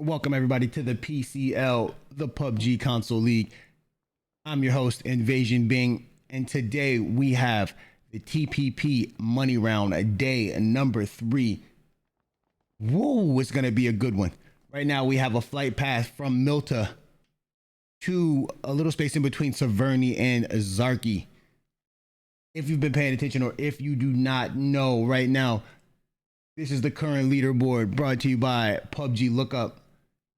Welcome everybody to the PCL, the PUBG Console League. I'm your host, Invasion Bing, and today we have the TPP Money Round, day number 3. Whoa, it's gonna be a good one. Right now we have a flight path from Milta to a little space in between Severny and Zarky. If you've been paying attention or if you do not know right now, this is the current leaderboard brought to you by PUBG Lookup.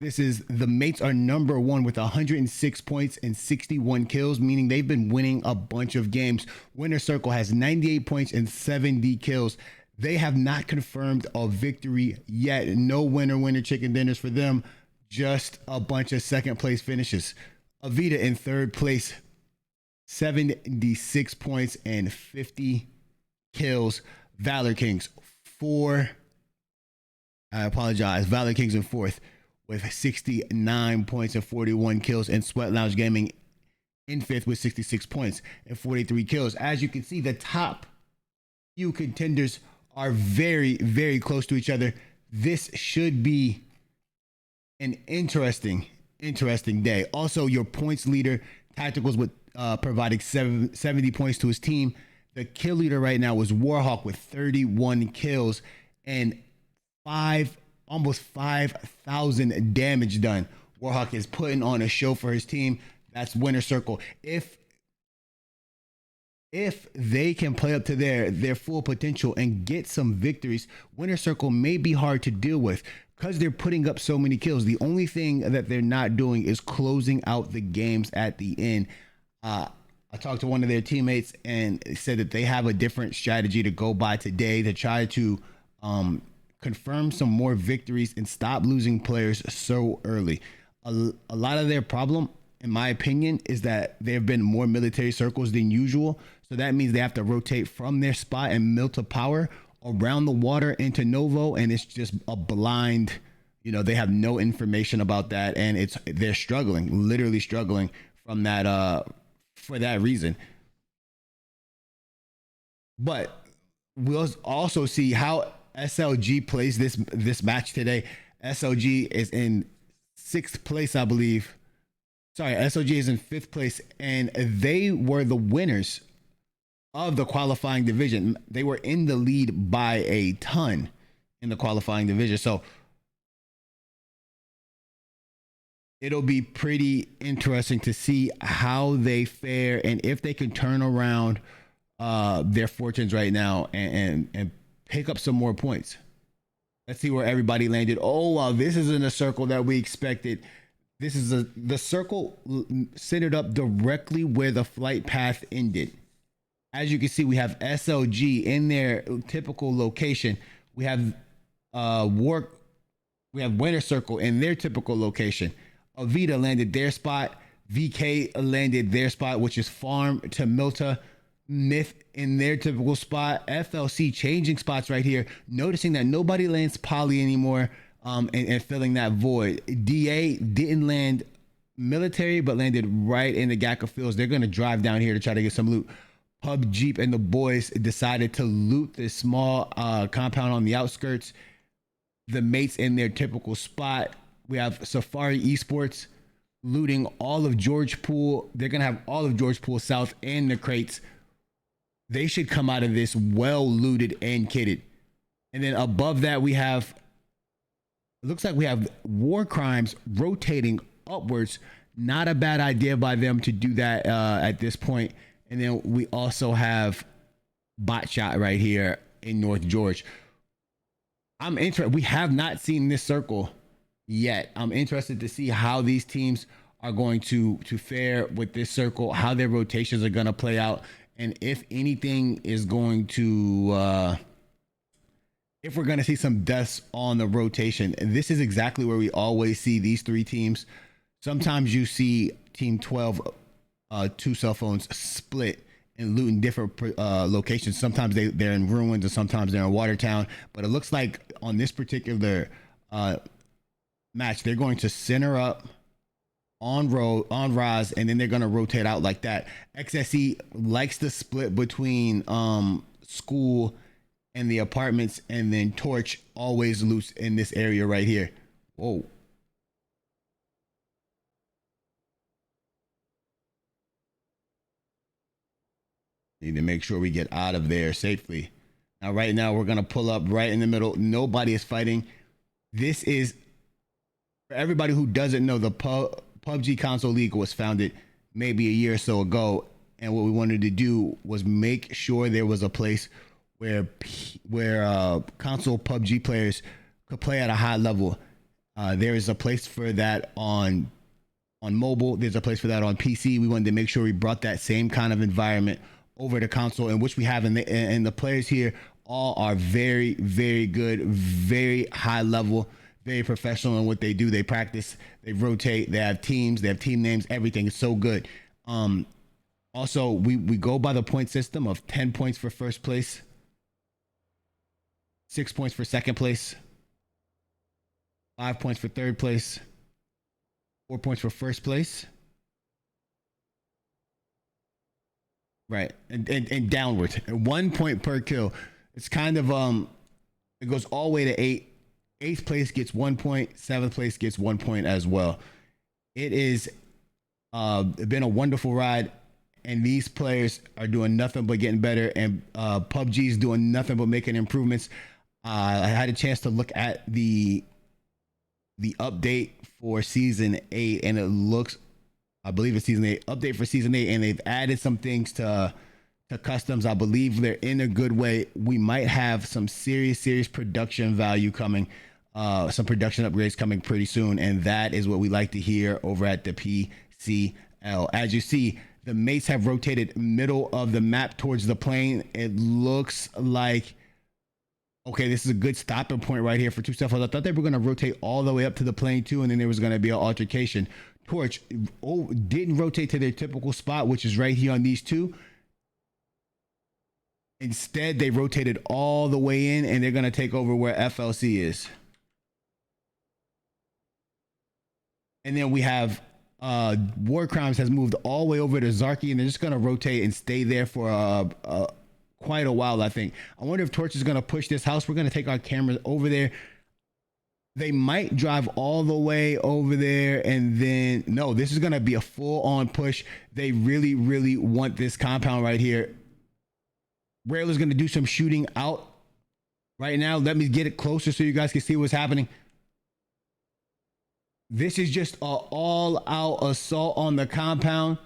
This is the mates are number 1 with 106 points and 61 kills, meaning they've been winning a bunch of games. Winner Circle has 98 points and 70 kills. They have not confirmed a victory yet. No winner chicken dinners for them. Just a bunch of second place finishes. Avita in third place, 76 points and 50 kills. Valor Kings Valor Kings in fourth with 69 points and 41 kills, and Sweat Lounge Gaming in fifth with 66 points and 43 kills. As you can see, the top few contenders are very, very close to each other. This should be an interesting day. Also, your points leader, Tacticals, with providing 70 points to his team. The kill leader right now was Warhawk with 31 kills and almost 5,000 damage done. Warhawk is putting on a show for his team. That's Winner Circle. If they can play up to their full potential and get some victories, Winner Circle may be hard to deal with because they're putting up so many kills. The only thing that they're not doing is closing out the games at the end. I talked to one of their teammates and said that they have a different strategy to go by today to try to confirm some more victories and stop losing players so early. A lot of their problem, in my opinion, is that there have been more military circles than usual. So that means they have to rotate from their spot and Milta Power around the water into Novo, and it's just a blind, they have no information about that, and they're struggling, literally struggling from that for that reason. But we'll also see how SLG plays this match today. SLG is in 6th place, I believe. Sorry, SLG is in 5th place, and they were the winners of the qualifying division. They were in the lead by a ton in the qualifying division. So it'll be pretty interesting to see how they fare and if they can turn around their fortunes right now and pick up some more points. Let's see where everybody landed. Oh, wow, this isn't a circle that we expected. This is the circle centered up directly where the flight path ended. As you can see, we have SLG in their typical location. We have Winner Circle in their typical location. Avita landed their spot. VK landed their spot, which is farm to Milta. Myth in their typical spot. FLC changing spots right here, noticing that nobody lands poly anymore, and filling that void. DA didn't land military, but landed right in the Gaka fields. They're going to drive down here to try to get some loot. Pub Jeep and the boys decided to loot this small compound on the outskirts. The mates in their typical spot. We have Safari Esports looting all of George Pool. They're going to have all of George Pool South in the crates. They should come out of this well looted and kitted. And then above that, it looks like we have War Crimes rotating upwards. Not a bad idea by them to do that at this point. And then we also have Bot Shot right here in North George. I'm interested. We have not seen this circle yet. I'm interested to see how these teams are going to fare with this circle, how their rotations are going to play out. And if anything is going to, if we're going to see some deaths on the rotation. And this is exactly where we always see these 3 teams. Sometimes you see Team 12, 2 cell phones split and loot in different locations. Sometimes they're in ruins, and sometimes they're in Watertown. But it looks like on this particular match, they're going to center up on Raz, and then they're going to rotate out like that. XSE likes to split between school and the apartments, and then Torch always loots in this area right here. Whoa, Need to make sure we get out of there safely. Now, right now, we're gonna pull up right in the middle. Nobody is fighting. This is, for everybody who doesn't know, the PUBG Console League was founded maybe a year or so ago, and what we wanted to do was make sure there was a place where console PUBG players could play at a high level. There is a place for that on mobile. There's a place for that on PC. We wanted to make sure we brought that same kind of environment over to console, in which we have, and the players here all are very, very good, very high level, very professional in what they do. They practice, they rotate, they have teams, they have team names, everything is so good. Also, we go by the point system of 10 points for first place, 6 points for second place, 5 points for third place, 4 points for first place. Right, and downwards, 1 point per kill. It's kind of it goes all the way to 8. 8th place gets 1 point. 7th place gets 1 point as well. It is been a wonderful ride, and these players are doing nothing but getting better, and PUBG is doing nothing but making improvements. I had a chance to look at the update for season 8, and it looks, I believe it's season 8, update for season 8, and they've added some things to customs. I believe they're in a good way. We might have some serious production value coming, some production upgrades coming pretty soon, and that is what we like to hear over at the PCL. As you see, the mates have rotated middle of the map towards the plane. It looks like, okay, this is a good stopping point right here for two stuff. I thought they were going to rotate all the way up to the plane too, and then there was going to be an altercation. Torch didn't rotate to their typical spot, which is right here on these two. Instead, they rotated all the way in, and they're going to take over where FLC is. And then we have War Crimes has moved all the way over to Zarky, and they're just going to rotate and stay there for quite a while, I think. I wonder if Torch is going to push this house. We're going to take our cameras over there. They might drive all the way over there, and then no, this is going to be a full-on push. They really want this compound right here. Railer's going to do some shooting out right now. Let me get it closer so you guys can see what's happening. This is just an all-out assault on the compound.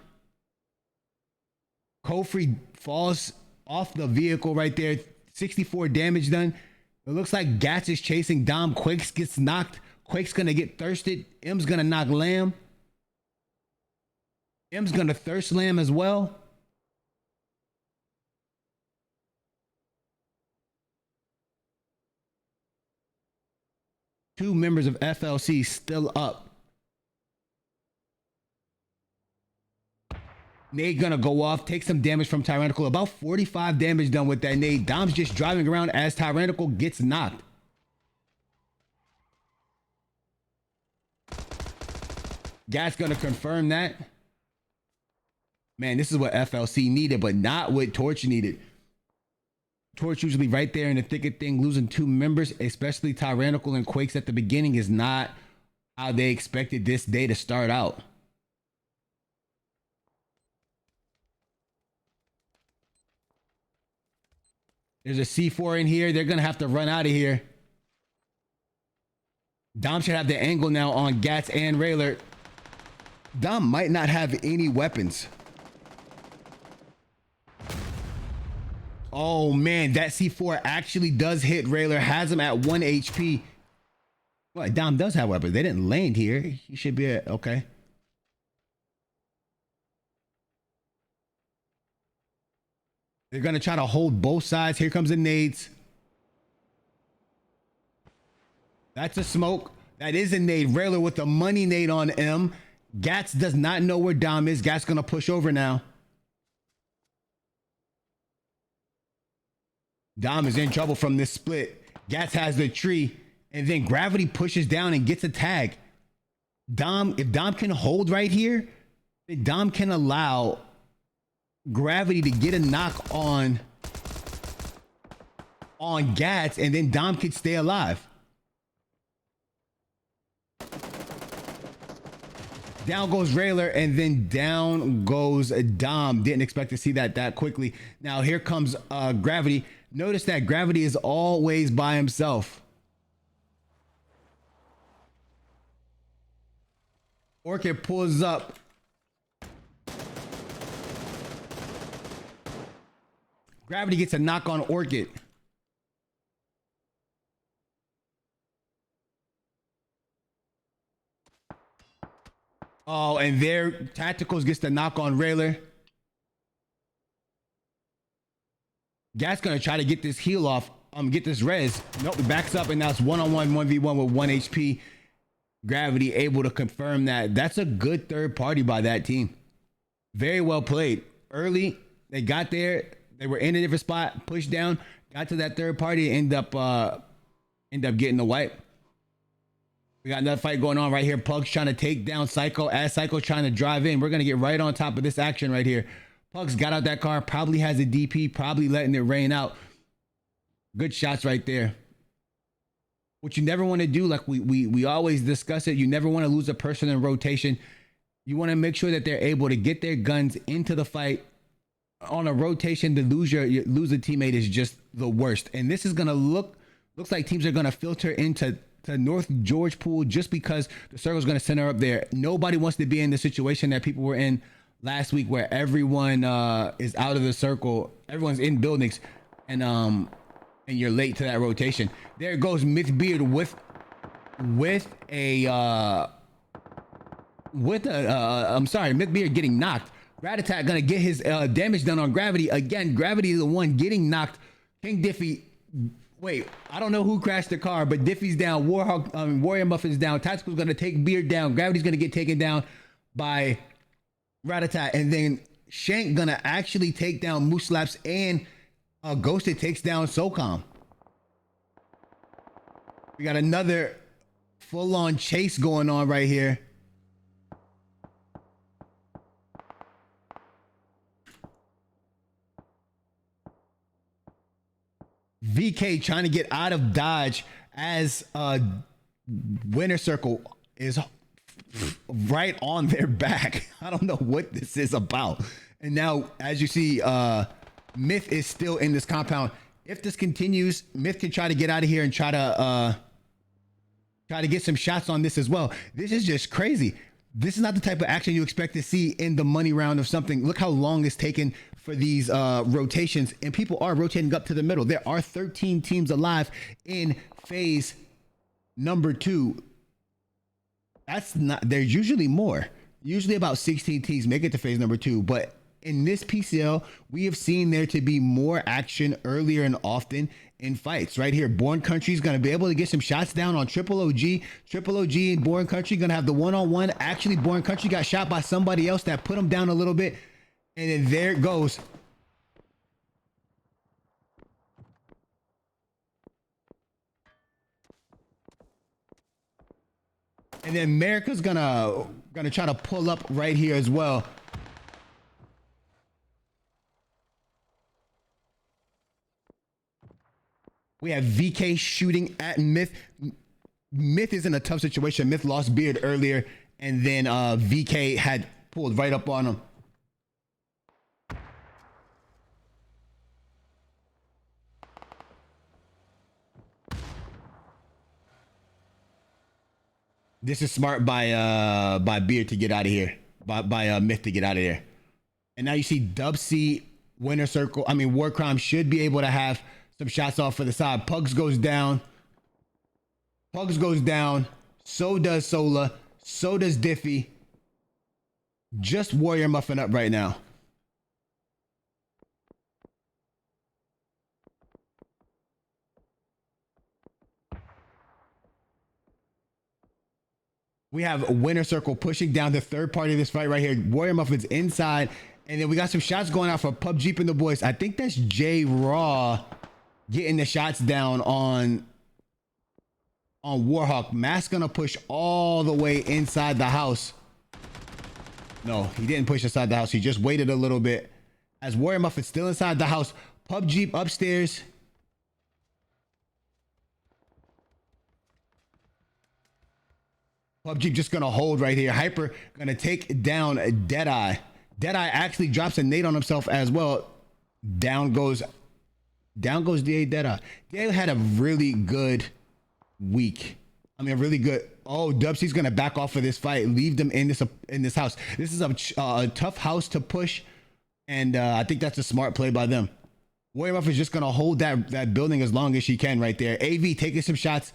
Kofri falls off the vehicle right there. 64 damage done. It looks like Gats is chasing Dom. Quakes gets knocked. Quake's gonna get thirsted. M's gonna knock Lamb. M's gonna thirst Lamb as well. Two members of FLC still up. Nade gonna go off, take some damage from Tyrannical. About 45 damage done with that nade. Dom's just driving around as Tyrannical gets knocked. Gat's gonna confirm that. Man, this is what FLC needed, but not what Torch needed. Torch usually right there in the thick of thing, losing two members, especially Tyrannical and Quakes at the beginning, is not how they expected this day to start out. There's a C4 in here. They're going to have to run out of here. Dom should have the angle now on Gats and Railer. Dom might not have any weapons. Oh, man. That C4 actually does hit Railer. Has him at 1 HP. Well, Dom does have weapons. They didn't land here. He should be at... Okay. They're going to try to hold both sides. Here comes the nades. That's a smoke. That is a nade. Railer with the money nade on M. Gats does not know where Dom is. Gats going to push over now. Dom is in trouble from this split. Gats has the tree. And then Gravity pushes down and gets a tag. Dom, if Dom can hold right here, then Dom can allow Gravity to get a knock on Gats, and then Dom could stay alive. Down goes Railer, and then down goes Dom. Didn't expect to see that quickly. Now here comes Gravity. Notice that Gravity is always by himself. Orchid pulls up. Gravity gets a knock on Orchid. Oh, and their Tacticals gets the knock on Railer. Gat's gonna try to get this heal off. Get this res. Nope, it backs up, and now it's 1-on-1, 1v1 with 1 HP. Gravity able to confirm that. That's a good third party by that team. Very well played. Early, they got there. They were in a different spot, pushed down, got to that third party, end up getting the wipe. We got another fight going on right here. Pugs trying to take down Psycho as Psycho's trying to drive in. We're going to get right on top of this action right here. Pugs got out that car, probably has a DP, probably letting it rain out. Good shots right there. What you never want to do, like we always discuss it, you never want to lose a person in rotation. You want to make sure that they're able to get their guns into the fight. On a rotation, to lose a teammate is just the worst. And this is going to looks like teams are going to filter into North George Pool just because the circle's going to center up there. Nobody wants to be in the situation that people were in last week where everyone is out of the circle. Everyone's in buildings and you're late to that rotation. There goes Mythbeard with Mythbeard getting knocked. Rat-a-tat gonna get his damage done on Gravity. Again, Gravity is the one getting knocked. King Diffie, wait, I don't know who crashed the car, but Diffie's down. Warrior Muffin's down. Tactical's gonna take Beard down. Gravity's gonna get taken down by Rat-a-tat. And then Shank gonna actually take down Moose Slaps, and Ghosted takes down SOCOM. We got another full-on chase going on right here. VK trying to get out of dodge as Winner Circle is right on their back. I don't know what this is about. And now, as you see, Myth is still in this compound. If this continues, Myth can try to get out of here and try to get some shots on this as well. This is just crazy. This is not the type of action you expect to see in the money round of something. Look how long it's taken for these rotations, and people are rotating up to the middle. There are 13 teams alive in phase number 2. That's not, there's usually more. Usually about 16 teams make it to phase number 2, but in this PCL, we have seen there to be more action earlier and often in fights. Right here, Born Country is going to be able to get some shots down on Triple OG. Triple OG and Born Country going to have the one-on-one. Actually, Born Country got shot by somebody else that put him down a little bit. And then there it goes. And then America's gonna try to pull up right here as well. We have VK shooting at Myth. Myth is in a tough situation. Myth lost Beard earlier, and then VK had pulled right up on him. This is smart by Beard to get out of here, by Myth to get out of there. And now you see Dub C, Winner Circle. I mean, War Crime should be able to have some shots off for the side. Pugs goes down. Pugs goes down. So does Sola. So does Diffie. Just Warrior Muffin up right now. We have a Winner Circle pushing down the third party of this fight right here. Warrior Muffin's inside. And then we got some shots going out for PUBG and the boys. I think that's J Raw getting the shots down on Warhawk. Mask gonna push all the way inside the house. No, he didn't push inside the house. He just waited a little bit. As Warrior Muffin's still inside the house. PUBG upstairs. PUBG just gonna hold right here. Hyper gonna take down Deadeye. Deadeye actually drops a nade on himself as well. Down goes DA Deadeye. DA had a really good week. I mean, a really good. Oh, Dubsy's gonna back off of this fight. Leave them in this house. This is a tough house to push, and I think that's a smart play by them. Warrior Muff is just gonna hold that building as long as she can right there. AV taking some shots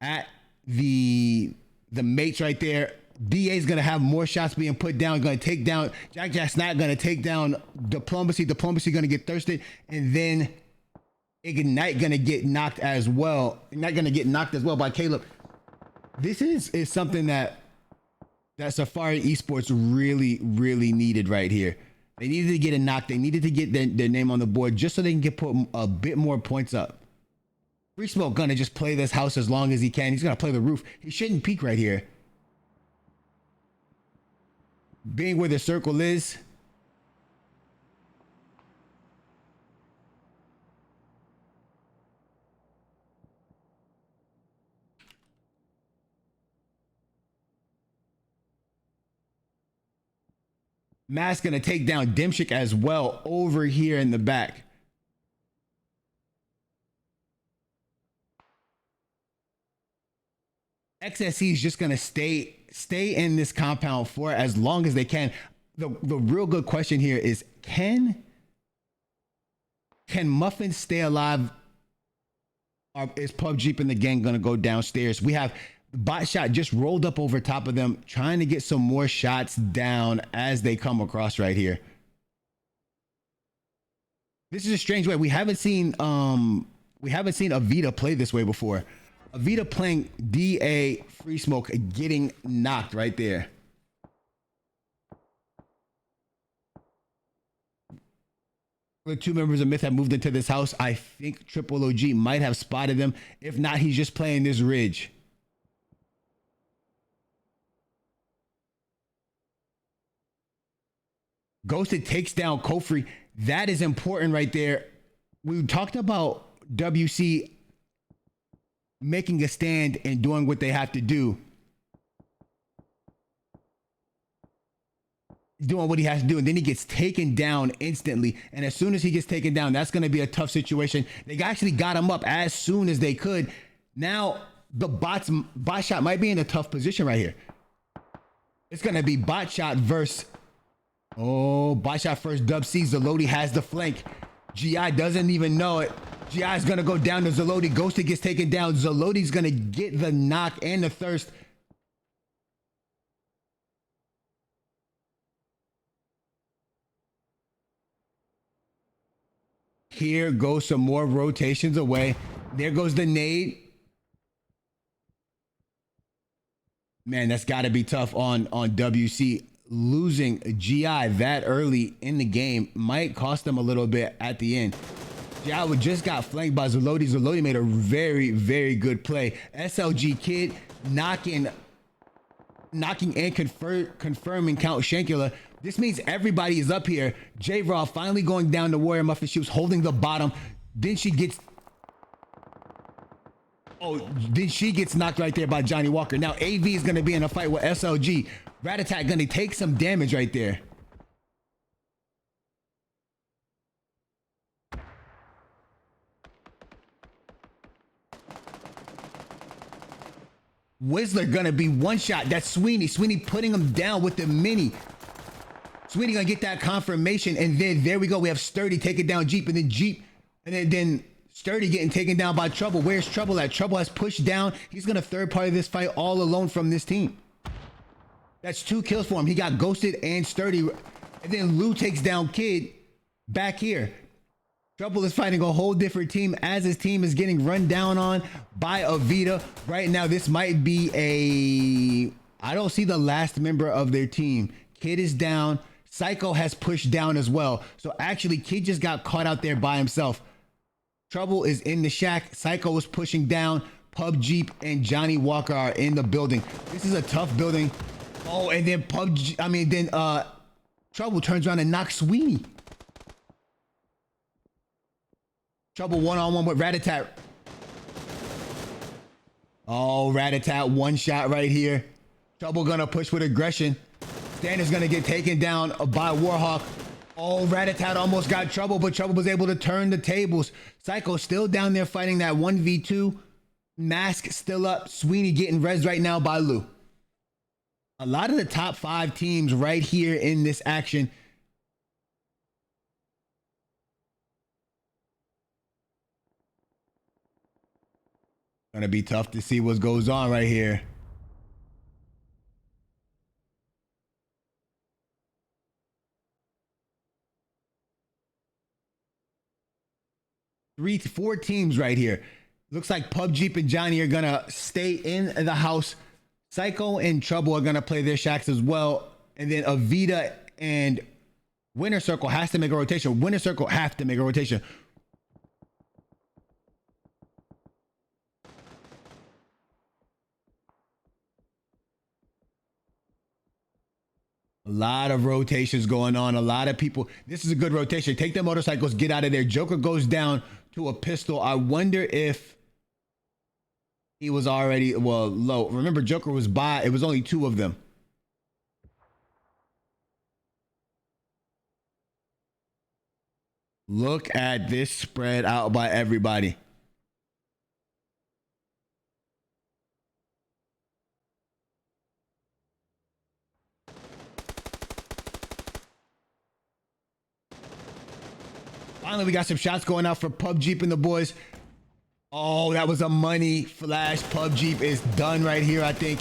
at the mates right there. DA is gonna have more shots being put down. Gonna take down Jack Snap. Gonna take down Diplomacy. Diplomacy gonna get thirsted, and then Ignite gonna get knocked as well. Ignite gonna get knocked as well by Caleb. This is something that Safari Esports really needed right here. They needed to get a knock. They needed to get their name on the board just so they can get put a bit more points up. Free Smoke gonna just play this house as long as he can. He's gonna play the roof. He shouldn't peek right here. Being where the circle is. Mask gonna take down Dimshik as well over here in the back. XSE is just gonna stay in this compound for as long as they can. The real good question here is can Muffin stay alive? Or is PUBG and the gang gonna go downstairs? We have Bot Shot just rolled up over top of them, trying to get some more shots down as they come across right here. This is a strange way. We haven't seen Avita play this way before. Avita playing DA Free Smoke getting knocked right there. The two members of Myth have moved into this house. I think Triple OG might have spotted them. If not, he's just playing this ridge. Ghosted takes down Kofri. That is important right there. We talked about WC making a stand and doing what they have to do. Doing what he has to do, and then he gets taken down instantly. And as soon as he gets taken down, that's going to be a tough situation. They actually got him up as soon as they could. Now the bot shot might be in a tough position right here. It's going to be bot shot versus bot shot first. Dub sees Zaloti has the flank. GI doesn't even know it. GI is going to go down to Zaloti. Ghosted gets taken down. Zaloti's going to get the knock and the thirst. Here goes some more rotations away. There goes the nade. Man, that's got to be tough on WC. Losing GI that early in the game might cost them a little bit at the end. GI just got flanked by Zaloti. Zaloti made a very good play. SLG Kid knocking and confirming Count Shankula. This means everybody is up here. J-Raw finally going down to Warrior Muffin. She was holding the bottom. Then she gets knocked right there by Johnny Walker. Now AV is going to be in a fight with SLG. Rat-A-Tat going to take some damage right there. Whistler going to be one shot. That's Sweeney. Sweeney putting him down with the mini. Sweeney going to get that confirmation. And then there we go. We have Sturdy taking down Jeep. And then Jeep. And then Sturdy getting taken down by Trouble. Where's Trouble at? Trouble has pushed down. He's going to third party this fight all alone from this team. That's 2 kills for him. He got Ghosted and Sturdy. And then Lou takes down Kid back here. Trouble is fighting a whole different team as his team is getting run down on by Avita. Right now, this might be I don't see the last member of their team. Kid is down. Psycho has pushed down as well. So actually, Kid just got caught out there by himself. Trouble is in the shack. Psycho is pushing down. PUBG and Johnny Walker are in the building. This is a tough building. Oh, and then Trouble turns around and knocks Sweeney. Trouble one-on-one with Rat-A-Tat. Oh, Rat-A-Tat, one shot right here. Trouble gonna push with aggression. Standard's gonna get taken down by Warhawk. Oh, Ratatat almost got Trouble, but Trouble was able to turn the tables. Psycho still down there fighting that 1v2. Mask still up. Sweeney getting rezzed right now by Lou. A lot of the top 5 teams right here in this action. Gonna be tough to see what goes on right here. Four teams right here. Looks like PUBG and Johnny are gonna stay in the house. Psycho and Trouble are gonna play their shacks as well. And then Avita and Winner Circle has to make a rotation. Winner Circle have to make a rotation. A lot of rotations going on. A lot of people. This is a good rotation. Take the motorcycles, get out of there. Joker goes down to a pistol. I wonder if he was already, well, low. Remember, Joker was by. It was only 2 of them. Look at this spread out by everybody. Finally, we got some shots going out for PUBG and the boys. Oh, that was a money flash. PUBG is done right here, I think.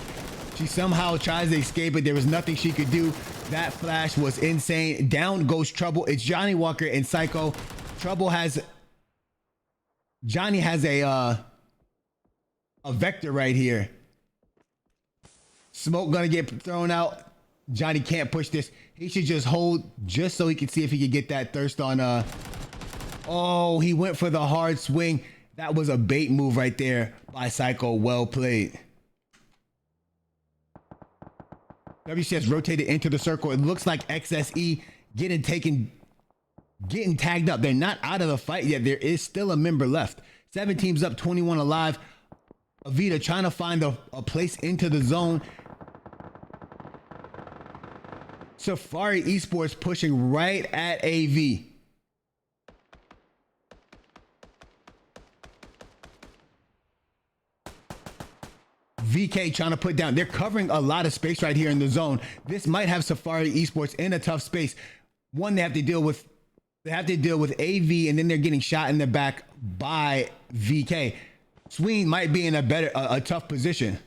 She somehow tries to escape it. There was nothing she could do. That flash was insane. Down goes Trouble. It's Johnny Walker and Psycho. Johnny has a vector right here. Smoke gonna get thrown out. Johnny can't push this. He should just hold just so he can see if he can get that thirst on. Oh, he went for the hard swing. That was a bait move right there by Psycho. Well played. WCS rotated into the circle. It looks like XSE getting tagged up. They're not out of the fight yet. There is still a member left. 7 teams up, 21 alive. Avita trying to find a place into the zone. Safari Esports pushing right at AV. VK trying to put down. They're covering a lot of space right here in the zone. This might have Safari Esports in a tough space. One, they have to deal with AV, and then they're getting shot in the back by VK. Sween might be in a tough position.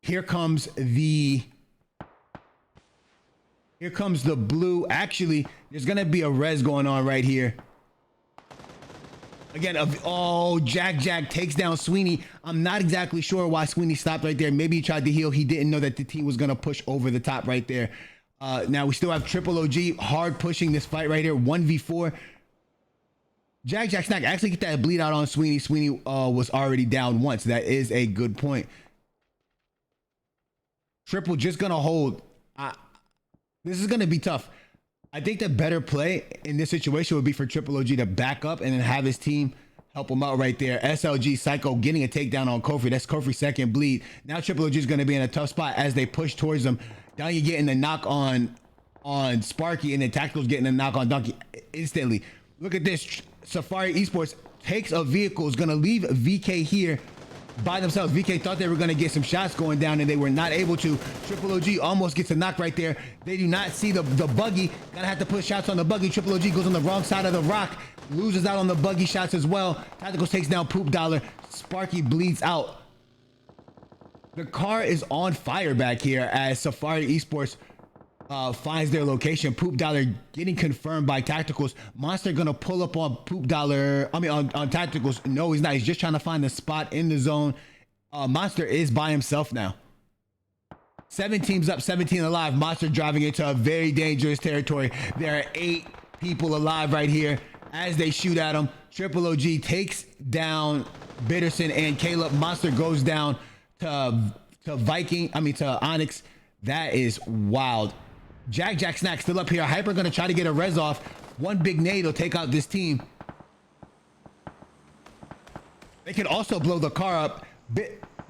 Here comes the blue. Actually, there's gonna be a res going on right here. Again, Jack takes down Sweeney. I'm not exactly sure why Sweeney stopped right there. Maybe he tried to heal. He didn't know that the team was gonna push over the top right there. Now we still have Triple OG hard pushing this fight right here. 1v4. Jack Snack actually get that bleed out on Sweeney. Sweeney was already down once. That is a good point. Triple just gonna hold. This is gonna be tough. I think the better play in this situation would be for Triple OG to back up and then have his team help him out right there. SLG Psycho getting a takedown on Kofi. That's Kofi's second bleed. Now Triple OG is gonna be in a tough spot as they push towards him. Donkey getting the knock on Sparky, and then Tactical's getting a knock on Donkey instantly. Look at this. Safari Esports takes a vehicle. Is gonna leave VK here by themselves. VK thought they were going to get some shots going down, and they were not able to. Triple OG almost gets a knock right there. They do not see the buggy. Gonna have to put shots on the buggy. Triple OG goes on the wrong side of the rock, loses out on the buggy shots as well. Tacticals takes down Poop Dollar. Sparky bleeds out. The car is on fire back here as Safari Esports finds their location. Poop Dollar getting confirmed by Tacticals. Monster gonna pull up on Poop Dollar. I mean on Tacticals. No, he's not. He's just trying to find a spot in the zone. Monster is by himself now. 7 teams up, 17 alive. Monster driving into a very dangerous territory. There are 8 people alive right here as they shoot at him. Triple OG takes down Bitterson and Caleb. Monster goes down to Onyx. That is wild. Jack Snack still up here. Hyper gonna try to get a res off. One big nade will take out this team. They could also blow the car up.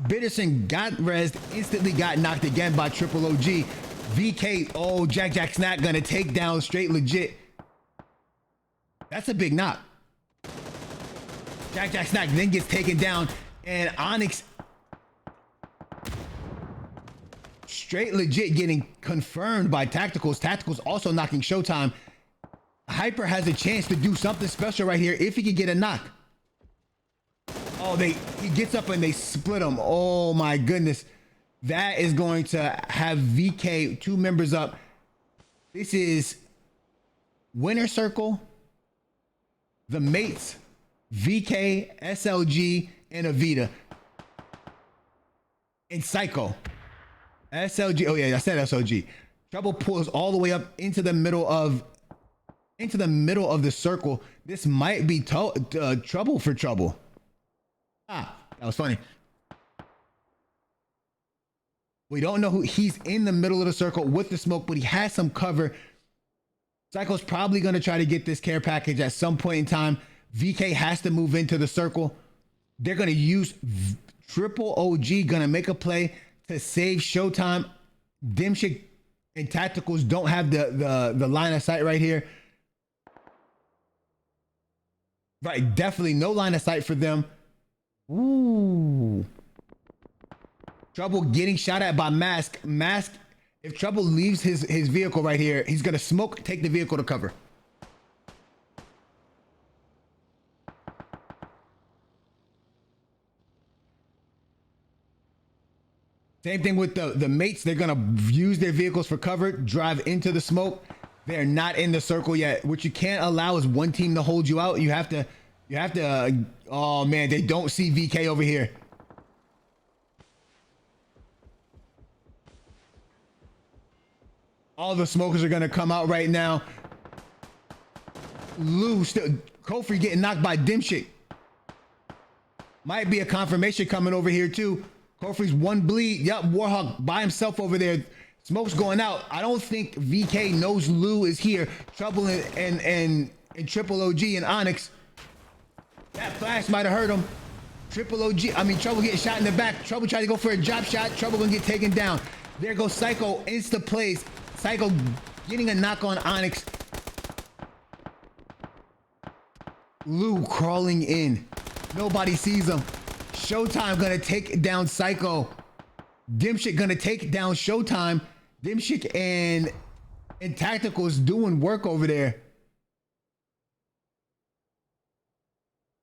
Bitterson got rezzed, instantly got knocked again by Triple OG. VK, oh, Jack Snack gonna take down straight legit. That's a big knock. Jack Snack then gets taken down, and Onyx straight legit getting confirmed by Tacticals. Tacticals also knocking Showtime. Hyper has a chance to do something special right here if he could get a knock. Oh, he gets up and they split him. Oh my goodness. That is going to have VK, 2 members up. This is Winner Circle, the Mates, VK, SLG, and Avita. And Psycho. SLG, oh yeah, I said SLG. Trouble pulls all the way up into the middle of the circle. This might be trouble for trouble. Ah, that was funny. We don't know who. He's in the middle of the circle with the smoke, but he has some cover. Psycho's probably going to try to get this care package at some point in time. VK has to move into the circle. They're going to use Triple OG, going to make a play to save Showtime. Dimshik and Tacticals don't have the line of sight right here. Right, definitely no line of sight for them. Ooh. Trouble getting shot at by Mask. Mask, if Trouble leaves his vehicle right here, he's going to smoke, take the vehicle to cover. Same thing with the Mates. They're going to use their vehicles for cover, drive into the smoke. They're not in the circle yet. What you can't allow is one team to hold you out. You have to, oh man, they don't see VK over here. All the smokers are going to come out right now. Lou still, Kofi getting knocked by Dimshik. Might be a confirmation coming over here too. Kofi's 1 bleed. Yep, Warhawk by himself over there. Smoke's going out. I don't think VK knows Lou is here. Trouble and Triple OG and Onyx. That flash might have hurt him. Trouble getting shot in the back. Trouble tried to go for a drop shot. Trouble gonna get taken down. There goes Psycho, insta plays. Psycho getting a knock on Onyx. Lou crawling in. Nobody sees him. Showtime gonna take down Psycho. Dimshik gonna take down Showtime. Dimshik and Tacticals doing work over there.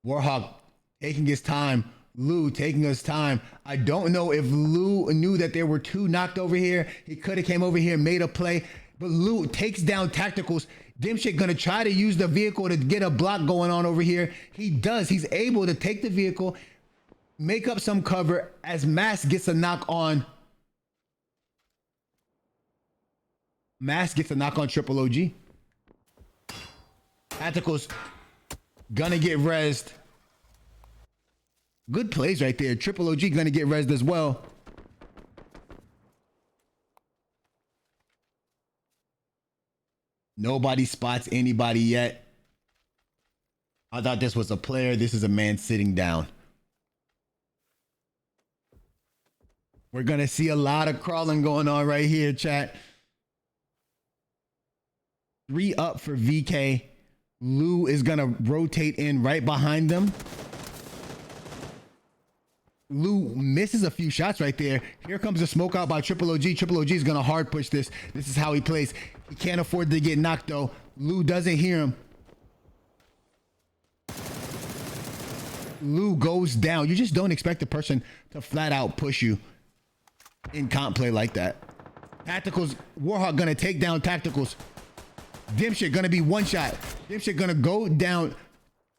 Warhawk taking his time. Lou taking his time. I don't know if Lou knew that there were 2 knocked over here. He could have came over here and made a play. But Lou takes down Tacticals. Dimshik gonna try to use the vehicle to get a block going on over here. He does. He's able to take the vehicle, make up some cover as Mask gets a knock on. Mask gets a knock on Triple OG. Tacticals gonna get rezzed. Good plays right there. Triple OG gonna get rezzed as well. Nobody spots anybody yet. I thought this was a player. This is a man sitting down. We're gonna see a lot of crawling going on right here, chat. 3 up for VK. Lou is gonna rotate in right behind them. Lou misses a few shots right there. Here comes the smoke out by Triple OG. Triple OG is gonna hard push this. This is how he plays. He can't afford to get knocked though. Lou doesn't hear him. Lou goes down. You just don't expect a person to flat out push you in comp play like that. Tacticals, Warhawk gonna take down Tacticals. Dimshit gonna be 1 shot. Dimshit gonna go down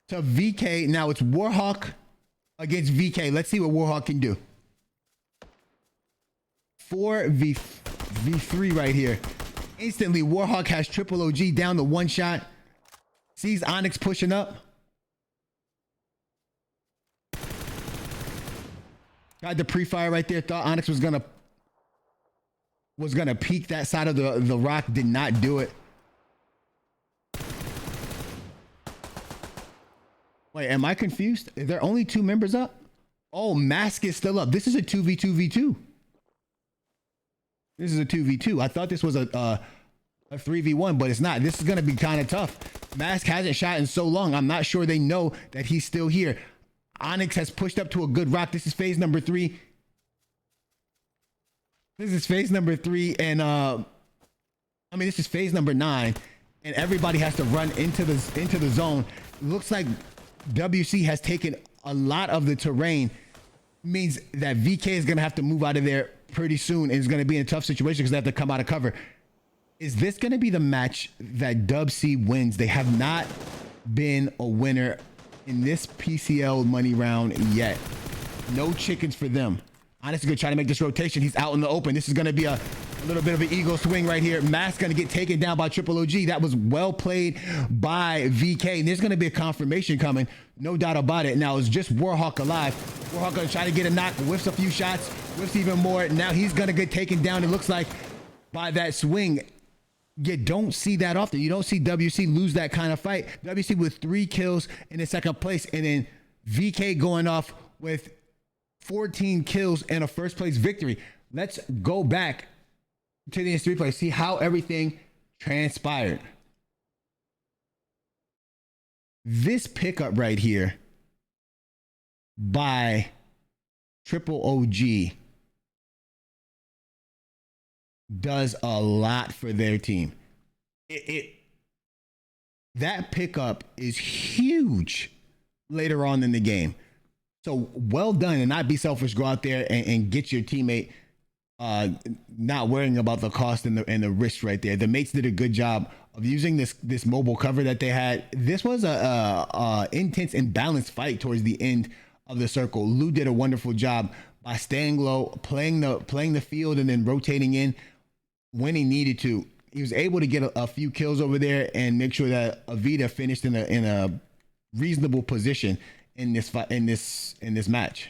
to VK. Now it's Warhawk against VK. Let's see what Warhawk can do. 4v3 right here. Instantly, Warhawk has Triple OG down to 1 shot. Sees Onyx pushing up. Got the pre-fire right there. Thought Onyx was gonna peek that side of the rock. Did not do it. Wait, am I confused? Is there only 2 members up? Oh, Mask is still up. This is a 2v2v2. This is a 2v2. I thought this was a 3v1, but it's not. This is going to be kind of tough. Mask hasn't shot in so long. I'm not sure they know that he's still here. Onyx has pushed up to a good rock. This is phase number 3. This is phase number 3. And this is phase number 9. And everybody has to run into the zone. It looks like WC has taken a lot of the terrain. Means that VK is going to have to move out of there pretty soon and is going to be in a tough situation because they have to come out of cover. Is this going to be the match that Dub C wins? They have not been a winner in this PCL money round yet. No chickens for them. Onyx is going to try to make this rotation. He's out in the open. This is going to be a little bit of an ego swing right here. Mask going to get taken down by Triple OG. That was well played by VK. And there's going to be a confirmation coming. No doubt about it. Now it's just Warhawk alive. Warhawk going to try to get a knock. Whiffs a few shots. Whiffs even more. Now he's going to get taken down. It looks like by that swing. You don't see that often. You don't see WC lose that kind of fight. WC with 3 kills in the second place. And then VK going off with 14 kills and a first place victory. Let's go back to the instant replay, see how everything transpired. This pickup right here by Triple OG does a lot for their team. That pickup is huge later on in the game. So well done, and not be selfish. Go out there and get your teammate, not worrying about the cost and the risk right there. The mates did a good job of using this mobile cover that they had. This was a intense and balanced fight towards the end of the circle. Lou did a wonderful job by staying low, playing the field, and then rotating in when he needed to. He was able to get a few kills over there and make sure that Avita finished in a reasonable position in this fight, in this match.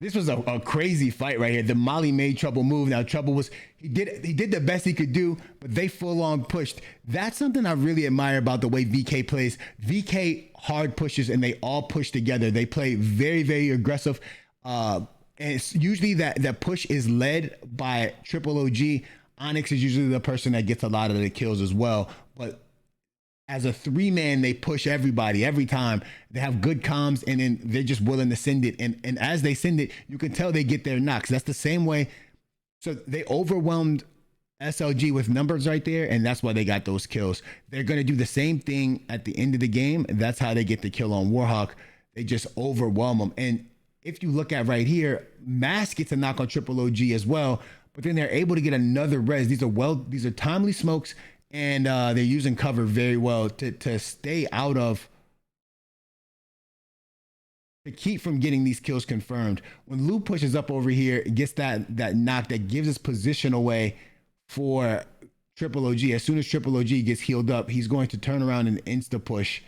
This was a crazy fight right here. The Molly made Trouble move. Now Trouble he did the best he could do, but they full on pushed. That's something I really admire about the way VK plays. VK hard pushes and they all push together. They play very, very aggressive. And it's usually that push is led by Triple OG. Onyx is usually the person that gets a lot of the kills as well. But as a 3-man, they push everybody every time. They have good comms, and then they're just willing to send it. And as they send it, you can tell they get their knocks. That's the same way. So they overwhelmed SLG with numbers right there, and that's why they got those kills. They're going to do the same thing at the end of the game. That's how they get the kill on Warhawk. They just overwhelm them. And if you look at right here, Mask gets a knock on Triple OG as well, but then they're able to get another res. These are timely smokes. And they're using cover very well to stay out of, to keep from getting these kills confirmed. When Lou pushes up over here, gets that knock that gives his position away for Triple OG. As soon as Triple OG gets healed up, he's going to turn around and insta push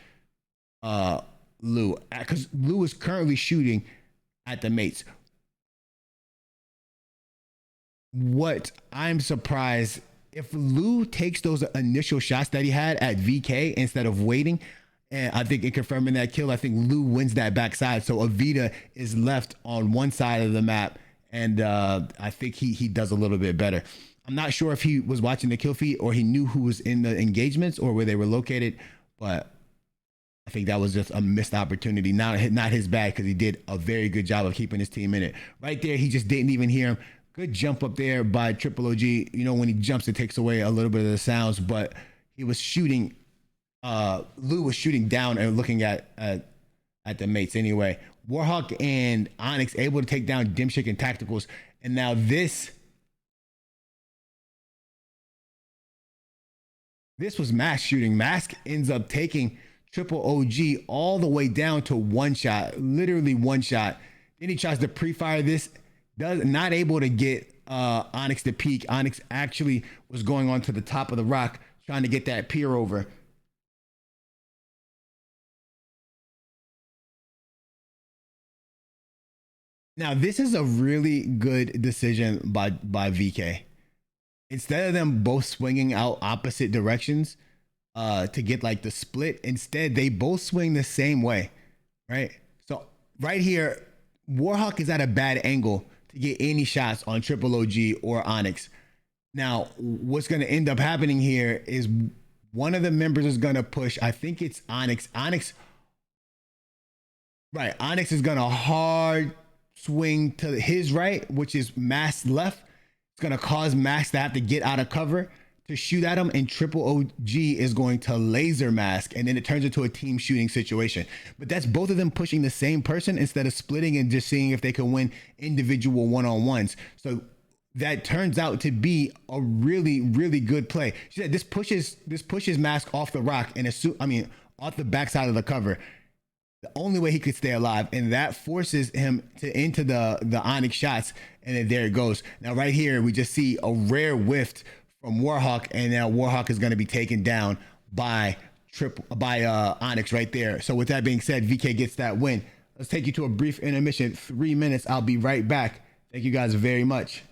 Lou, because Lou is currently shooting at the mates. What I'm surprised, if Lou takes those initial shots that he had at VK instead of waiting, and I think in confirming that kill, I think Lou wins that backside. So Avita is left on one side of the map, and I think he does a little bit better. I'm not sure if he was watching the kill feed or he knew who was in the engagements or where they were located, but I think that was just a missed opportunity. Not his bad, because he did a very good job of keeping his team in it. Right there, he just didn't even hear him. Good jump up there by Triple OG. You know, when he jumps, it takes away a little bit of the sounds, but he was shooting. Lou was shooting down and looking at the mates anyway. Warhawk and Onyx able to take down Dimshik and Tacticals. And now this was Mask shooting. Mask ends up taking Triple OG all the way down to one shot, literally one shot. Then he tries to pre-fire this. Not able to get Onyx to peek. Onyx actually was going on to the top of the rock trying to get that peer over. Now this is a really good decision by VK. Instead of them both swinging out opposite directions to get like the split, instead they both swing the same way, right? So right here, Warhawk is at a bad angle to get any shots on Triple OG or Onyx. Now, what's going to end up happening here is one of the members is going to push. I think it's Onyx. Right. Onyx is going to hard swing to his right, which is Mask's left. It's going to cause Mask to have to get out of cover to shoot at him, and Triple OG is going to laser Mask, and then it turns into a team shooting situation. But that's both of them pushing the same person instead of splitting and just seeing if they can win individual one-on-ones. So that turns out to be a really, really good play. She said this pushes Mask off the rock and off the backside of the cover. The only way he could stay alive, and that forces him to into the Onyx shots, and then there it goes. Now right here we just see a rare whiff from Warhawk, and now Warhawk is going to be taken down by Onyx right there. So with that being said, VK gets that win. Let's take you to a brief intermission, 3 minutes. I'll be right back. Thank you guys very much.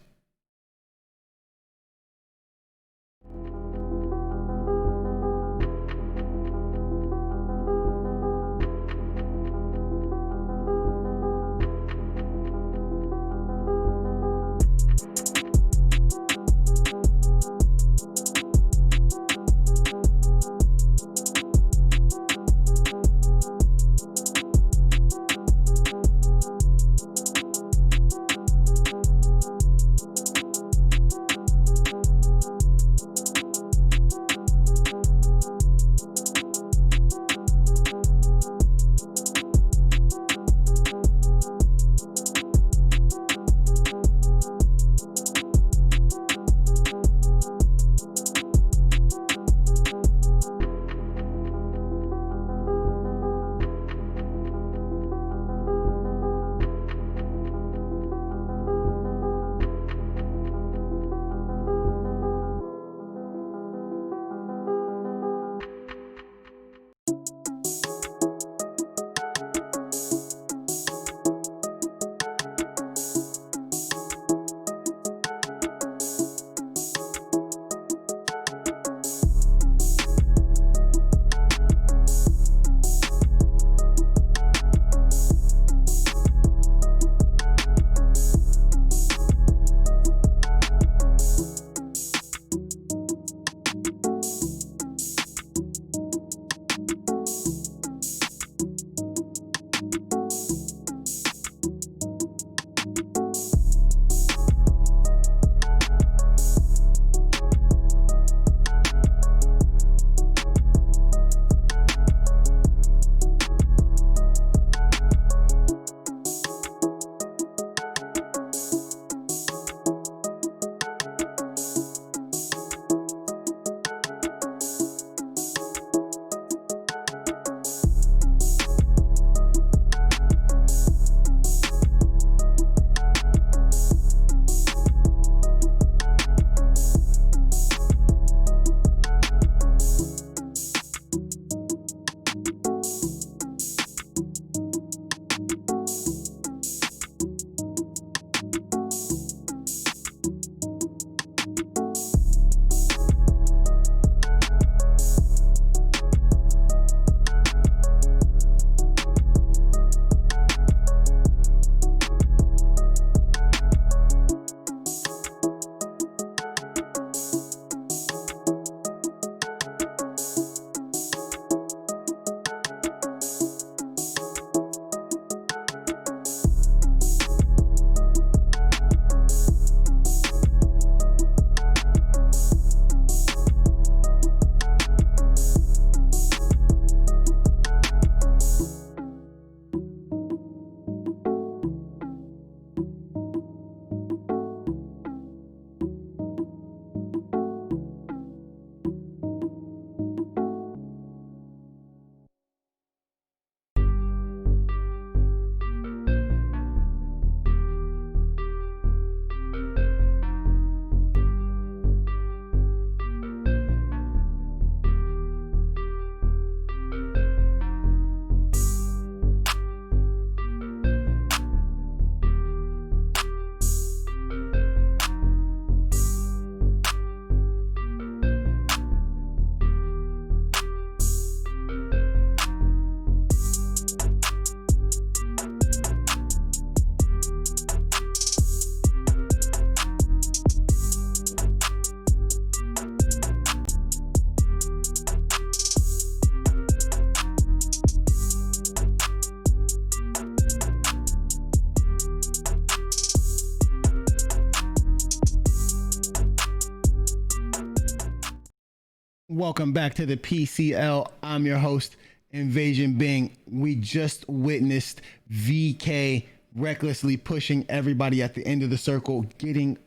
Welcome back to the PCL. I'm your host, Invasion Bing. We just witnessed VK recklessly pushing everybody at the end of the circle, getting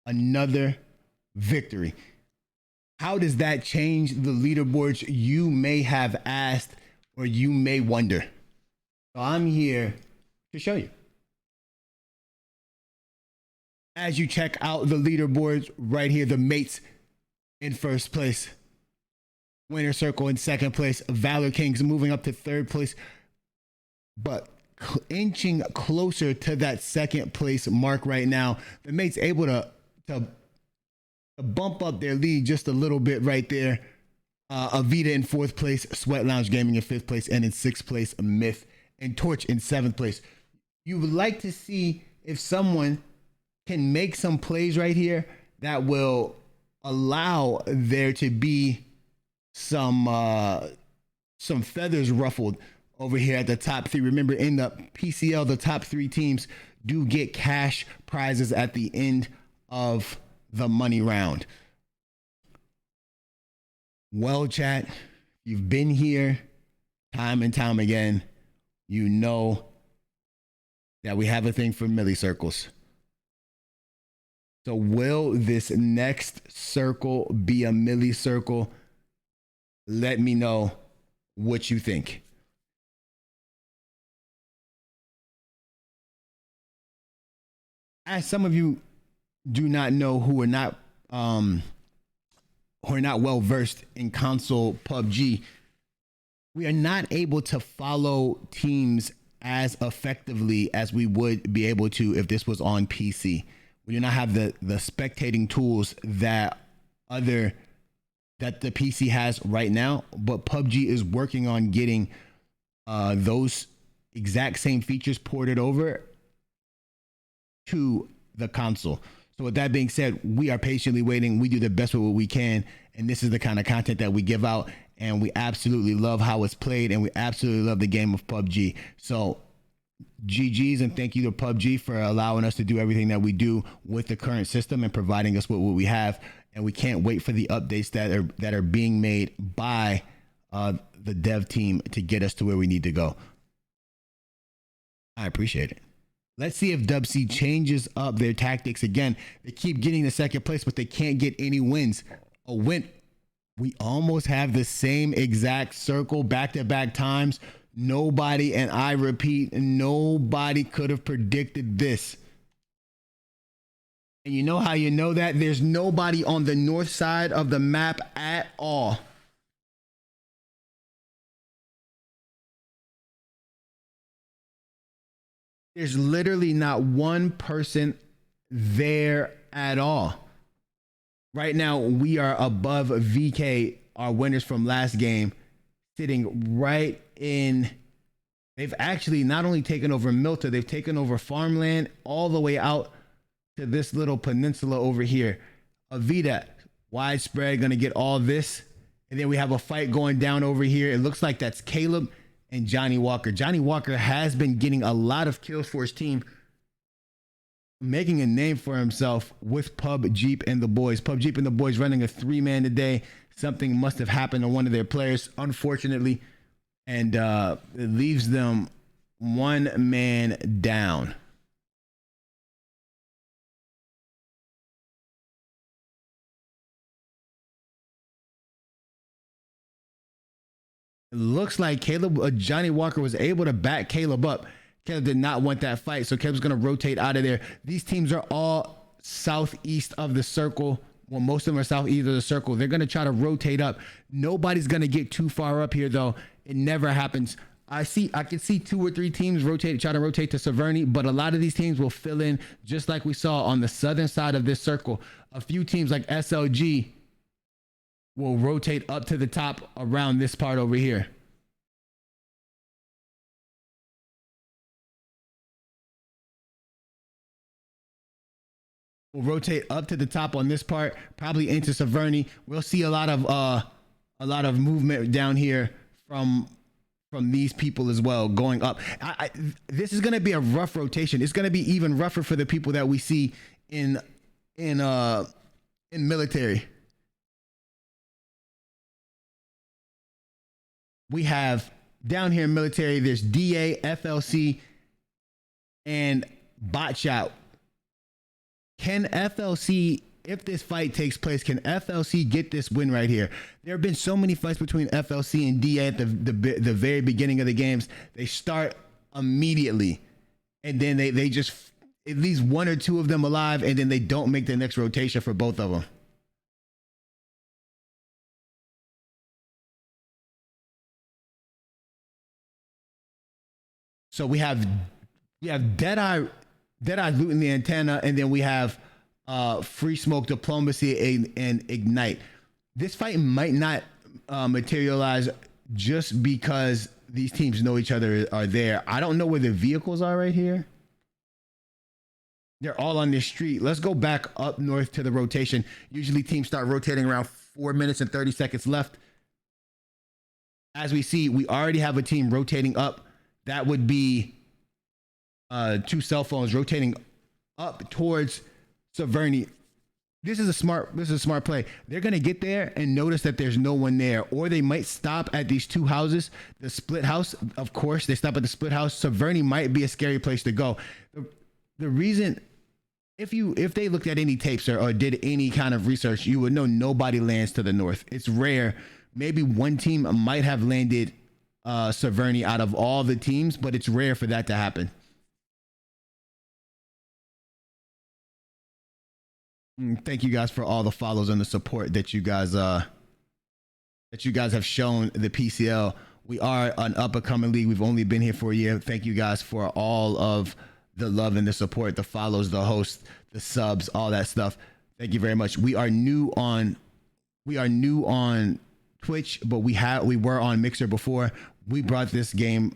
another victory. How does that change the leaderboards? You may have asked, or you may wonder. So I'm here to show you. As you check out the leaderboards right here, the mates in first place, Winner Circle in second place, Valor Kings moving up to third place, but inching closer to that second place mark right now. The mates able to bump up their lead just a little bit right there. Avita in fourth place, Sweat Lounge Gaming in fifth place, and in sixth place, Myth and Torch in seventh place. You would like to see if someone can make some plays right here that will allow there to be some feathers ruffled over here at the top three. Remember, in the PCL, the top three teams do get cash prizes at the end of the money round. Well, chat, you've been here time and time again. You know that we have a thing for milli circles. So will this next circle be a milli circle? Let me know what you think. As some of you do not know, who are not well versed in console PUBG, we are not able to follow teams as effectively as we would be able to if this was on PC. We do not have the spectating tools that the PC has right now, but PUBG is working on getting those exact same features ported over to the console. So with that being said, we are patiently waiting. We do the best with what we can, and this is the kind of content that we give out, and we absolutely love how it's played, and we absolutely love the game of PUBG. So GG's and thank you to PUBG for allowing us to do everything that we do with the current system and providing us with what we have. And we can't wait for the updates that are being made by the dev team to get us to where we need to go. I appreciate it. Let's see if Dub C changes up their tactics again. They keep getting the second place, but they can't get any wins. A win. We almost have the same exact circle back-to-back times. Nobody, and I repeat, nobody could have predicted this. And you know how you know that? There's nobody on the north side of the map at all. There's literally not one person there at all. Right now, we are above VK, our winners from last game, sitting right in. They've actually not only taken over Milta, they've taken over farmland all the way out to this little peninsula over here. Avita, widespread, gonna get all this. And then we have a fight going down over here. It looks like that's Caleb and Johnny Walker. Johnny Walker has been getting a lot of kills for his team, making a name for himself with Pub Jeep and the boys. Pub Jeep and the boys running a 3-man today. Something must have happened to one of their players, unfortunately, and it leaves them 1 man down. It looks like Johnny Walker was able to back Caleb up. Caleb did not want that fight, so Caleb's going to rotate out of there. These teams are all southeast of the circle. Well, most of them are southeast of the circle. They're going to try to rotate up. Nobody's going to get too far up here, though. It never happens. I can see 2 or 3 teams try to rotate to Severny, but a lot of these teams will fill in just like we saw on the southern side of this circle. A few teams like SLG will rotate up to the top around this part over here. We'll rotate up to the top on this part, probably into Severny. We'll see a lot of movement down here from these people as well going up. This is going to be a rough rotation. It's going to be even rougher for the people that we see in military. We have down here in military, there's DA, FLC, and Bot Shot. Can FLC, if this fight takes place, can FLC get this win right here? There have been so many fights between FLC and DA at the very beginning of the games. They start immediately, and then they just at least one or two of them alive, and then they don't make the next rotation for both of them. So we have Deadeye looting the antenna, and then we have Free Smoke, Diplomacy, and Ignite. This fight might not materialize just because these teams know each other are there. I don't know where the vehicles are right here. They're all on this street. Let's go back up north to the rotation. Usually teams start rotating around 4 minutes and 30 seconds left. As we see, we already have a team rotating up. That would be two cell phones rotating up towards Severny. This is a smart play. They're gonna get there and notice that there's no one there, or they might stop at these two houses. The split house, of course, they stop at the split house. Severny might be a scary place to go. The reason, if they looked at any tapes or did any kind of research, you would know nobody lands to the north. It's rare. Maybe one team might have landed Severny out of all the teams, but it's rare for that to happen. Thank you guys for all the follows and the support that you guys have shown the PCL. We are an up and coming league. We've only been here for a year. Thank you guys for all of the love and the support, the follows, the hosts, the subs, all that stuff. Thank you very much. We are new on Twitch, but we were on Mixer before. We brought this game,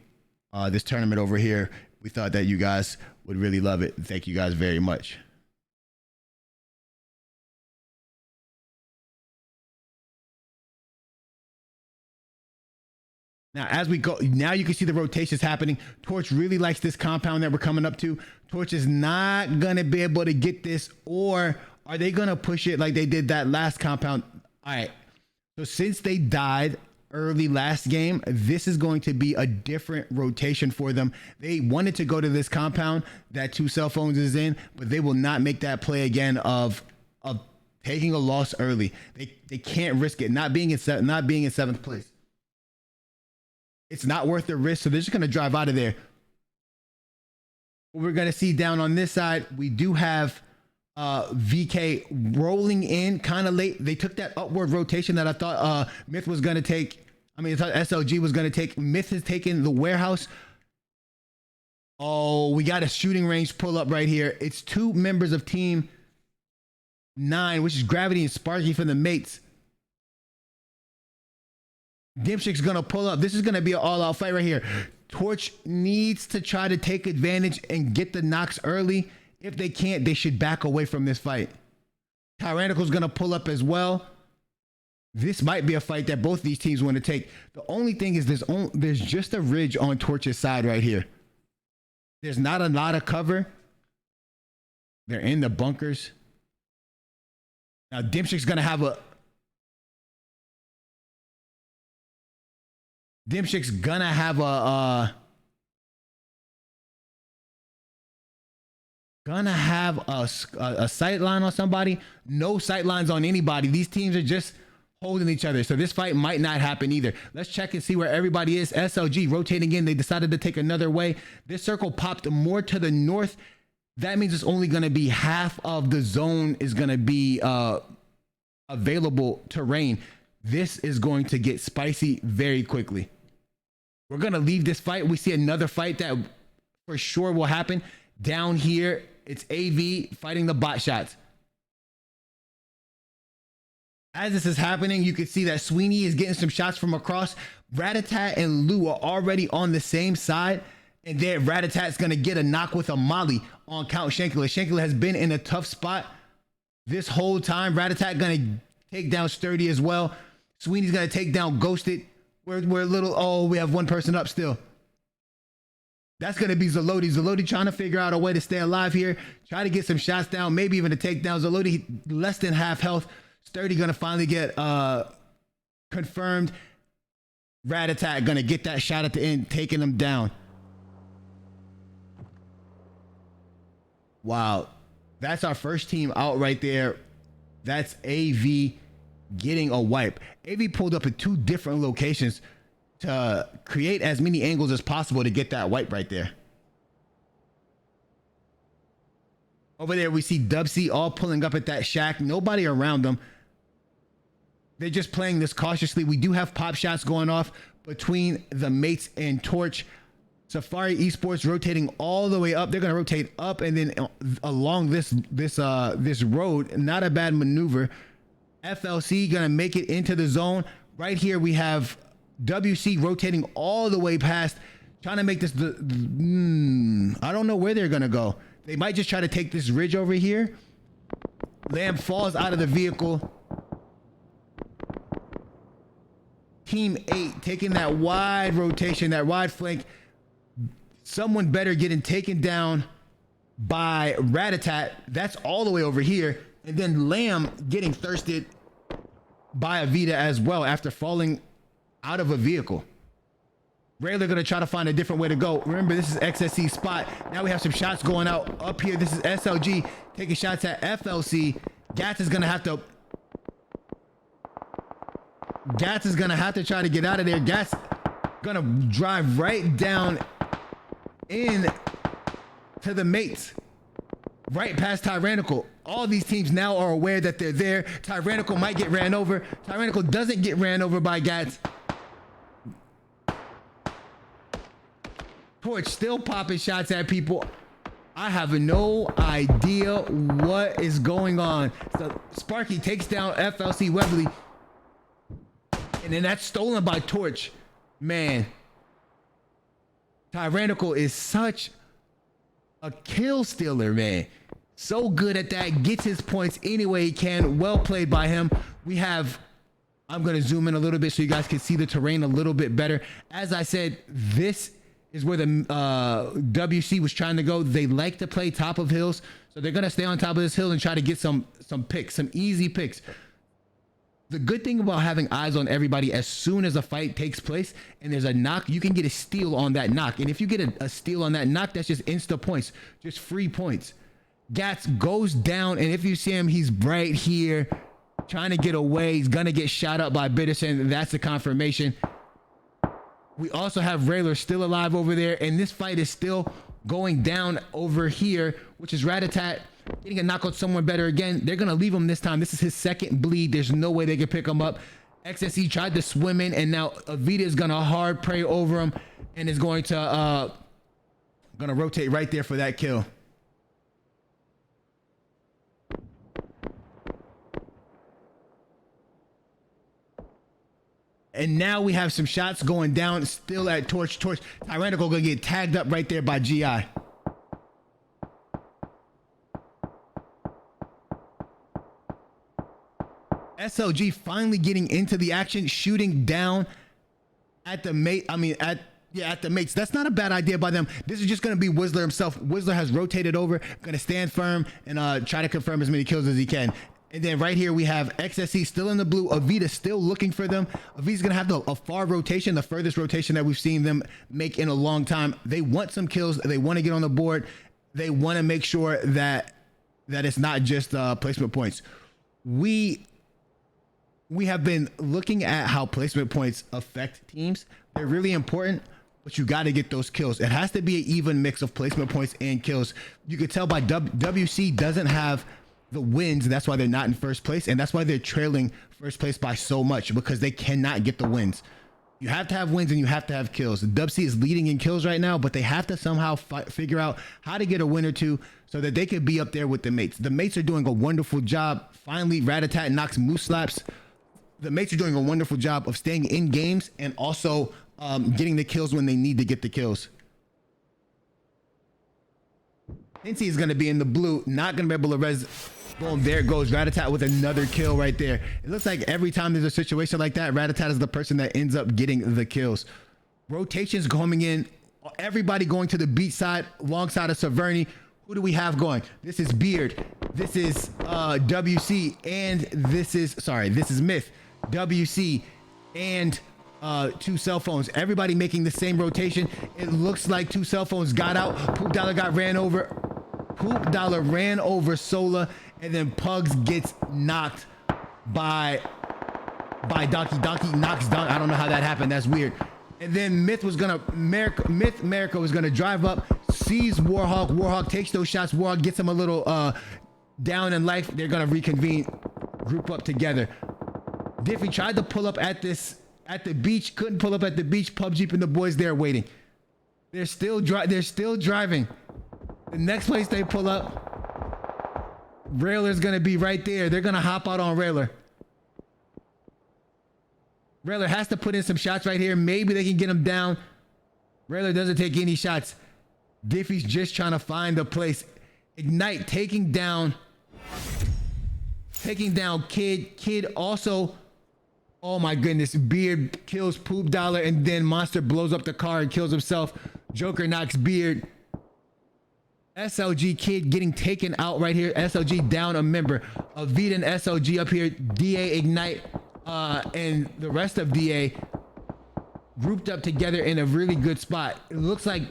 this tournament over here. We thought that you guys would really love it. Thank you guys very much. Now, as we go, now you can see the rotations happening. Torch really likes this compound that we're coming up to. Torch is not going to be able to get this, or are they going to push it like they did that last compound? All right. So since they died early last game, this is going to be a different rotation for them. They wanted to go to this compound that two cell phones is in, but they will not make that play again of taking a loss early. They can't risk it. Not being in seventh place. It's not worth the risk, so they're just going to drive out of there. What we're going to see down on this side, we do have VK rolling in kind of late. They took that upward rotation that I thought Myth was going to take. I thought SLG was going to take. Myth has taken the warehouse. Oh, we got a shooting range pull up right here. It's two members of Team 9, which is Gravity and Sparky from the mates. Dimshik's gonna pull up. This is gonna be an all-out fight right here. Torch needs to try to take advantage and get the knocks early. If they can't, they should back away from this fight. Tyrannical's gonna pull up as well. This might be a fight that both these teams want to take. The only thing is there's just a ridge on Torch's side right here. There's not a lot of cover. They're in the bunkers. Now Dimshik's gonna have a a sight line on somebody. No sight lines on anybody. These teams are just holding each other, so this fight might not happen either. Let's check and see where everybody is. SLG rotating in. They decided to take another way. This circle popped more to the north. That means it's only going to be half of the zone is going to be available terrain. This is going to get spicy very quickly. We're going to leave this fight. We see another fight that for sure will happen. Down here, it's AV fighting the bot shots. As this is happening, you can see that Sweeney is getting some shots from across. Ratatat and Lou are already on the same side. And then Ratatat's going to get a knock with a molly on Count Shankler. Shankler has been in a tough spot this whole time. Ratatat going to take down Sturdy as well. Sweeney's going to take down Ghosted. We're a little, oh, we have one person up still. That's going to be Zalodi. Zalodi trying to figure out a way to stay alive here. Try to get some shots down, maybe even a takedown. Zalodi less than half health. Sturdy going to finally get confirmed. Rat-a-tat gonna get that shot at the end, taking them down. Wow, that's our first team out right there. That's AV getting a wipe. AV pulled up at 2 different locations to create as many angles as possible to get that wipe right there. Over there, we see Dubsy all pulling up at that shack. Nobody around them. They're just playing this cautiously. We do have pop shots going off between the mates and Torch. Safari Esports rotating all the way up. They're gonna rotate up and then along this road. Not a bad maneuver. FLC gonna make it into the zone. Right here we have WC rotating all the way past, trying to make this I don't know where they're gonna go. They might just try to take this ridge over here. Lamb falls out of the vehicle. Team 8 taking that wide rotation, that wide flank. Someone better getting taken down by Rat-a-tat. That's all the way over here. And then Lamb getting thirsted by Avita as well after falling out of a vehicle. Rayler gonna try to find a different way to go. Remember, this is XSC spot. Now we have some shots going out up here. This is SLG taking shots at FLC. Gats is gonna have to try to get out of there. Gats gonna drive right down in to the mates, right past Tyrannical. All these teams now are aware that they're there. Tyrannical might get ran over. Tyrannical doesn't get ran over by Gats. Torch still popping shots at people. I have no idea what is going on. So Sparky takes down FLC Webley. And then that's stolen by Torch. Man, Tyrannical is such a kill stealer, man. So good at that. Gets his points any way he can. Well played by him. We have, I'm going to zoom in a little bit so you guys can see the terrain a little bit better. As I said, this is where the WC was trying to go. They like to play top of hills. So they're going to stay on top of this hill and try to get some picks, some easy picks. The good thing about having eyes on everybody, as soon as a fight takes place and there's a knock, you can get a steal on that knock. And if you get a steal on that knock, that's just insta points, just free points. Gats goes down, and if you see him, he's right here trying to get away. He's gonna get shot up by Bitterson. That's the confirmation. We also have Rayler still alive over there, and this fight is still going down over here, which is Rat-a-tat getting a knockout somewhere better again. They're gonna leave him this time. This is his second bleed. There's no way they can pick him up. XSE tried to swim in, and now Avita is gonna hard prey over him and is going to rotate right there for that kill. And now we have some shots going down still at Torch. Tyrannical gonna get tagged up right there by GI. SLG finally getting into the action, shooting down at the mate. At the mates. That's not a bad idea by them. This is just going to be Whistler himself. Whistler has rotated over, going to stand firm and try to confirm as many kills as he can. And then right here we have XSC still in the blue. Avita still looking for them. Avita's going to have a far rotation, the furthest rotation that we've seen them make in a long time. They want some kills. They want to get on the board. They want to make sure that it's not just placement points. We have been looking at how placement points affect teams. They're really important, but you got to get those kills. It has to be an even mix of placement points and kills. You could tell by WC doesn't have the wins. That's why they're not in first place. And that's why they're trailing first place by so much, because they cannot get the wins. You have to have wins and you have to have kills. WC is leading in kills right now, but they have to somehow figure out how to get a win or two so that they could be up there with the mates. The mates are doing a wonderful job. Finally, Rat-a-tat knocks Moose Slaps. The mates are doing a wonderful job of staying in games and also getting the kills when they need to get the kills. Hincy is going to be in the blue, not going to be able to res. Boom, there goes Rat-a-tat with another kill right there. It looks like every time there's a situation like that, Rat-a-tat is the person that ends up getting the kills. Rotations coming in, everybody going to the beach side alongside of Saverny. Who do we have going? This is Beard. This is WC, and this is Myth. WC and two cell phones. Everybody making the same rotation. It looks like two cell phones got out. Poop Dollar got ran over. Poop Dollar ran over Sola, and then Pugs gets knocked by Donkey. Donkey knocks down. I don't know how that happened. That's weird. And then Myth was gonna America was gonna drive up, sees Warhawk. Warhawk takes those shots. Warhawk gets him a little down in life. They're gonna reconvene, group up together. Diffie tried to pull up at the beach, couldn't pull up at the beach. PUBG and the boys there waiting. They're still driving. The next place they pull up, Railer's gonna be right there. They're gonna hop out on Railer. Railer has to put in some shots right here. Maybe they can get him down. Railer doesn't take any shots. Diffie's just trying to find a place. Ignite taking down Kid. Kid also, oh my goodness, Beard kills Poop Dollar, and then Monster blows up the car and kills himself. Joker knocks Beard. SLG Kid getting taken out right here. SLG down a member. Avita and SLG up here. DA Ignite and the rest of DA grouped up together in a really good spot. It looks like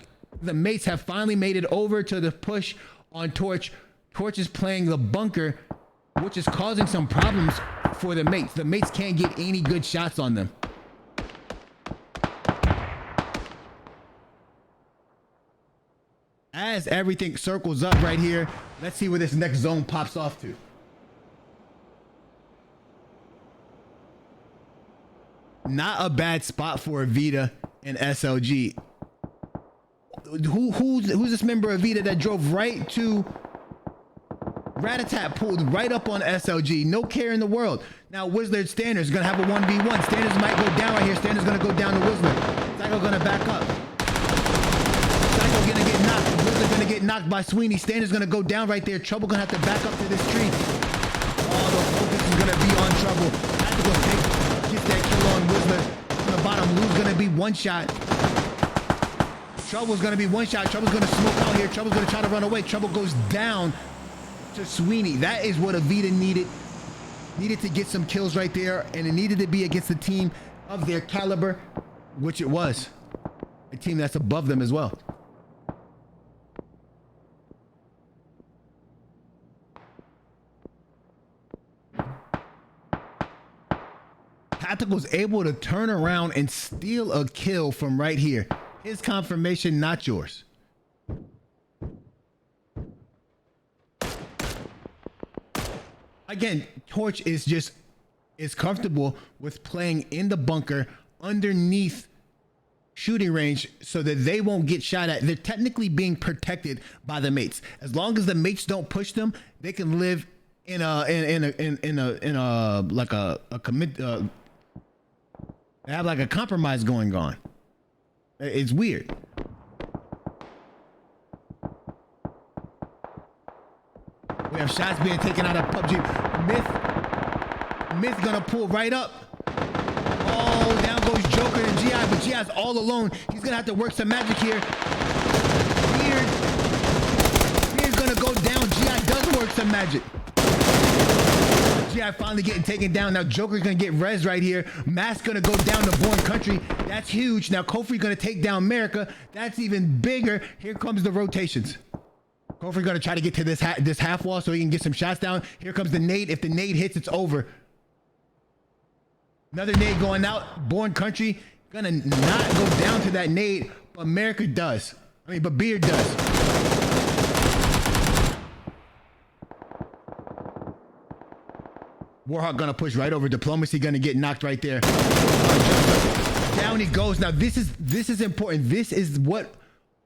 the mates have finally made it over to the push on Torch. Torch is playing the bunker, which is causing some problems for the mates. The mates can't get any good shots on them. As everything circles up right here, let's see where this next zone pops off to. Not a bad spot for Avita and SLG. Who's this member of Avita that drove right to Ratatat, pulled right up on SLG? No care in the world. Now Whistler Standard's gonna have a 1v1. Standards might go down right here. Standards gonna go down to Whistler. Psycho gonna back up. Psycho gonna get knocked. Whistler gonna get knocked by Sweeney. Standards gonna go down right there. Trouble gonna have to back up to this tree. All the focus is gonna be on Trouble. Tactical gets that kill on Whistler. On the bottom, Lou's gonna be one shot. Trouble's gonna be one shot. Trouble's gonna smoke out here. Trouble's gonna try to run away. Trouble goes down to Sweeney. That is what Avita needed to get some kills right there, and it needed to be against a team of their caliber, which it was. A team that's above them as well. Tactical's able to turn around and steal a kill from right here. His confirmation, not yours. Again, Torch is comfortable with playing in the bunker underneath shooting range so that they won't get shot at. They're technically being protected by the mates. As long as the mates don't push them, they can live in a like a commit. They have like a compromise going on. It's weird. We have shots being taken out of PUBG. Myth gonna pull right up. Oh, down goes Joker and GI, but GI's all alone. He's gonna have to work some magic here. Beard's gonna go down. GI does work some magic. GI finally getting taken down. Now Joker's gonna get res right here. Mask gonna go down to Born Country. That's huge. Now Kofi gonna take down America. That's even bigger. Here comes the rotations. Kofi gonna try to get to this half wall so he can get some shots down. Here comes the nade. If the nade hits, it's over. Another nade going out. Born Country gonna not go down to that nade, but America does. But Beard does. Warhawk gonna push right over. Diplomacy gonna get knocked right there. Down he goes. Now this is important. This is what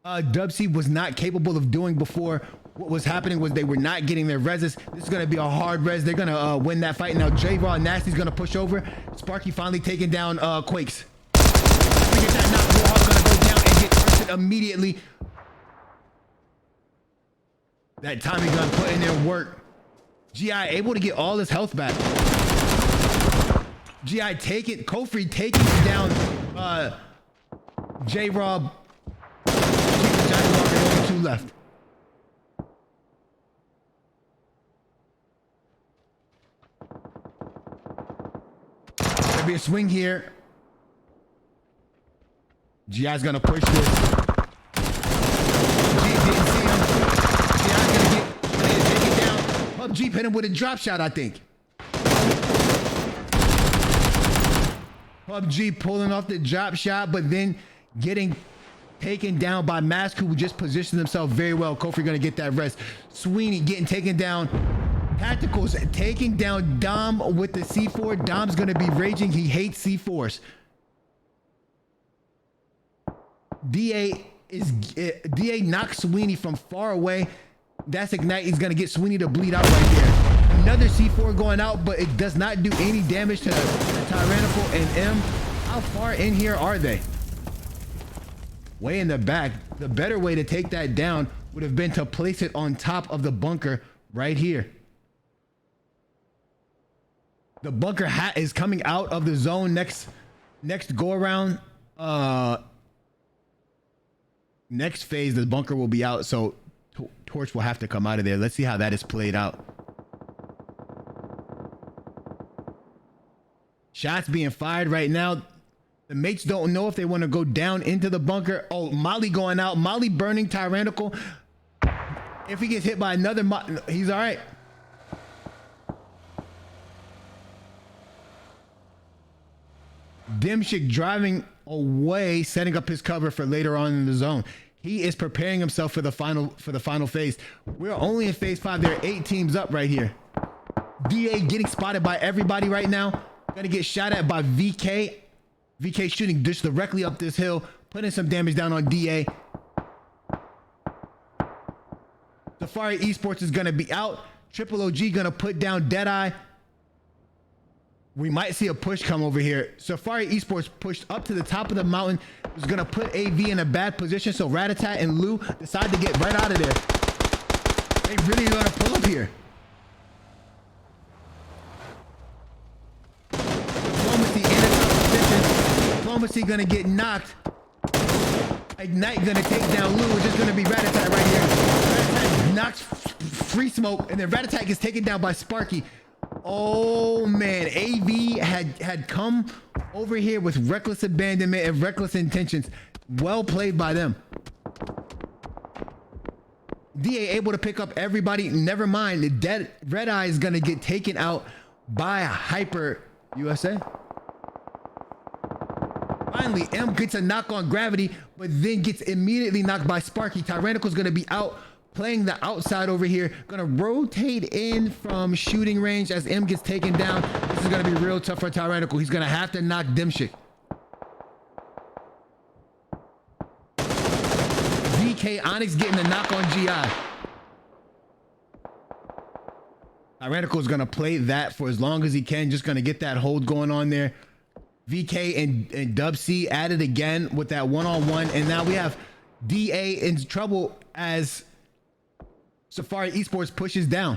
Dubsy was not capable of doing before. What was happening was they were not getting their reses. This is gonna be a hard res. They're gonna win that fight. Now J-Raw and Nasty's gonna push over. Sparky finally taking down Quakes. After get that knock, Warhawk gonna go down and get arrested immediately. That Tommy gun put in their work. GI able to get all his health back. GI taking down J-Rob. Only two left. There'll be a swing here. GI's gonna push this. G didn't see him. GI's gonna take it down. PUBG hit him with a drop shot, I think. PUBG pulling off the drop shot, but then getting taken down by Mask, who just positioned himself very well. Kofi gonna get that rest. Sweeney getting taken down. Tacticals taking down Dom with the C4. Dom's gonna be raging. He hates C4s. DA knocks Sweeney from far away. That's Ignite. He's gonna get Sweeney to bleed out right there. Another C4 going out, but it does not do any damage to Tyrannical and M. How far in here are they? Way in the back. The better way to take that down would have been to place it on top of the bunker right here. The bunker hat is coming out of the zone next go around. Next phase, the bunker will be out, so Torch will have to come out of there. Let's see how that is played out. Shots being fired right now. The mates don't know if they want to go down into the bunker. Oh, Molly going out. Molly burning Tyrannical. If he gets hit by another, he's all right. Dimshik driving away, setting up his cover for later on in the zone. He is preparing himself for the final phase. We're only in phase 5. There are 8 teams up right here. DA getting spotted by everybody right now. Gonna get shot at by VK. VK shooting just directly up this hill, putting some damage down on DA. Safari Esports is gonna be out. Triple OG gonna put down Deadeye. We might see a push come over here. Safari Esports pushed up to the top of the mountain. Is gonna put AV in a bad position, so Ratatat and Lou decide to get right out of there. They really gonna pull up here. Diplomacy in a tough position. Diplomacy gonna get knocked. Ignite gonna take down Lou. It's just gonna be Ratatat right here. Ratatat knocks free smoke, and then Ratatat gets taken down by Sparky. Oh man, AV had come over here with reckless abandonment and reckless intentions. Well played by them. DA able to pick up everybody. Never mind, the dead Red Eye is gonna get taken out by Hyper USA. Finally, M gets a knock on Gravity, but then gets immediately knocked by Sparky. Tyrannical's gonna be out, playing the outside over here. Gonna rotate in from shooting range as M gets taken down. This is gonna be real tough for Tyrannical. He's gonna have to knock Dimshik. VK Onyx getting the knock on GI. Tyrannical is gonna play that for as long as he can. Just gonna get that hold going on there. VK and Dub C added again with that one-on-one. And now we have DA in trouble as Safari Esports pushes down.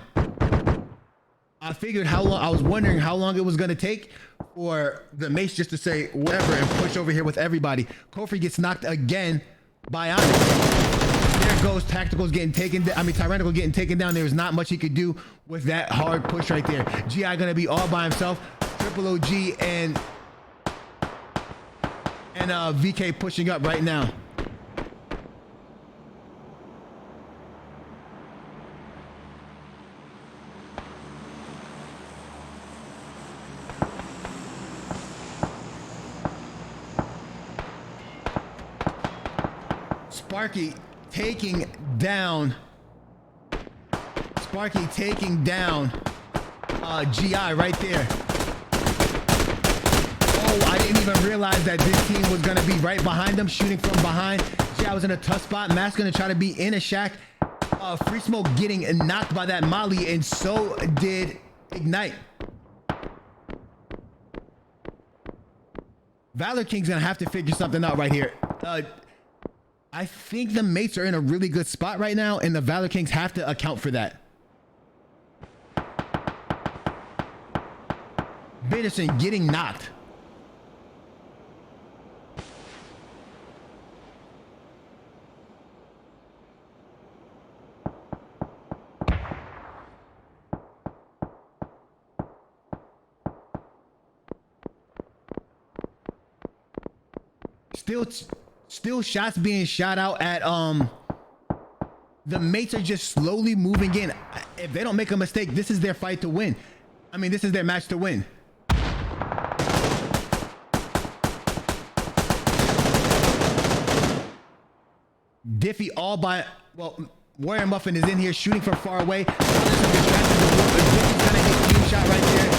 I figured I was wondering how long it was going to take for the mace just to say whatever and push over here with everybody. Kofi gets knocked again by Onyx. There goes Tactical's getting taken down. I mean, Tyrannical getting taken down. There was not much he could do with that hard push right there. GI going to be all by himself. Triple OG and VK pushing up right now. Sparky taking down GI right there. Oh, I didn't even realize that this team was going to be right behind them, shooting from behind. GI was in a tough spot. Matt's going to try to be in a shack. Free Smoke getting knocked by that Molly, and so did Ignite. Valor King's going to have to figure something out right here. I think the mates are in a really good spot right now, and the Valor Kings have to account for that. Bitterson getting knocked. Still shots being shot out at the mates are just slowly moving in. If they don't make a mistake, this is their fight to win. I mean, this is their match to win. Diffie all by, well, Warrior Muffin is in here shooting from far away. Diffie's gonna get team shot right there.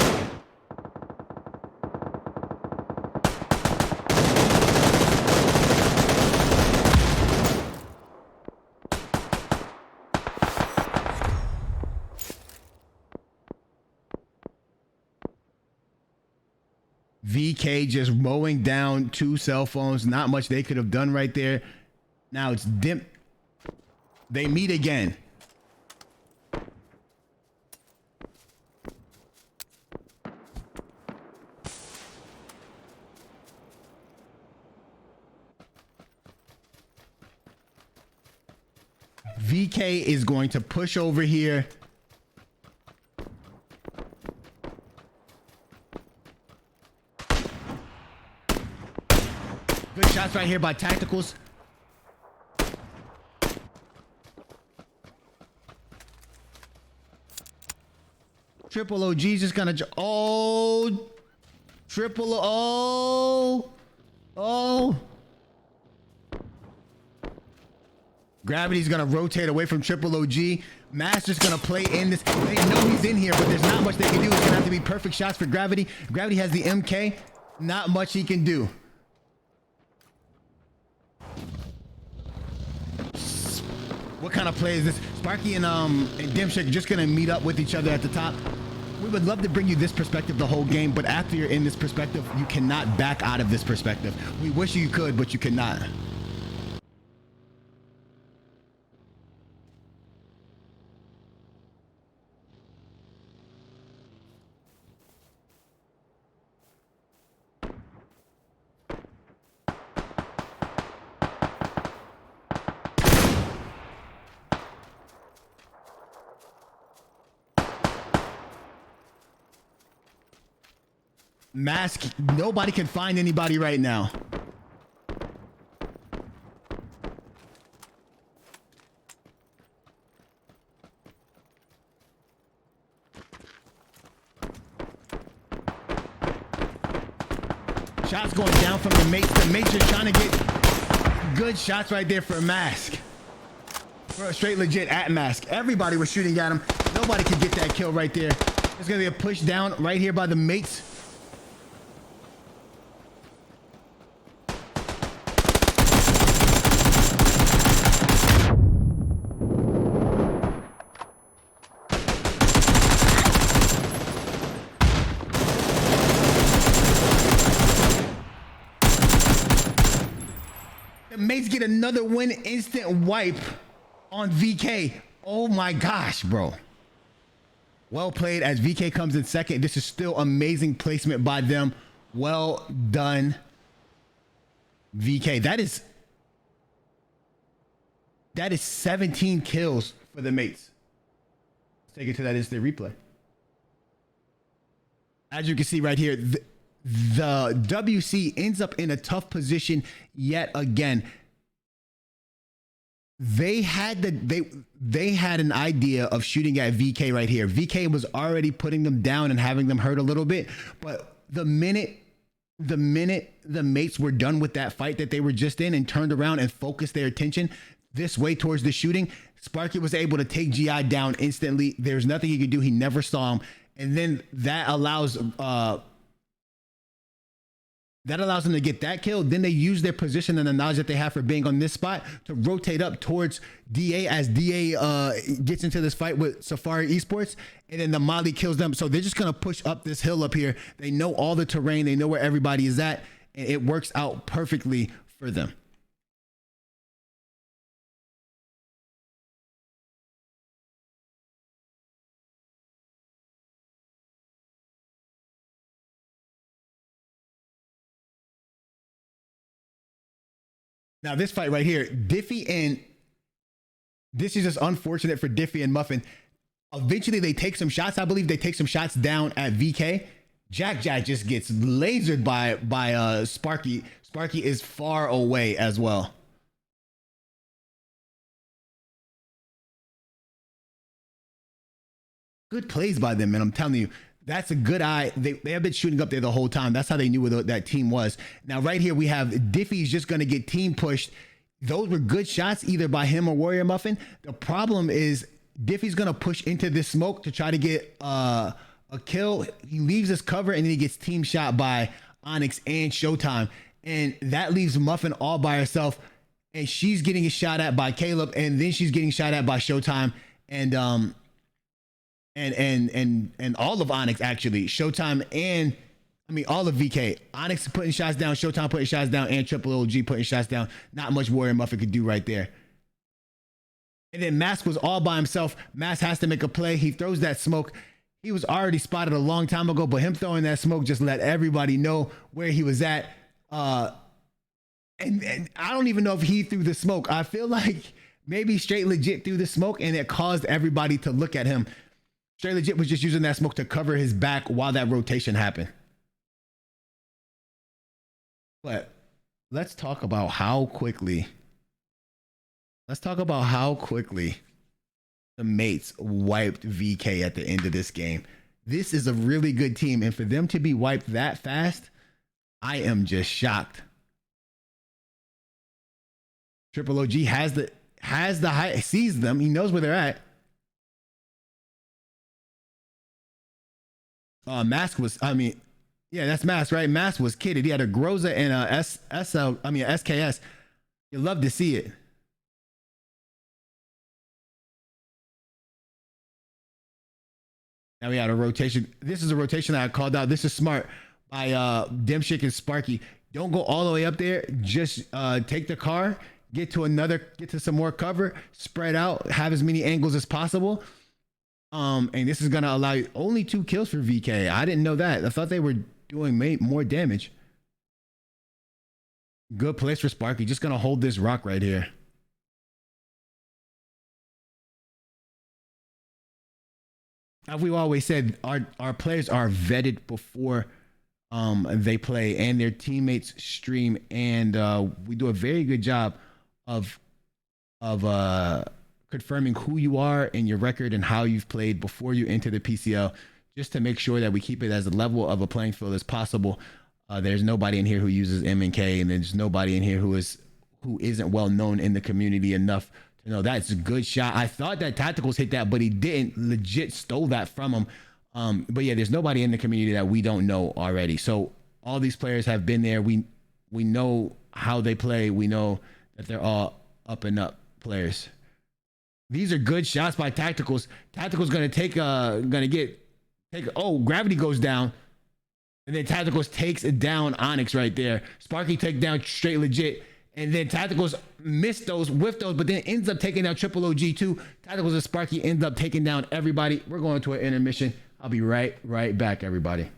VK just mowing down 2 cell phones. Not much they could have done right there. Now it's dim. They meet again. VK is going to push over here. Good shots right here by Tacticals. Triple OG's just gonna, triple oh. Gravity's gonna rotate away from Triple OG. Master's gonna play in this. They know he's in here, but there's not much they can do. It's gonna have to be perfect shots for Gravity. Gravity has the MK. Not much he can do. What kind of play is this? Sparky and Dimshik are just gonna meet up with each other at the top. We would love to bring you this perspective the whole game, but after you're in this perspective, you cannot back out of this perspective. We wish you could, but you cannot. Mask, nobody can find anybody right now. Shots going down from the mates. The mates are trying to get good shots right there for Mask. For a straight legit at Mask. Everybody was shooting at him. Nobody could get that kill right there. There's gonna be a push down right here by the mates. Mates get another win, instant wipe on VK. Oh my gosh, bro. Well played as VK comes in second. This is still amazing placement by them. Well done, VK. That is 17 kills for the mates. Let's take it to that instant replay. As you can see right here, the WC ends up in a tough position yet again. They had an idea of shooting at VK right here. VK was already putting them down and having them hurt a little bit, but the minute the mates were done with that fight that they were just in and turned around and focused their attention this way towards the shooting, Sparky was able to take GI down instantly. There's nothing he could do. He never saw him, and then that allows them to get that kill. Then they use their position and the knowledge that they have for being on this spot to rotate up towards DA as DA gets into this fight with Safari Esports, and then the Molly kills them. So they're just gonna push up this hill up here. They know all the terrain, they know where everybody is at, and it works out perfectly for them. Now this fight right here, Diffie and this is just unfortunate for Diffie and Muffin. Eventually they take some shots. I believe they take some shots down at VK. Jack Jack just gets lasered by Sparky. Sparky is far away as well. Good plays by them, and I'm telling you, that's a good eye. They have been shooting up there the whole time. That's how they knew where that team was. Now, right here, we have Diffie's just going to get team pushed. Those were good shots either by him or Warrior Muffin. The problem is Diffie's going to push into this smoke to try to get a kill. He leaves his cover, and then he gets team shot by Onyx and Showtime. And that leaves Muffin all by herself. And she's getting shot at by Caleb, and then she's getting shot at by Showtime. And all of Onyx, actually. Showtime and all of VK. Onyx putting shots down, Showtime putting shots down, and Triple OG putting shots down. Not much Warrior Muffin could do right there. And then Mask was all by himself. Mask has to make a play. He throws that smoke. He was already spotted a long time ago, but him throwing that smoke just let everybody know where he was at. And I don't even know if he threw the smoke. I feel like maybe Straight Legit threw the smoke, and it caused everybody to look at him. Straight Legit was just using that smoke to cover his back while that rotation happened. But let's talk about how quickly the mates wiped VK at the end of this game. This is a really good team, and for them to be wiped that fast, I am just shocked. Triple OG has the height, sees them, he knows where they're at. Mask was, yeah, that's Mask, right? Mask was kidded. He had a Groza and a SKS. You love to see it. Now we had a rotation. This is a rotation that I called out. This is smart by Demshik and Sparky. Don't go all the way up there. Just take the car, get to some more cover, spread out, have as many angles as possible. And this is gonna allow you only 2 kills for VK. I didn't know that. I thought they were doing more damage. Good place for Sparky. Just gonna hold this rock right here. As we've always said, our players are vetted before they play, and their teammates stream, and we do a very good job of confirming who you are and your record and how you've played before you enter the PCL, just to make sure that we keep it as a level of a playing field as possible. There's nobody in here who uses M&K, and there's nobody in here who isn't well known in the community enough to know that's a good shot. I thought that Tacticals hit that, but he didn't. Legit stole that from him. But yeah, there's nobody in the community that we don't know already. So all these players have been there. We know how they play. We know that they're all up and up players. These are good shots by Tacticals. Tacticals gravity goes down, and then Tacticals takes it down Onyx right there. Sparky take down Straight Legit, and then Tacticals missed those, whiffed those, but then ends up taking down Triple OG too. Tacticals and Sparky ends up taking down everybody. We're going to an intermission. I'll be right back, everybody.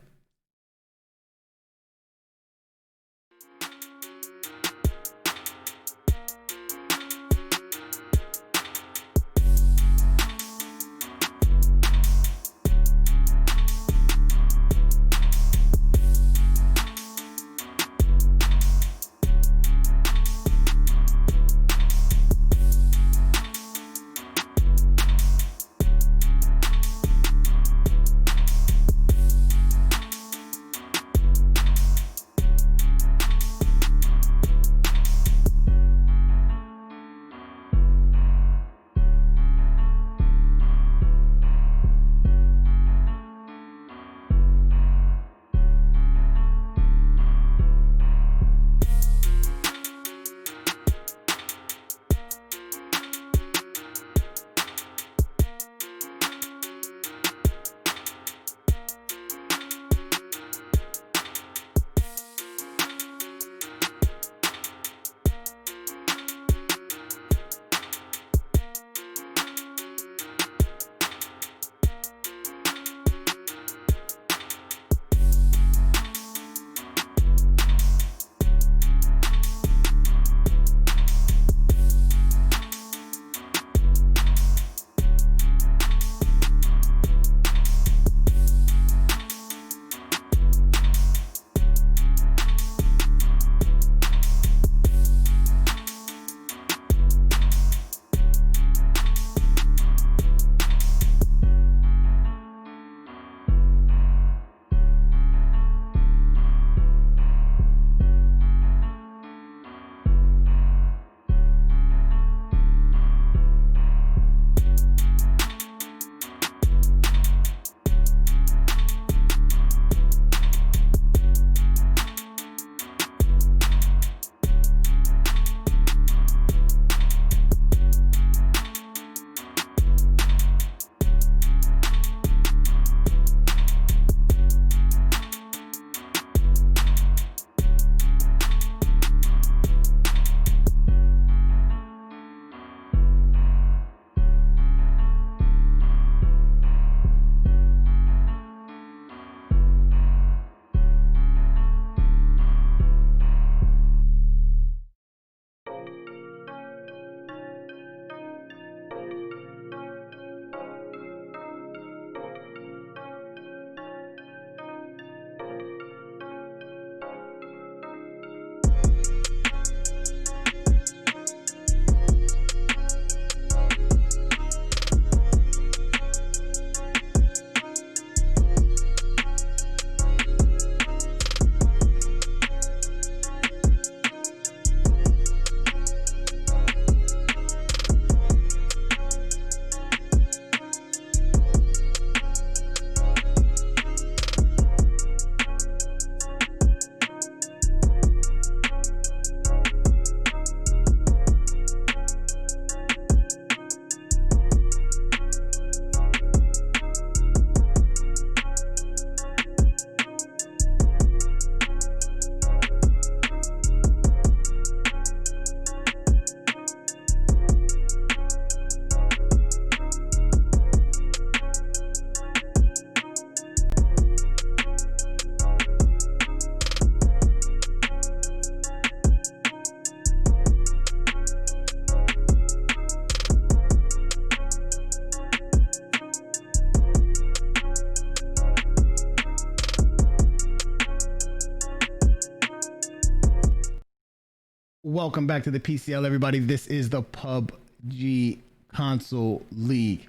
Welcome back to the PCL, everybody. This is the PUBG Console League.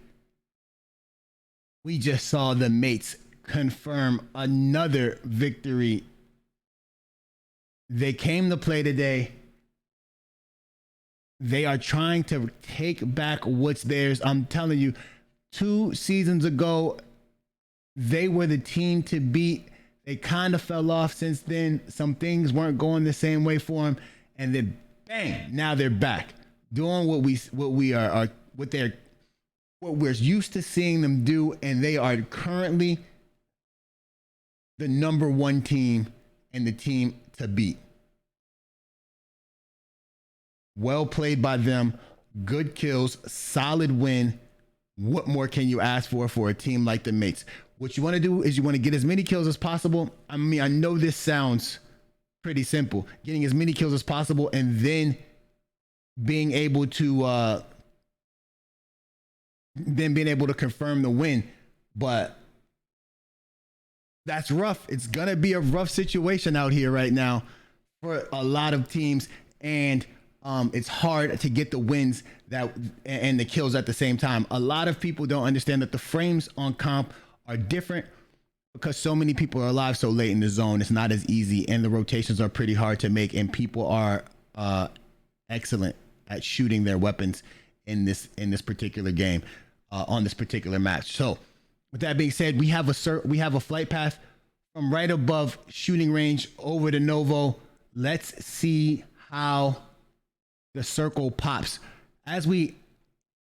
We just saw the mates confirm another victory. They came to play today. They are trying to take back what's theirs. I'm telling you, 2 seasons ago, they were the team to beat. They kind of fell off since then. Some things weren't going the same way for them. And then bang, now they're back doing what we're used to seeing them do, and they are currently the #1 team and the team to beat. Well played by them, good kills, solid win. What more can you ask for a team like the mates? What you want to do is you want to get as many kills as possible. I mean, I know this sounds pretty simple, getting as many kills as possible and then being able to confirm the win. But that's rough. It's gonna be a rough situation out here right now for a lot of teams, and it's hard to get the wins and the kills at the same time. A lot of people don't understand that the frames on comp are different because so many people are alive so late in the zone. It's not as easy, and the rotations are pretty hard to make, and people are excellent at shooting their weapons in this particular game, on this particular match. So with that being said, we have a flight path from right above shooting range over to Novo. Let's see how the circle pops as we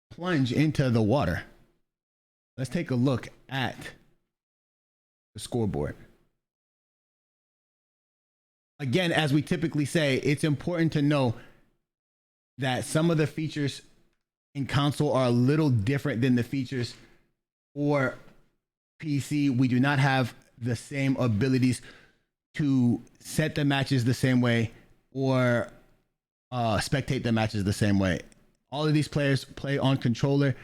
plunge into the water. Let's take a look at the scoreboard. Again, as we typically say, it's important to know that some of the features in console are a little different than the features for PC. We do not have the same abilities to set the matches the same way or spectate the matches the same way. All of these players play on controller,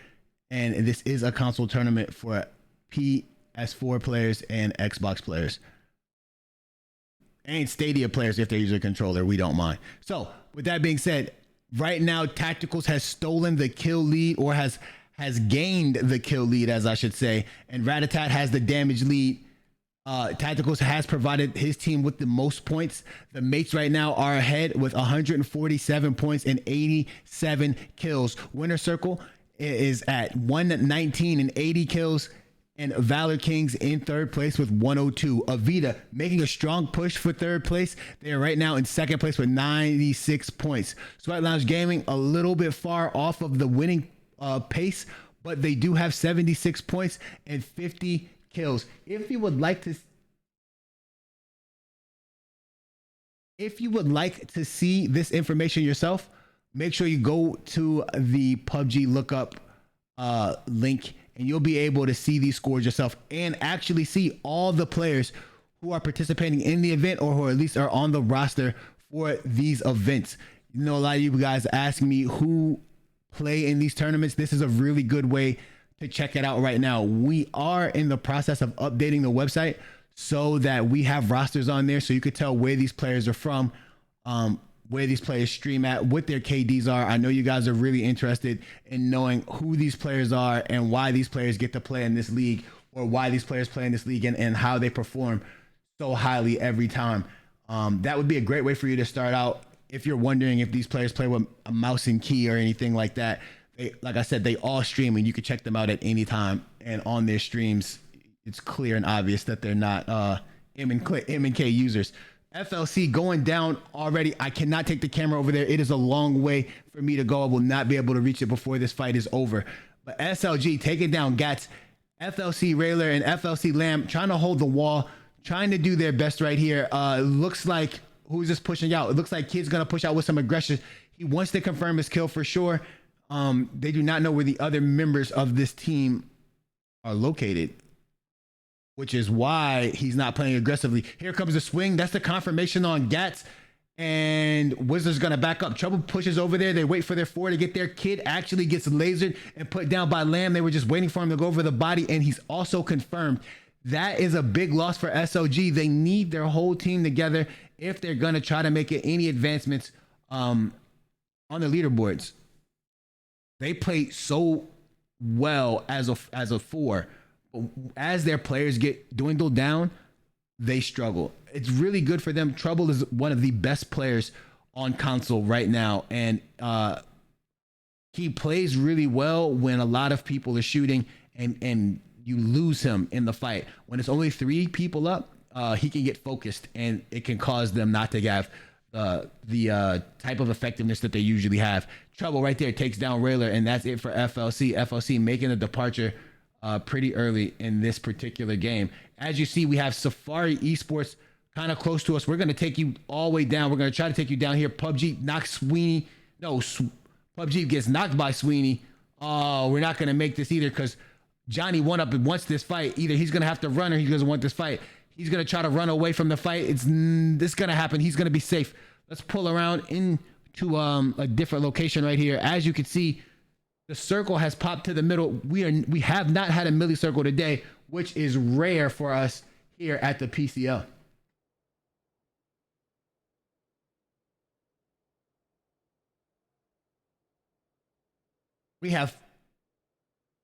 and this is a console tournament for PS4 players and Xbox players and Stadia players. If they use a controller, we don't mind. So with that being said, right now Tacticals has stolen the kill lead, or has gained the kill lead, as I should say, and Ratatat has the damage lead. Tacticals has provided his team with the most points. The mates right now are ahead with 147 points and 87 kills. Winner Circle is at 119 and 80 kills, and Valor Kings in 3rd place with 102. Avita making a strong push for 3rd place. They are right now in 2nd place with 96 points. Sweat Lounge Gaming a little bit far off of the winning pace, but they do have 76 points and 50 kills. If you would like to see this information yourself, make sure you go to the PUBG lookup link, and you'll be able to see these scores yourself and actually see all the players who are participating in the event, or who at least are on the roster for these events. You know, a lot of you guys asking me who play in these tournaments. This is a really good way to check it out right now. We are in the process of updating the website so that we have rosters on there, so you could tell where these players are from, where these players stream at, what their KDs are. I know you guys are really interested in knowing who these players are and why these players get to play in this league, or why these players play in this league, and how they perform so highly every time. That would be a great way for you to start out. If you're wondering if these players play with a mouse and key or anything like that, like I said, they all stream, and you can check them out at any time. And on their streams, it's clear and obvious that they're not M and K users. FLC going down already. I cannot take the camera over there. It is a long way for me to go. I will not be able to reach it before this fight is over. But SLG taking down Gats. FLC Railer and FLC Lamb trying to hold the wall, trying to do their best right here. Looks like, who's just pushing out? It looks like Kid's gonna push out with some aggression. He wants to confirm his kill for sure. They do not know where the other members of this team are located, which is why he's not playing aggressively. Here comes the swing. That's the confirmation on Gats, and Wizards gonna back up. Trouble pushes over there. They wait for their 4 to get there. Kid actually gets lasered and put down by Lamb. They were just waiting for him to go over the body, and he's also confirmed. That is a big loss for SOG. They need their whole team together if they're gonna try to make it any advancements On the leaderboards, they play so well as a four. As their players get dwindled down, they struggle. It's really good for them. Trouble is one of the best players on console right now, and he plays really well when a lot of people are shooting, and you lose him in the fight. When it's only 3 people up, he can get focused, and it can cause them not to have the type of effectiveness that they usually have. Trouble right there takes down Railer, and that's it for FLC. FLC making a departure pretty early in this particular game. As you see, we have Safari Esports kind of close to us. We're going to take you all the way down. We're going to try to take you down here. PUBG knocks Sweeney. No, PUBG gets knocked by Sweeney. Oh, we're not going to make this either because Johnny one up and wants this fight. Either he's going to have to run or he doesn't want this fight. He's going to try to run away from the fight. This going to happen. He's going to be safe. Let's pull around into a different location right here. As you can see, the circle has popped to the middle. We have not had a milli circle today, which is rare for us here at the PCL. We have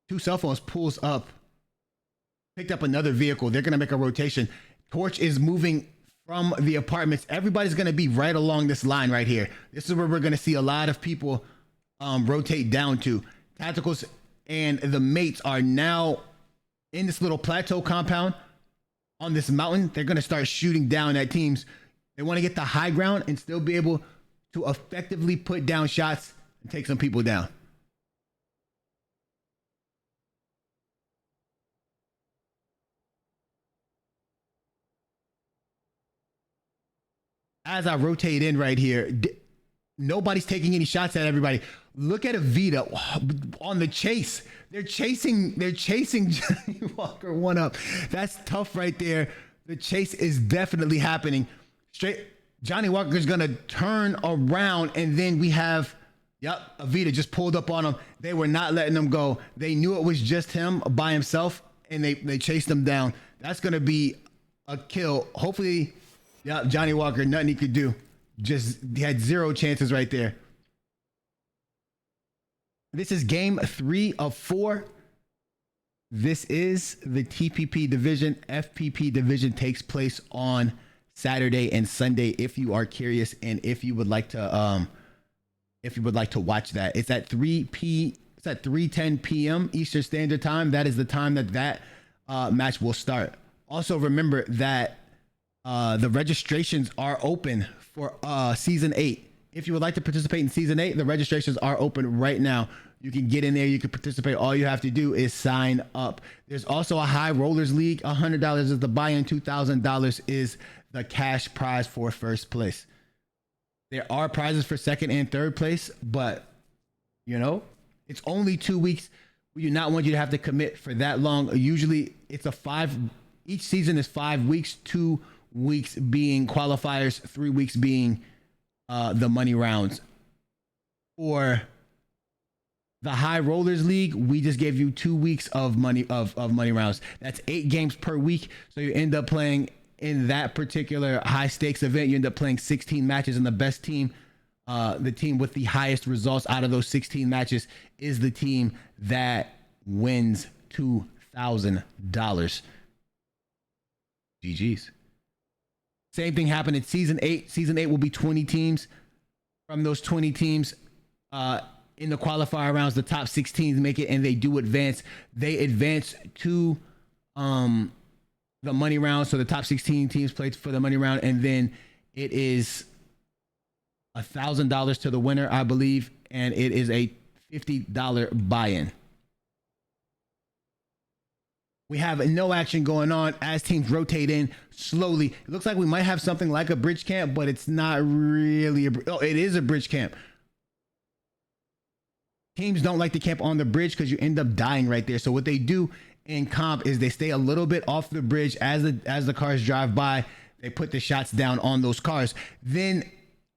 2 cell phones pulls up, picked up another vehicle. They're going to make a rotation. Torch is moving from the apartments. Everybody's going to be right along this line right here. This is where we're going to see a lot of people rotate down to. Tacticals and the mates are now in this little plateau compound on this mountain. They're going to start shooting down at teams. They want to get the high ground and still be able to effectively put down shots and take some people down. As I rotate in right here, nobody's taking any shots at everybody. Look at Avita on the chase. They're chasing Johnny Walker one up. That's tough right there. The chase is definitely happening. Straight Johnny Walker's gonna turn around, and then we have Avita just pulled up on him. They were not letting him go. They knew it was just him by himself, and they chased him down. That's gonna be a kill. Hopefully. Yeah, Johnny Walker, nothing he could do. He had 0 chances right there. This is game 3 of 4. This is the TPP division. FPP division takes place on Saturday and Sunday. If you are curious and if you would like to watch that, it's at 3:10 p.m. Eastern Standard Time. That is the time that match will start. Also, remember that. The registrations are open for season 8. If you would like to participate in season 8, the registrations are open right now. You can get in there. You can participate. All you have to do is sign up. There's also a high rollers league. $100 is the buy-in. $2,000 is the cash prize for first place. There are prizes for second and third place, but it's only 2 weeks. We do not want you to have to commit for that long. Usually it's each season is 5 weeks, 2 weeks being qualifiers, 3 weeks being the money rounds. For the high rollers league, we just gave you 2 weeks of money rounds. That's 8 games per week. So you end up playing in that particular high stakes event. You end up playing 16 matches, and the best team, the team with the highest results out of those 16 matches, is the team that wins $2,000. GG's. Same thing happened in season 8. Season 8 will be 20 teams. From those 20 teams in the qualifier rounds, the top 16 make it, and they do advance. They advance to the money round. So the top 16 teams play for the money round, and then it is $1,000 to the winner, I believe, and it is a $50 buy-in. We have no action going on as teams rotate in slowly. It looks like we might have something like a bridge camp, but it's not really it is a bridge camp. Teams don't like to camp on the bridge because you end up dying right there. So what they do in comp is they stay a little bit off the bridge as the cars drive by. They put the shots down on those cars. Then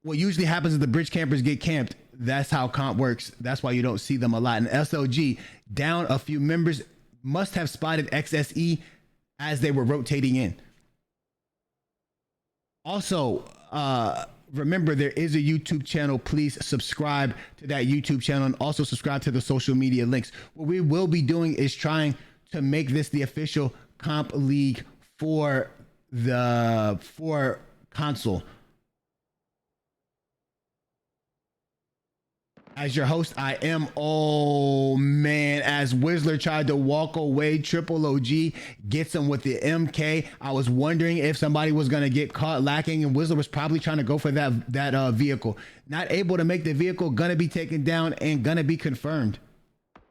what usually happens is the bridge campers get camped. That's how comp works. That's why you don't see them a lot. And SLG down a few members, must have spotted XSE as they were rotating in. Also, remember, there is a YouTube channel. Please subscribe to that YouTube channel and also subscribe to the social media links. What we will be doing is trying to make this the official comp league for console. As your host, I am, oh man, as Whistler tried to walk away, Triple OG gets him with the MK. I was wondering if somebody was going to get caught lacking, and Whistler was probably trying to go for that vehicle. Not able to make the vehicle, going to be taken down and going to be confirmed.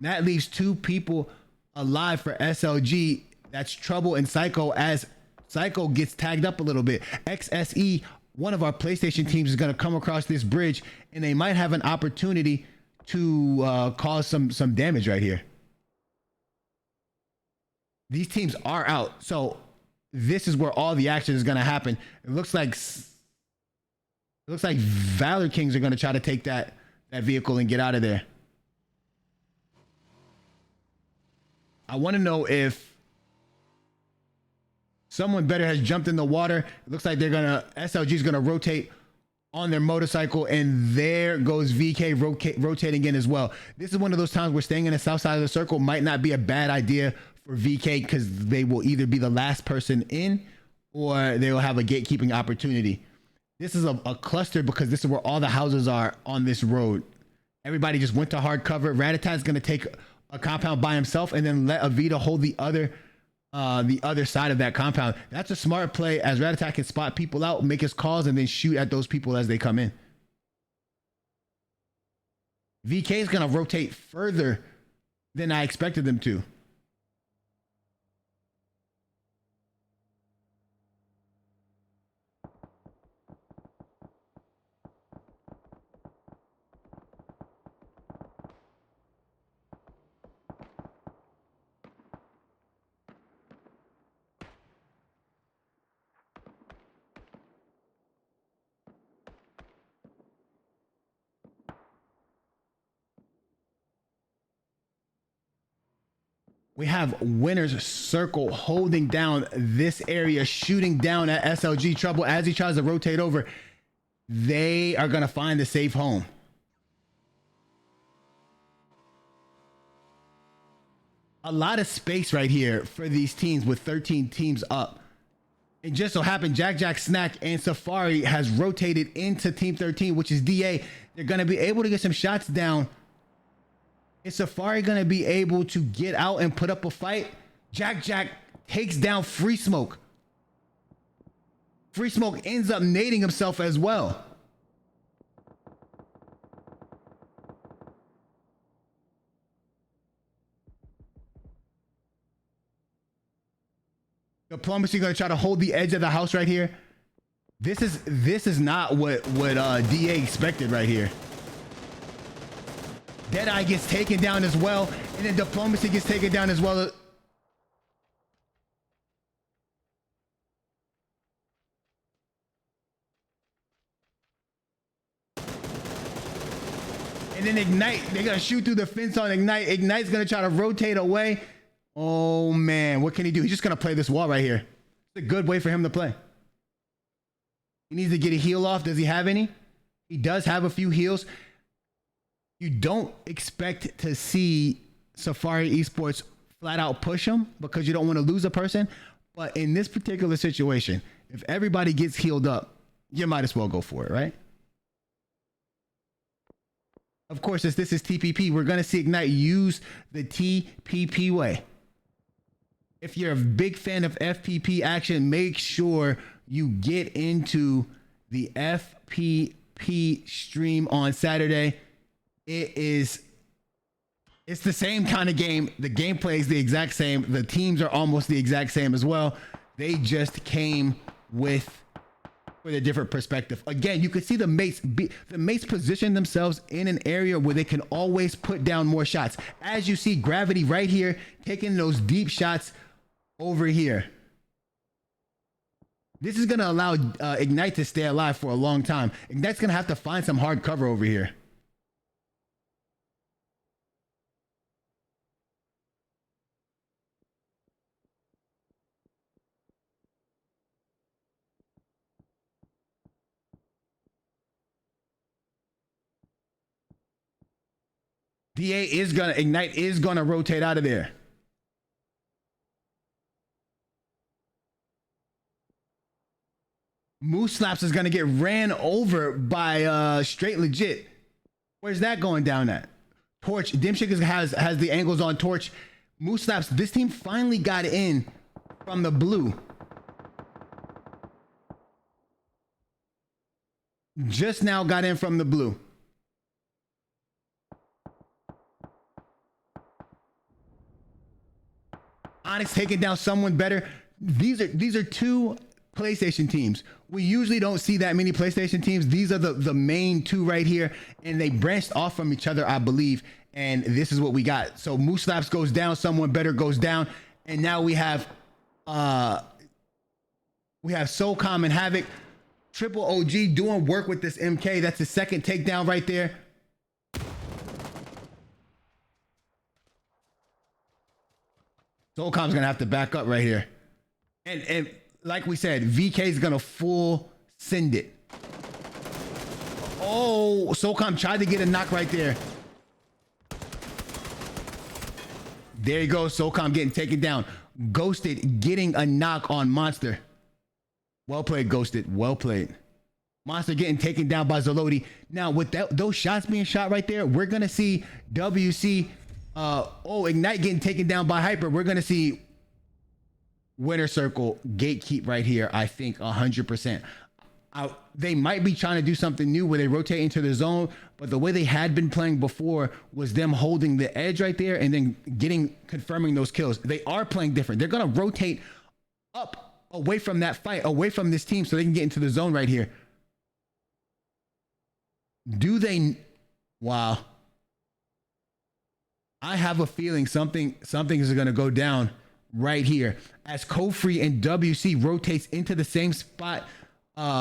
That leaves 2 people alive for SLG. That's Trouble and Psycho, as Psycho gets tagged up a little bit. XSE, one of our PlayStation teams, is going to come across this bridge, and they might have an opportunity to cause some damage right here. These teams are out, so this is where all the action is going to happen. It looks like Valor Kings are going to try to take that vehicle and get out of there. I want to know if someone better has jumped in the water. It looks like SLG is gonna rotate on their motorcycle, and there goes VK rotating in as well. This is one of those times where staying in the south side of the circle might not be a bad idea for VK, because they will either be the last person in or they will have a gatekeeping opportunity. This is a cluster because this is where all the houses are on this road. Everybody just went to hard cover. Ratatat's gonna take a compound by himself and then let Avita hold the other side of that compound. That's a smart play, as Ratatat can spot people out, make his calls, and then shoot at those people as they come in. VK is going to rotate further than I expected them to. We have Winner's Circle holding down this area, shooting down at SLG Trouble as he tries to rotate over. They are going to find a safe home. A lot of space right here for these teams with 13 teams up. It just so happened Jack Snack and Safari has rotated into Team 13, which is DA. They're going to be able to get some shots down. Is Safari going to be able to get out and put up a fight? Jack takes down Free Smoke. Free Smoke ends up nading himself as well. Diplomacy going to try to hold the edge of the house right here. This is not what DA expected right here. Deadeye gets taken down as well, and then Diplomacy gets taken down as well. And then Ignite, they're gonna shoot through the fence on Ignite. Ignite's gonna try to rotate away. Oh man, what can he do? He's just gonna play this wall right here. It's a good way for him to play. He needs to get a heal off. Does he have any? He does have a few heals. You don't expect to see Safari Esports flat out push him because you don't want to lose a person. But in this particular situation, if everybody gets healed up, you might as well go for it, right? Of course, as this is TPP, we're going to see Ignite use the TPP way. If you're a big fan of FPP action, make sure you get into the FPP stream on Saturday. It's the same kind of game. The gameplay is the exact same. The teams are almost the exact same as well. They just came with a different perspective. Again, you can see the mates position themselves in an area where they can always put down more shots. As you see, Gravity right here taking those deep shots over here. This is going to allow Ignite to stay alive for a long time. Ignite's going to have to find some hard cover over here. DA is gonna Ignite is gonna rotate out of there. Moose Slaps is gonna get ran over by Straight Legit. Where's that going down at? Torch. Dimshik has the angles on Torch. Moose Slaps. This team finally got in from the blue. Just now got in from the blue. Onyx taking down someone better. These are two PlayStation teams. We usually don't see that many PlayStation teams. These are the main two right here, and they branched off from each other, I believe. And this is what we got. So Moose Slaps goes down, someone better goes down, and now we have SOCOM and Havoc. Triple OG doing work with this MK. That's his second takedown right there. SOCOM's gonna have to back up right here. And like we said, VK is gonna full send it. Oh, SOCOM tried to get a knock right there. There you go, SOCOM getting taken down. Ghosted getting a knock on Monster. Well played, Ghosted. Well played. Monster getting taken down by Zaloti. Now, with those shots being shot right there, we're going to see WC, Ignite getting taken down by Hyper. We're going to see Winner Circle gatekeep right here, I think, 100%. They might be trying to do something new where they rotate into the zone, but the way they had been playing before was them holding the edge right there and then confirming those kills. They are playing different. They're going to rotate up away from that fight, away from this team, so they can get into the zone right here. Do they? Wow. I have a feeling something is going to go down right here as Kofri and WC rotates into the same spot.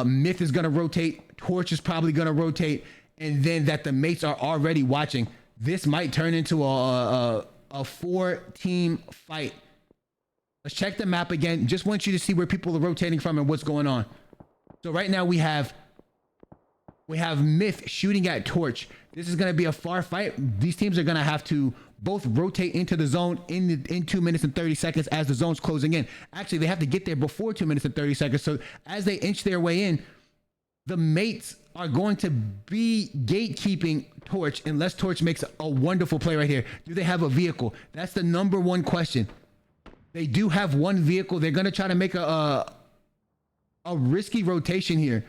Myth is going to rotate. Torch is probably going to rotate, and then that the mates are already watching. This might turn into a 4-team fight. Let's check the map again. Just want you to see where people are rotating from and what's going on. So right now we have Myth shooting at Torch. This is going to be a far fight. These teams are going to have to both rotate into the zone in 2 minutes and 30 seconds as the zone's closing in. Actually, they have to get there before 2 minutes and 30 seconds. So as they inch their way in, the mates are going to be gatekeeping Torch unless Torch makes a wonderful play right here. Do they have a vehicle? That's the number one question. They do have one vehicle. They're going to try to make a risky rotation here.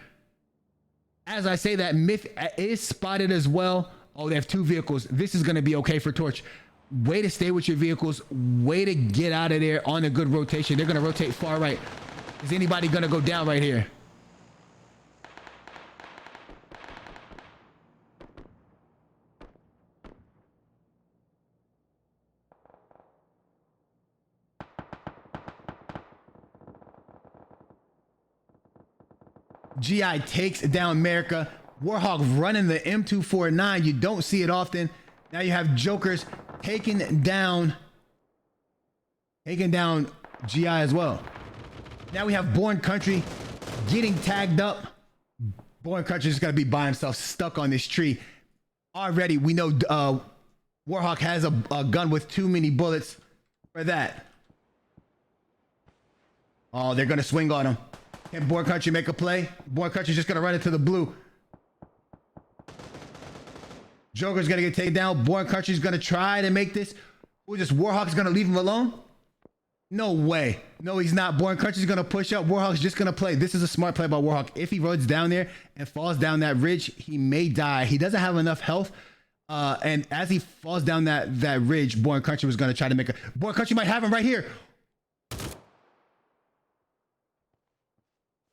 As I say that, Myth is spotted as well. Oh, they have two vehicles. This is going to be okay for Torch. Way to stay with your vehicles. Way to get out of there on a good rotation. They're going to rotate far right. Is anybody going to go down right here? GI takes down America. Warhawk running the M249. You don't see it often. Now you have Jokers taking down GI as well. Now we have Born Country getting tagged up. Born Country is going to be by himself, stuck on this tree. Already, we know Warhawk has a gun with too many bullets for that. Oh, they're going to swing on him. Can Born Country make a play? Born Country's just going to run into the blue. Joker's going to get taken down. Born Country's going to try to make this. Who's this? Warhawk's going to leave him alone? No way. No, he's not. Born Country's going to push up. Warhawk's just going to play. This is a smart play by Warhawk. If he runs down there and falls down that ridge, he may die. He doesn't have enough health. And as he falls down that ridge, Born Country was going to try to make a... Born Country might have him right here.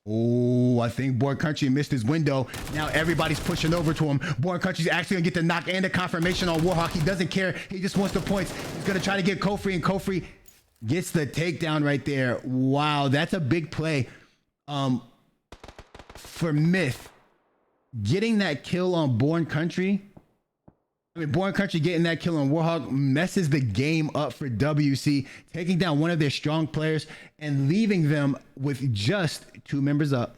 Oh, I think Born Country missed his window. Now everybody's pushing over to him. Born Country's actually gonna get the knock and the confirmation on Warhawk. He doesn't care. He just wants the points. He's gonna try to get Kofri, and Kofri gets the takedown right there. Wow, that's a big play for Myth. Getting that kill on Born Country. Born Country getting that kill on Warhawk messes the game up for WC, taking down one of their strong players and leaving them with just 2 members up.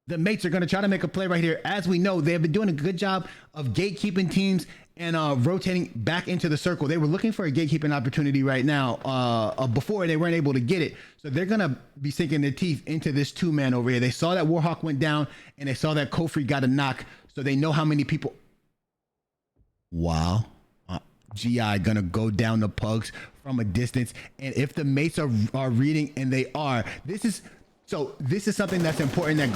The mates are going to try to make a play right here. As we know, they have been doing a good job of gatekeeping teams and rotating back into the circle. They were looking for a gatekeeping opportunity right now. Before they weren't able to get it. So they're going to be sinking their teeth into this two-man over here. They saw that Warhawk went down and they saw that Kofri got a knock. So they know how many people. Wow. GI going to go down the pugs from a distance. And if the mates are reading, and they are, this is something that's important that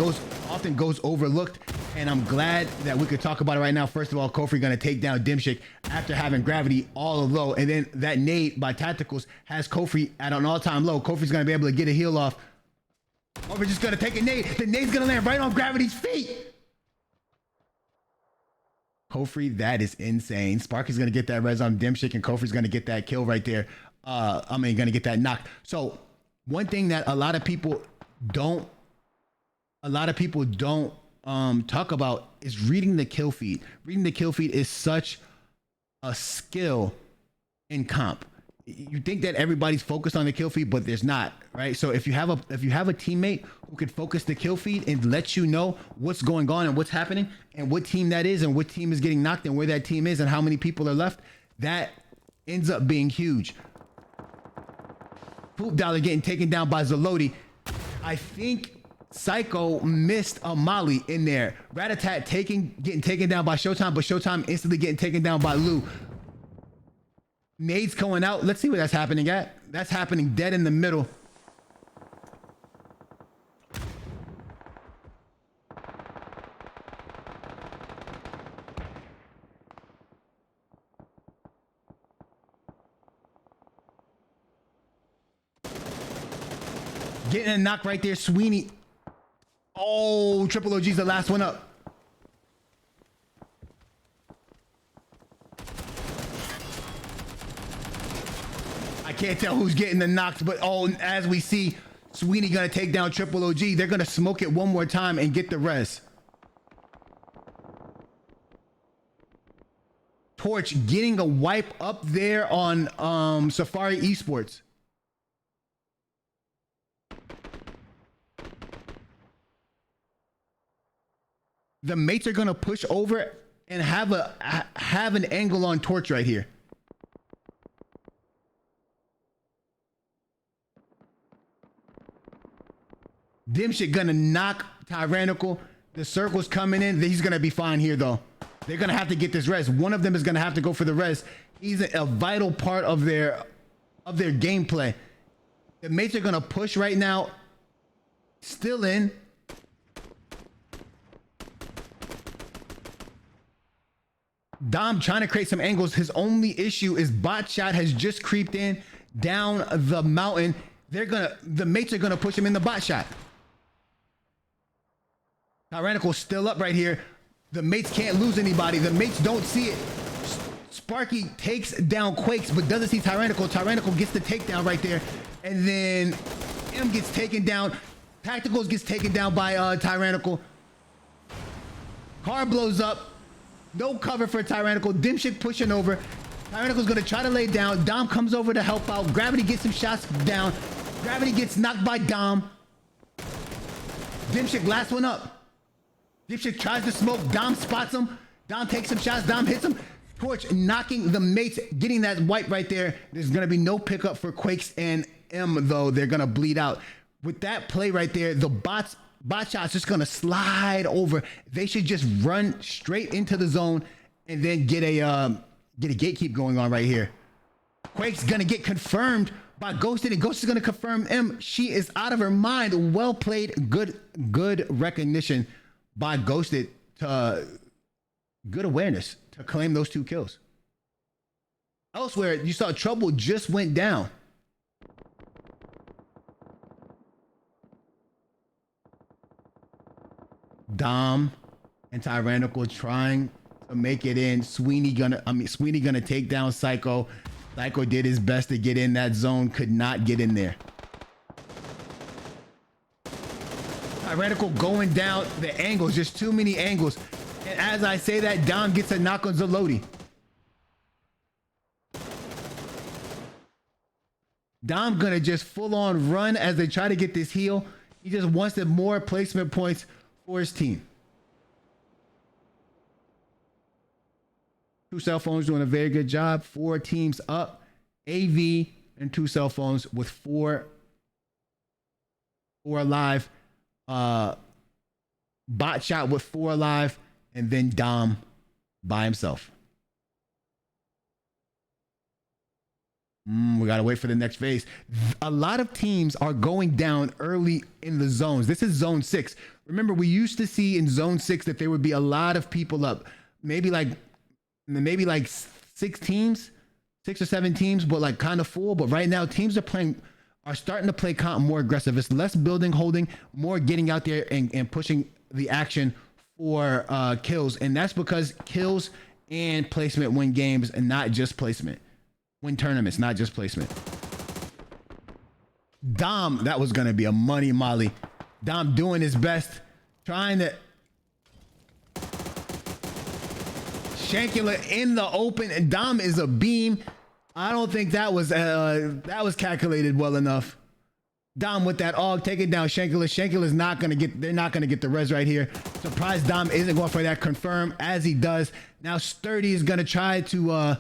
often goes overlooked, and I'm glad that we could talk about it right now. First of all, Kofri gonna take down Dimshik after having gravity all low, and then that nade by Tacticals has Kofri at an all-time low. Kofri's gonna be able to get a heal off. Kofri's just gonna take a nade. The nade's gonna land right on Gravity's feet. Kofri, that is insane. Sparky's gonna get that res on Dimshik, and Kofri's gonna get that kill right there. Gonna get that knock. So one thing that a lot of people don't talk about is reading the kill feed. Reading the kill feed is such a skill in comp. You think that everybody's focused on the kill feed, but there's not, right? So if you have a teammate who can focus the kill feed and let you know what's going on and what's happening and what team that is and what team is getting knocked and where that team is and how many people are left, that ends up being huge. Poop Dollar getting taken down by Zaloti. I think Psycho missed a molly in there. Ratatat getting taken down by Showtime, but Showtime instantly getting taken down by Lou. Nades going out. Let's see where that's happening at. That's happening dead in the middle. Getting a knock right there, Sweeney. Oh, Triple OG's the last one up. I can't tell who's getting the knocks, but as we see, Sweeney gonna take down Triple OG. They're gonna smoke it one more time and get the res. Torch getting a wipe up there on Safari Esports. The mates are gonna push over and have an angle on Torch right here. Dimshit gonna knock Tyrannical. The circle's coming in. He's gonna be fine here though. They're gonna have to get this res. One of them is gonna have to go for the res. He's a vital part of their gameplay. The mates are gonna push right now. Still in. Dom trying to create some angles. His only issue is bot shot has just creeped in down the mountain. The mates are gonna push him in the bot shot. Tyrannical's still up right here. The mates can't lose anybody. The mates don't see it. Sparky takes down Quakes, but doesn't see Tyrannical. Tyrannical gets the takedown right there. And then M gets taken down. Tacticals gets taken down by Tyrannical. Car blows up. No cover for Tyrannical. Dimshik pushing over. Tyrannical's gonna try to lay down. Dom comes over to help out. Gravity gets some shots down. Gravity gets knocked by Dom. Dimshik last one up. Dimshik tries to smoke. Dom spots him. Dom takes some shots. Dom hits him. Torch knocking the mates, getting that wipe right there. There's gonna be no pickup for Quakes and M though. They're gonna bleed out. With that play right there, the bot shot's just gonna slide over. They should just run straight into the zone and then get a gatekeep going on right here. Quake's gonna get confirmed by Ghosted, and Ghost is gonna confirm M. She is out of her mind. Well played. Good recognition by Ghosted. Good awareness to claim those 2 kills. Elsewhere, you saw Trouble just went down. Dom and Tyrannical trying to make it in. Sweeney gonna take down Psycho. Psycho did his best to get in that zone, could not get in there. Tyrannical going down the angles, just too many angles. And as I say that, Dom gets a knock on Zaloti. Dom gonna just full on run as they try to get this heal. He just wants the more placement points for his team. Two cell phones doing a very good job. 4 teams up. AV and 2 cell phones with 4 alive. Bot shot with 4 alive. And then Dom by himself. We gotta wait for the next phase. A lot of teams are going down early in the zones. This is zone 6. Remember, we used to see in zone 6 that there would be a lot of people up. Maybe like 6 teams, 6 or 7 teams, but like kind of full. But right now, teams are starting to play more aggressive. It's less building, holding, more getting out there and pushing the action for kills. And that's because kills and placement win games and not just placement. Win tournaments, not just placement. Dom, that was going to be a money molly. Dom doing his best, trying to Shankula in the open, and Dom is a beam. I don't think that was calculated well enough. Dom with that AUG, take it down. Shankula's not gonna get. They're not gonna get the res right here. Surprised Dom isn't going for that confirm as he does. Now Sturdy is gonna try to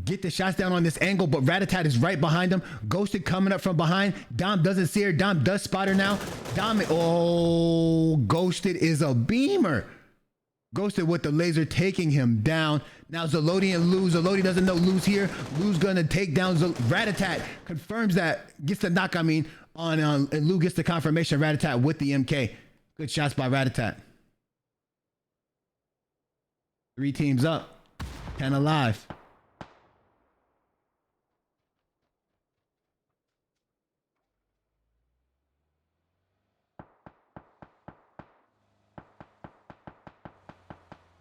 get the shots down on this angle, but Ratatat is right behind him. Ghosted coming up from behind. Dom doesn't see her. Dom does spot her now. Ghosted is a beamer. Ghosted with the laser taking him down. Now Zalodi and Lou. Zalodi doesn't know Lou's here. Lou's gonna take down Ratatat. Confirms that. Gets the knock, on and Lou gets the confirmation. Ratatat with the MK. Good shots by Ratatat. 3 teams up. 10 alive.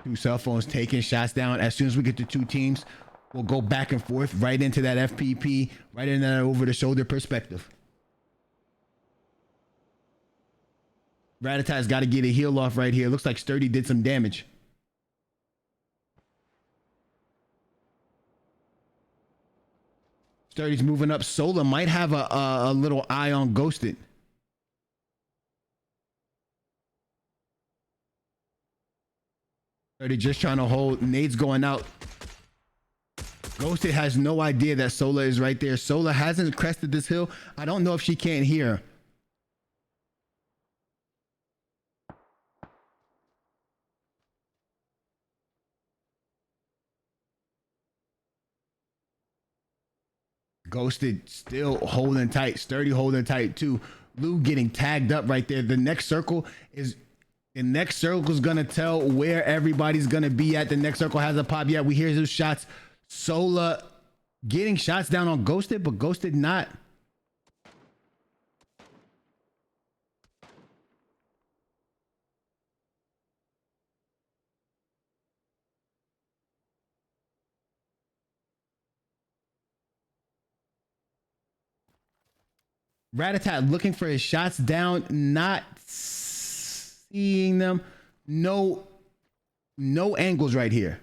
Two cell phones taking shots down. As soon as we get to 2 teams, we'll go back and forth right into that FPP, right into that over the shoulder perspective. Ratatat's got to get a heal off right here. Looks like Sturdy did some damage. Sturdy's moving up. Sola might have a little eye on Ghosted. They're just trying to hold. Nade's going out. Ghosted has no idea that Sola is right there. Sola hasn't crested this hill. I don't know if she can't hear. Ghosted still holding tight. Sturdy holding tight too. Lou getting tagged up right there. The next circle is gonna tell where everybody's gonna be at. The next circle has a pop. Yeah, we hear those shots. Sola getting shots down on Ghosted, but Ghosted not. Ratatat looking for his shots down, not seeing them. No angles right here.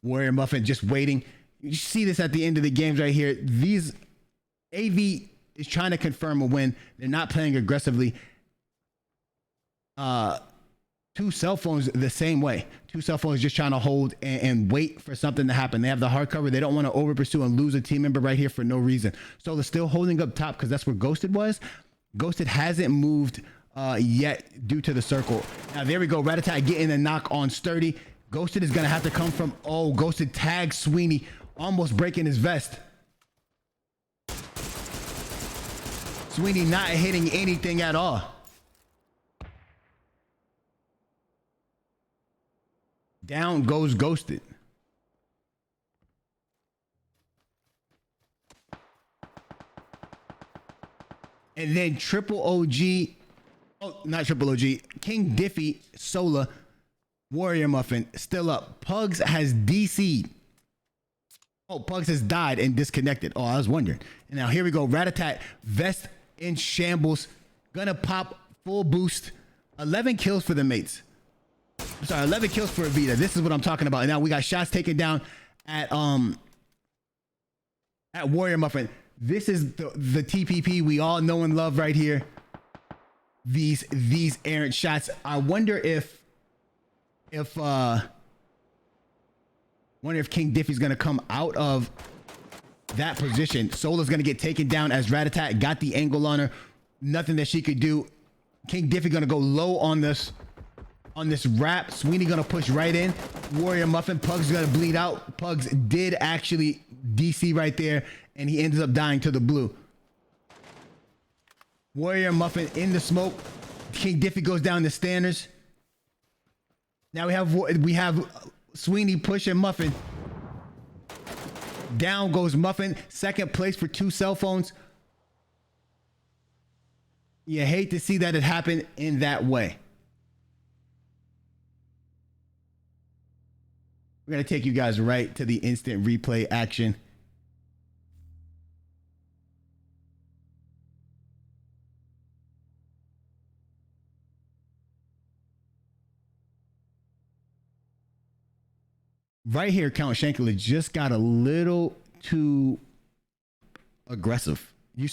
Warrior Muffin just waiting. You see this at the end of the games right here. These AV is trying to confirm a win. They're not playing aggressively. 2 cell phones the same way. 2 cell phones just trying to hold and wait for something to happen. They have the hard cover. They don't want to over pursue and lose a team member right here for no reason. So they're still holding up top because that's where Ghosted was. Ghosted hasn't moved yet due to the circle. Now there we go. Ratatat getting a knock on Sturdy. Ghosted is going to have to come from, Ghosted tags Sweeney, almost breaking his vest. Sweeney not hitting anything at all. Down goes Ghosted. And then Triple OG, not Triple OG, King Diffie, Sola, Warrior Muffin, still up. Pugs has DC'd. Pugs has died and disconnected. I was wondering. And now here we go. Ratatat, vest in shambles. Gonna pop full boost. 11 kills for the mates. I'm sorry, 11 kills for Avita. This is what I'm talking about. And now we got shots taken down at Warrior Muffin. This is the TPP we all know and love right here. These errant shots. I wonder if King Diffie's gonna come out of that position. Sola's gonna get taken down as Ratatat got the angle on her. Nothing that she could do. King Diffie gonna go low on this wrap. Sweeney gonna push right in. Warrior Muffin. Pugs gonna bleed out. Pugs did actually DC right there, and he ends up dying to the blue. Warrior Muffin in the smoke. King Diffie goes down the standards. Now we have Sweeney pushing Muffin. Down goes Muffin. Second place for 2 cell phones. You hate to see that it happened in that way. We're going to take you guys right to the instant replay action. Right here, Count Shankler just got a little too aggressive. You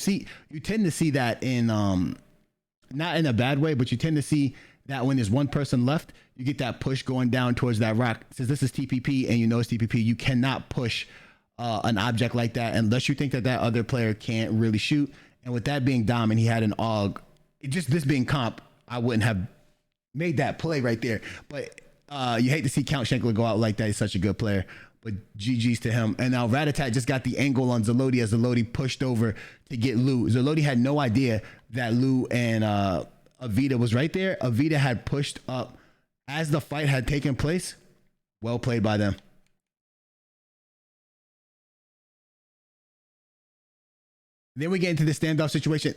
tend to see that in, not in a bad way, but you tend to see that when there's one person left, you get that push going down towards that rock. Since this is TPP and you know it's TPP, you cannot push an object like that unless you think that other player can't really shoot. And with that being Dom and he had an AUG, just this being comp, I wouldn't have made that play right there. But you hate to see Count Shankler go out like that. He's such a good player. But GG's to him. And now Ratatat just got the angle on Zalodi as Zalodi pushed over to get Lou. Zalodi had no idea that Lou and Avita was right there. Avita had pushed up as the fight had taken place. Well played by them. Then we get into the standoff situation.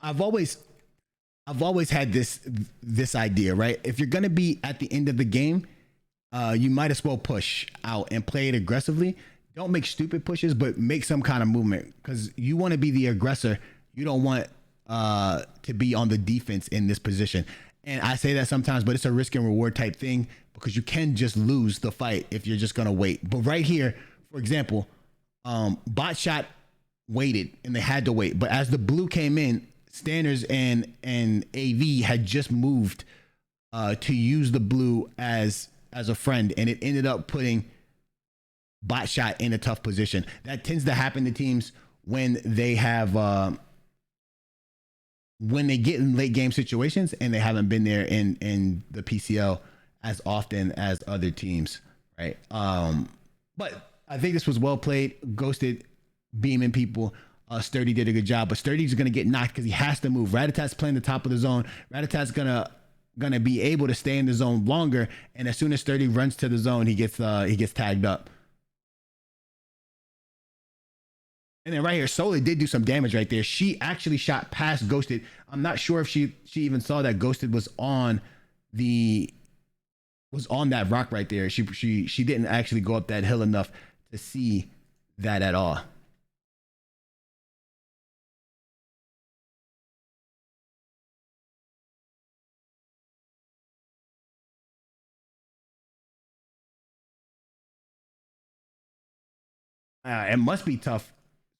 I've always had this idea, right? If you're gonna be at the end of the game, you might as well push out and play it aggressively. Don't make stupid pushes, but make some kind of movement because you want to be the aggressor. You don't want to be on the defense in this position. And I say that sometimes, but it's a risk and reward type thing because you can just lose the fight if you're just gonna wait. But right here, for example, bot shot waited and they had to wait. But as the blue came in, Standers and AV had just moved to use the blue as a friend, and it ended up putting bot shot in a tough position. That tends to happen to teams when they have when they get in late game situations and they haven't been there in the PCL as often as other teams, right? But I think this was well played. Ghosted beaming people. Sturdy did a good job, but Sturdy's gonna get knocked because he has to move. Ratatat's playing the top of the zone. Ratatat's gonna be able to stay in the zone longer, and as soon as Sturdy runs to the zone, he gets tagged up. And then right here, Sola did do some damage right there. She actually shot past Ghosted. I'm not sure if she even saw that Ghosted was on that rock right there. She didn't actually go up that hill enough to see that at all. It must be tough.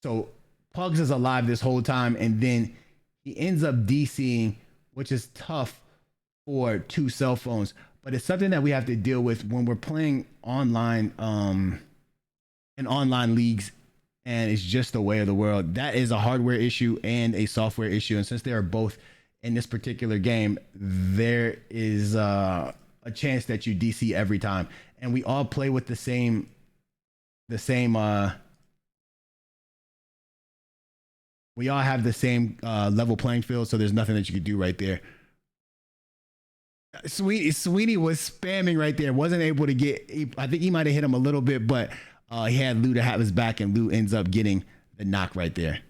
So Pugs is alive this whole time, and then he ends up DCing, which is tough for 2 cell phones. But it's something that we have to deal with when we're playing online in online leagues, and it's just the way of the world. That is a hardware issue and a software issue. And since they are both in this particular game, there is a chance that you DC every time. And we all play with the same we all have the same level playing field, so there's nothing that you could do right there. Sweeney was spamming right there, wasn't able to get, I think he might have hit him a little bit, but he had Lou to have his back, and Lou ends up getting the knock right there.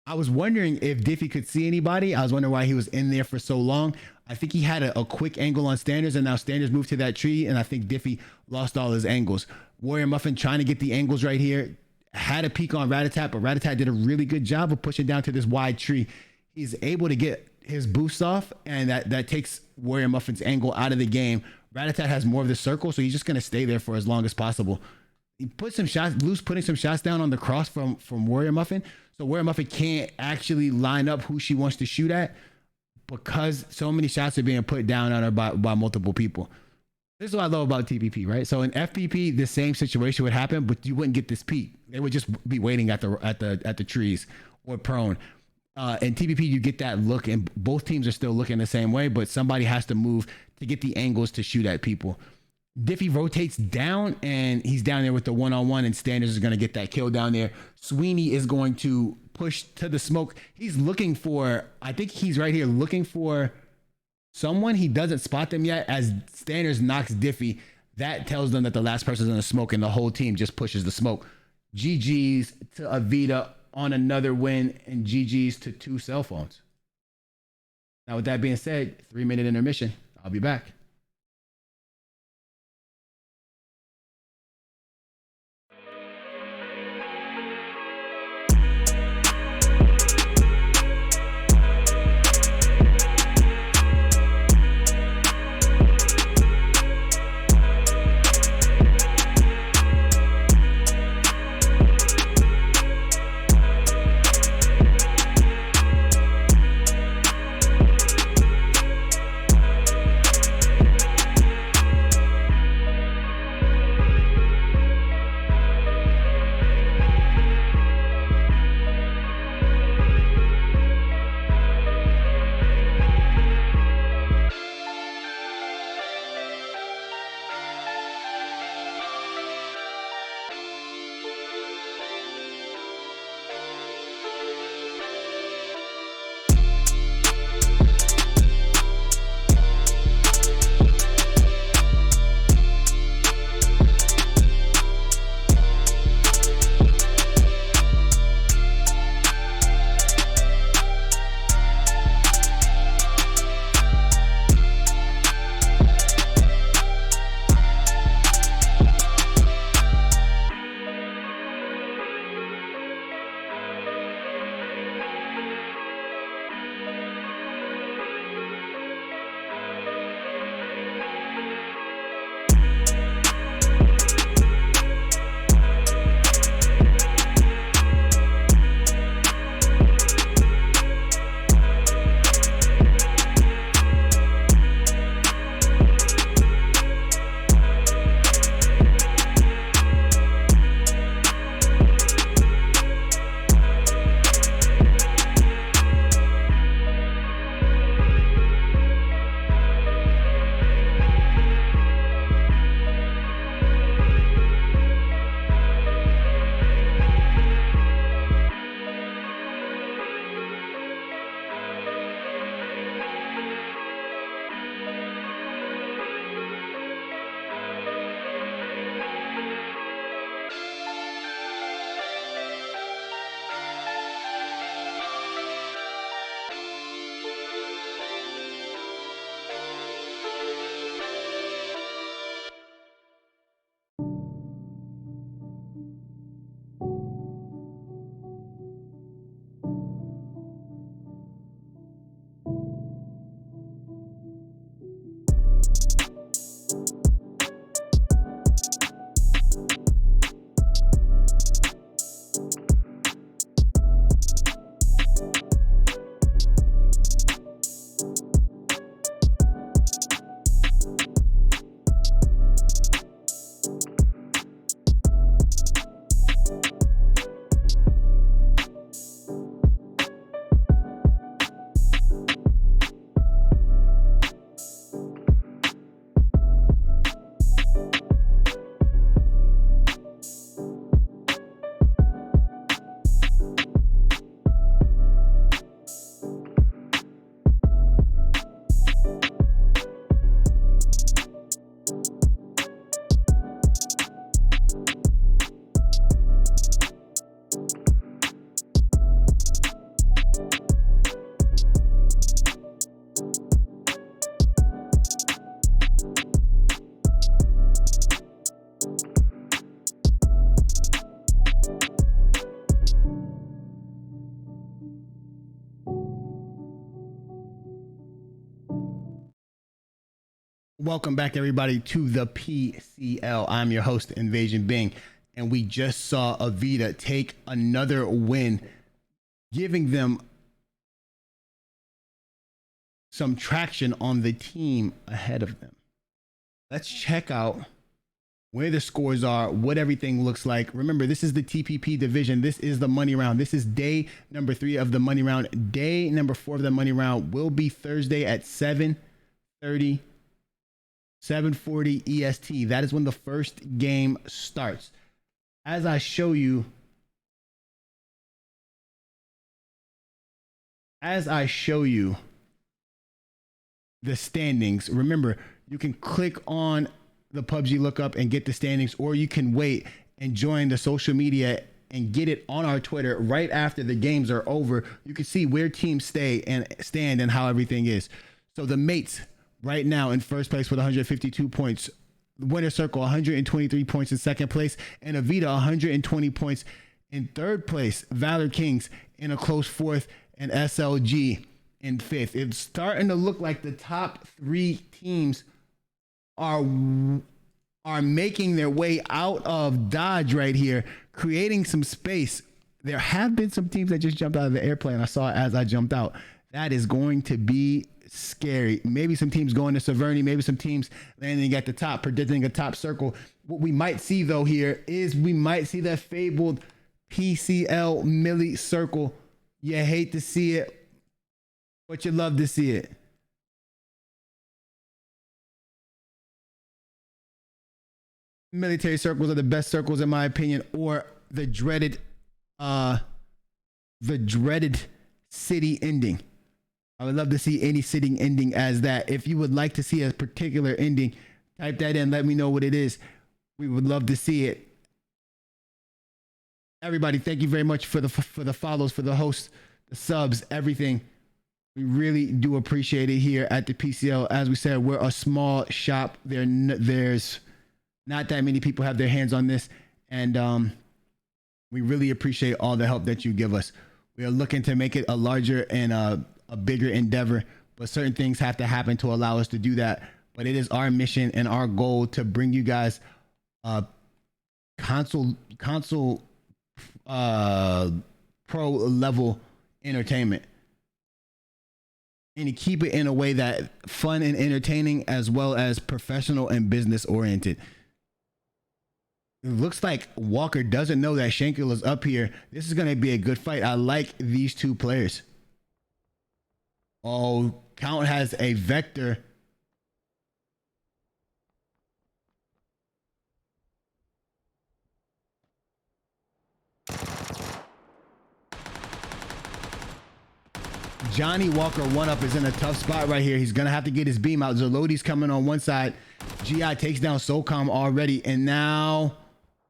I was wondering if Diffie could see anybody. I was wondering why he was in there for so long. I think he had a quick angle on Standers, and now Standers moved to that tree, and I think Diffie lost all his angles. Warrior Muffin trying to get the angles right here. Had a peek on Ratatat, but Ratatat did a really good job of pushing down to this wide tree. He's able to get his boost off, and that takes Warrior Muffin's angle out of the game. Ratatat has more of the circle, so he's just going to stay there for as long as possible. he put some shots, Blue's putting some shots down on the cross from Warrior Muffin. So Warrior Muffin can't actually line up who she wants to shoot at because so many shots are being put down on her by multiple people. This is what I love about TPP, right? So in FPP, the same situation would happen, but you wouldn't get this peek. They would just be waiting at the trees or prone. In TPP, you get that look, and both teams are still looking the same way, but somebody has to move to get the angles to shoot at people. Diffie rotates down, and he's down there with the one-on-one, and Standards is going to get that kill down there. Sweeney is going to push to the smoke. He's looking for, I think he's right here looking for someone. He doesn't spot them yet. As Standards knocks Diffie, that tells them that the last person's in the smoke, and the whole team just pushes the smoke. GG's to Avita on another win, and GG's to 2 cell phones. Now, with that being said, 3-minute intermission. I'll be back. Welcome back, everybody, to the PCL. I'm your host, Invasion Bing. and we just saw Avita take another win, giving them some traction on the team ahead of them. Let's check out where the scores are, what everything looks like. Remember, this is the TPP division. This is the money round. This is day number 3 of the money round. Day number 4 of the money round will be Thursday at 7:40 EST. That is when the first game starts. As I show you the standings, remember, you can click on the PUBG lookup and get the standings, or you can wait and join the social media and get it on our Twitter right after the games are over. You can see where teams stay and stand and how everything is. So the mates right now in first place with 152 points, Winner Circle 123 points in second place, and Avita 120 points in third place. Valor Kings in a close fourth, and SLG in fifth. It's starting to look like the top 3 teams are making their way out of Dodge right here, creating some space. There have been some teams that just jumped out of the airplane. I saw it as I jumped out. That is going to be scary. Maybe some teams going to Severny, maybe some teams landing at the top, predicting a top circle. What we might see though here is we might see that fabled PCL Millie circle. You hate to see it, but you love to see it. Military circles are the best circles in my opinion, or the dreaded city ending. I would love to see any city ending as that. If you would like to see a particular ending, type that in, let me know what it is. We would love to see it. Everybody, thank you very much for the follows, for the hosts, the subs, everything. We really do appreciate it here at the PCL. As we said, we're a small shop. There's not that many people have their hands on this, and we really appreciate all the help that you give us. We are looking to make it a larger and a bigger endeavor, but certain things have to happen to allow us to do that. But it is our mission and our goal to bring you guys console pro level entertainment, and to keep it in a way that fun and entertaining as well as professional and business oriented. It looks like Walker doesn't know that Shankle is up here. This is going to be a good fight. I like these two players. Oh, Count has a Vector. Johnny Walker 1-up is in a tough spot right here. He's going to have to get his beam out. Zolodi's coming on one side. GI takes down SOCOM already. And now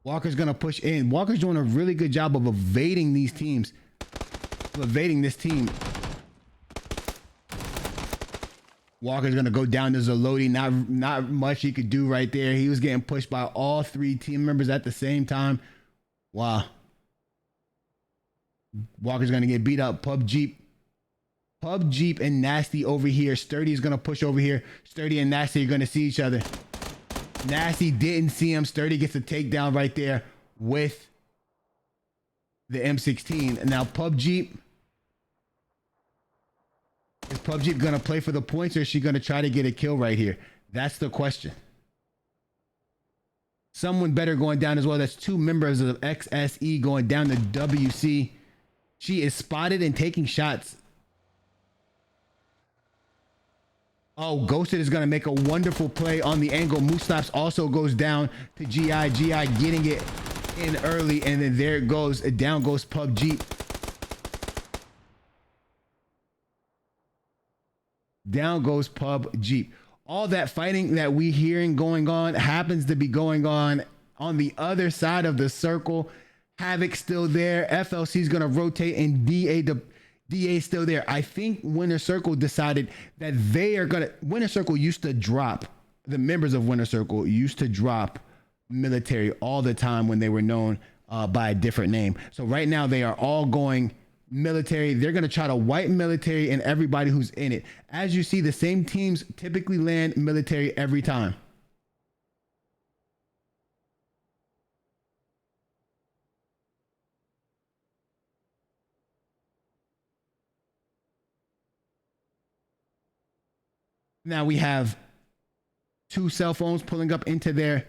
Walker's going to push in. Walker's doing a really good job of evading these teams. Evading this team. Walker's going to go down to Zolodi. Not much he could do right there. He was getting pushed by all 3 team members at the same time. Wow. Walker's going to get beat up. PUBG and Nasty over here. Sturdy is going to push over here. Sturdy and Nasty are going to see each other. Nasty didn't see him. Sturdy gets a takedown right there with the M16. And now PUBG. Is PUBG going to play for the points, or is she going to try to get a kill right here? That's the question. Someone better going down as well. That's 2 members of XSE going down to WC. She is spotted and taking shots. Oh, Ghosted is going to make a wonderful play on the angle. Mustaps also goes down to GI. GI getting it in early, and then there it goes. Down goes PUBG. Down goes PUBG. All that fighting that we hearing going on happens to be going on the other side of the circle. Havoc still there. FLC is going to rotate, and DA still there. I think Winner Circle decided that they are gonna. Winner Circle used to drop. The members of Winner Circle used to drop military all the time when they were known by a different name. So right now they are all going military. They're gonna try to wipe military and everybody who's in it. As you see, the same teams typically land military every time. Now we have two cell phones pulling up into their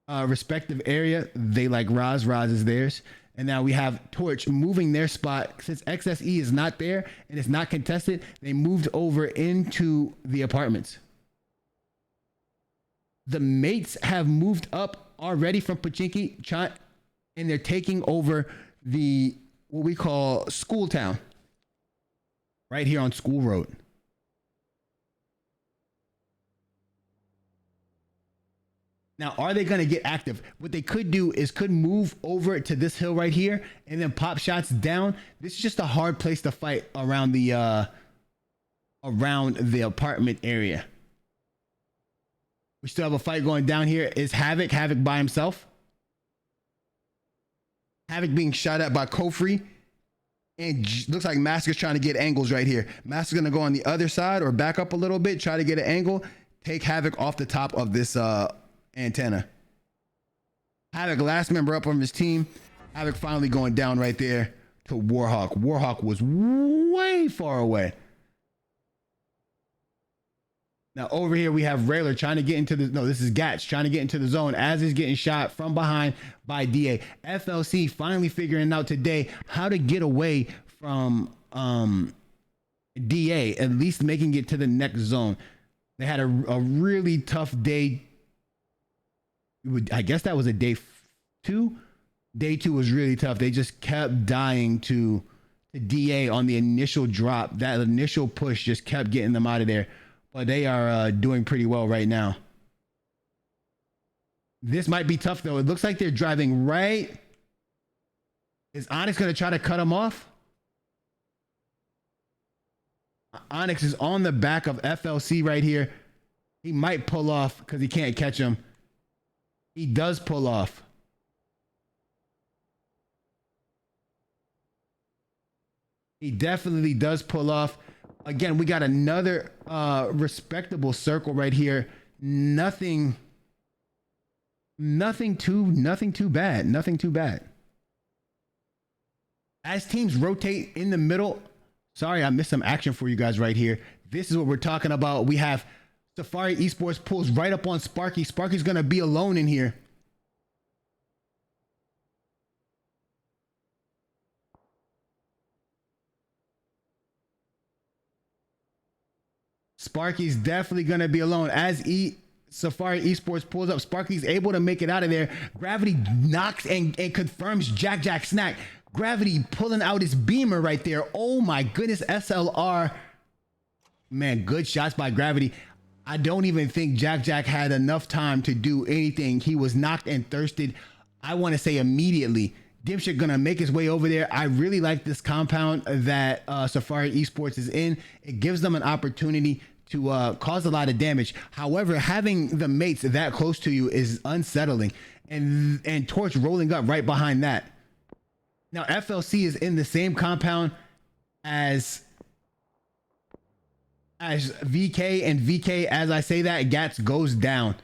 respective area. They like Roz is theirs. And now we have Torch moving their spot. Since XSE is not there and it's not contested, they moved over into the apartments. The mates have moved up already from Pachinki, and they're taking over the what we call School Town right here on School Road. Now, are they going to get active? What they could do is could move over to this hill right here and then pop shots down. This is just a hard place to fight around the apartment area. We still have a fight going down here. Is Havoc by himself? Havoc being shot at by Kofri. And looks like Master's trying to get angles right here. Master's going to go on the other side or back up a little bit, try to get an angle, take Havoc off the top of this antenna. Havoc, last member up on his team. Havoc finally going down right there to Warhawk. Warhawk was way far away. Now over here we have Railer trying to get into the, no, this is Gats trying to get into the zone as he's getting shot from behind by DA. FLC finally figuring out today how to get away from DA, at least making it to the next zone. They had a really tough day. I guess that was a day 2. Day 2 was really tough. They just kept dying to DA on the initial drop. That initial push just kept getting them out of there. But they are doing pretty well right now. This might be tough, though. It looks like they're driving right. Is Onyx going to try to cut him off? Onyx is on the back of FLC right here. He might pull off because he can't catch him. He does pull off. He definitely does pull off. Again, we got another respectable circle right here. Nothing too bad. As teams rotate in the middle, sorry, I missed some action for you guys right here. This is what we're talking about. We have Safari Esports pulls right up on Sparky. Sparky's gonna be alone in here. Sparky's definitely going to be alone. As Safari Esports pulls up, Sparky's able to make it out of there. Gravity knocks and confirms Jack Snack. Gravity pulling out his beamer right there. Oh my goodness, SLR. Man, good shots by Gravity. I don't even think Jack had enough time to do anything. He was knocked and thirsted, I want to say immediately. Dipshit gonna make his way over there. I really like this compound that Safari Esports is in. It gives them an opportunity to cause a lot of damage. However, having the mates that close to you is unsettling, and Torch rolling up right behind that. Now FLC is in the same compound as VK, and VK, as I say that, Gats goes down.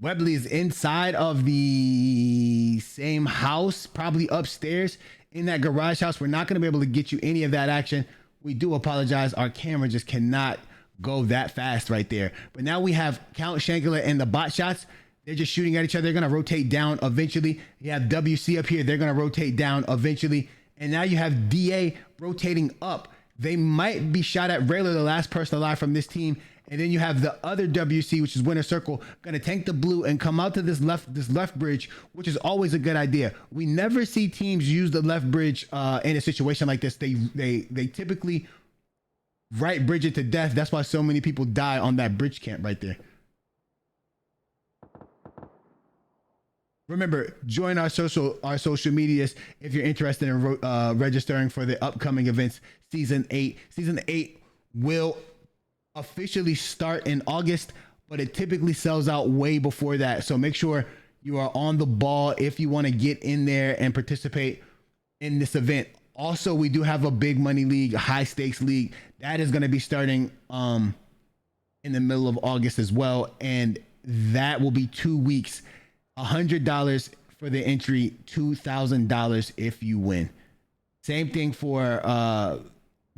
Webley is inside of the same house, probably upstairs in that garage house. We're not going to be able to get you any of that action. We do apologize. Our camera just cannot go that fast right there. But now we have Count Shankler and the bot shots. They're just shooting at each other. They're going to rotate down eventually. You have WC up here. They're going to rotate down eventually. And now you have DA rotating up. They might be shot at. Rayler, the last person alive from this team. And then you have the other WC, which is Winter Circle, going to tank the blue and come out to this left bridge, which is always a good idea. We never see teams use the left bridge in a situation like this. They typically right bridge it to death. That's why so many people die on that bridge camp right there. Remember, join our social medias if you're interested in registering for the upcoming events. Season 8 will officially start in August, but it typically sells out way before that. So make sure you are on the ball if you want to get in there and participate in this event. Also, we do have a big money league, high stakes league that is going to be starting in the middle of August as well, and that will be 2 weeks. $100 for the entry, $2,000 if you win. Same thing for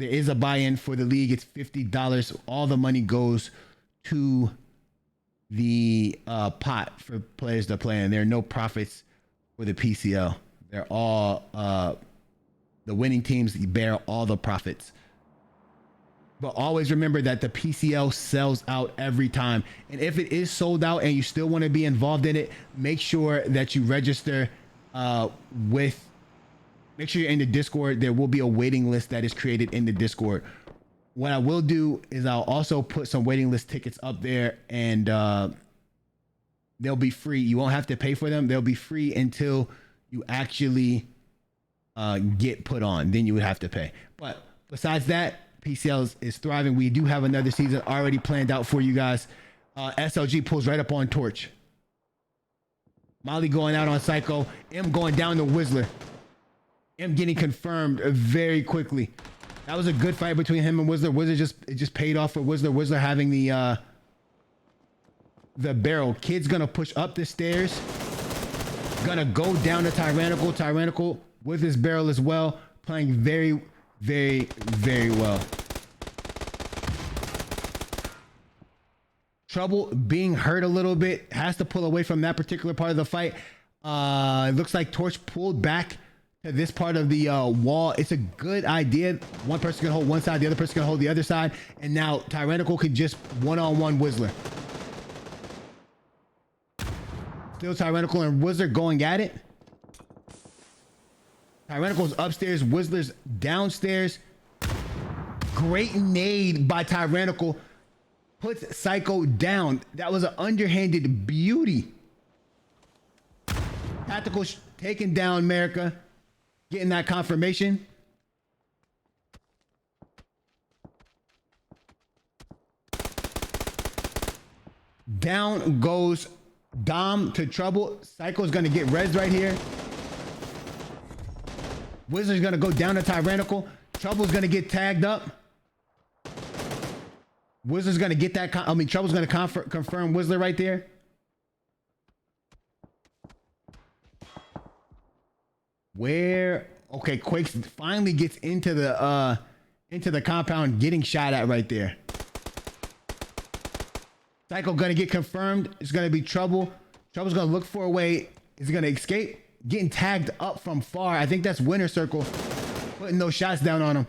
there is a buy-in for the league. It's $50. All the money goes to the pot for players to play, and there are no profits for the PCL. They're all the winning teams bear all the profits. But always remember that the PCL sells out every time. And if it is sold out and you still want to be involved in it, make sure that you register make sure you're in the Discord. There will be a waiting list that is created in the Discord. What I will do is I'll also put some waiting list tickets up there, and they'll be free. You won't have to pay for them. They'll be free until you actually get put on. Then you would have to pay. But besides that, PCL is thriving. We do have another season already planned out for you guys. SLG pulls right up on Torch. Molly going out on Psycho. M going down to Whistler. M getting confirmed very quickly. That was a good fight between him and Whistler. Whistler just paid off for Whistler. Whistler having the barrel. Kid's gonna push up the stairs. Gonna go down to Tyrannical. Tyrannical with his barrel as well. Playing very, very, very well. Trouble being hurt a little bit. Has to pull away from that particular part of the fight. It looks like Torch pulled back to this part of the wall. It's a good idea. One person can hold one side, the other person can hold the other side. And now Tyrannical can just one-on-one Whistler. Still Tyrannical and Whistler going at it. Tyrannical's upstairs, Whistler's downstairs. Great nade by Tyrannical. Puts Psycho down. That was an underhanded beauty. Tactical taking down America. Getting that confirmation. Down goes Dom to Trouble. Psycho's gonna get res right here. Wizard's gonna go down to Tyrannical. Trouble's gonna get tagged up. Wizard's gonna get that. Trouble's gonna confirm Whistler right there. Where? Okay, Quakes finally gets into the compound, getting shot at right there. Psycho gonna get confirmed. It's gonna be Trouble. Trouble's gonna look for a way. Is he gonna escape? Getting tagged up from far. I think that's Winner Circle putting those shots down on him.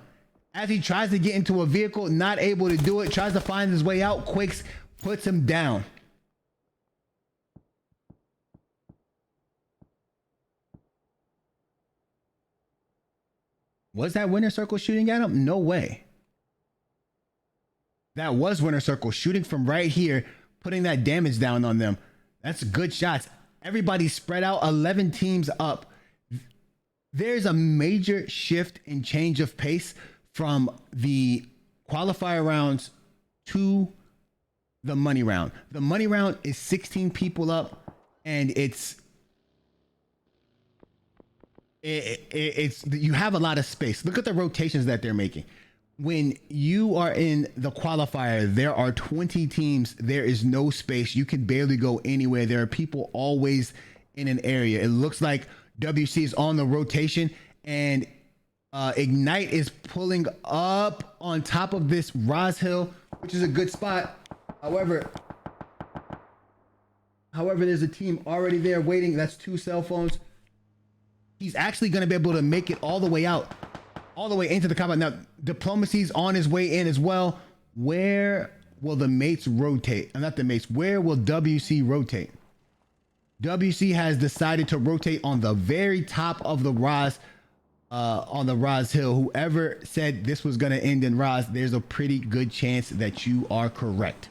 As he tries to get into a vehicle, not able to do it, tries to find his way out. Quakes puts him down. Was that Winner Circle shooting at him? No way. That was Winner Circle shooting from right here, putting that damage down on them. That's good shots. Everybody spread out, 11 teams up. There's a major shift in change of pace from the qualifier rounds to the money round. The money round is 16 people up, and it's you have a lot of space. Look at the rotations that they're making. When you are in the qualifier, there are 20 teams. There is no space. You can barely go anywhere. There are people always in an area. It looks like WC is on the rotation, and Ignite is pulling up on top of this Roz Hill, which is a good spot. However, there's a team already there waiting. That's 2 cell phones. He's actually going to be able to make it all the way out, all the way into the combat. Now, Diplomacy's on his way in as well. Where will the mates rotate? Not the mates. Where will WC rotate? WC has decided to rotate on the very top of the Roz, on the Roz Hill. Whoever said this was going to end in Roz, there's a pretty good chance that you are correct.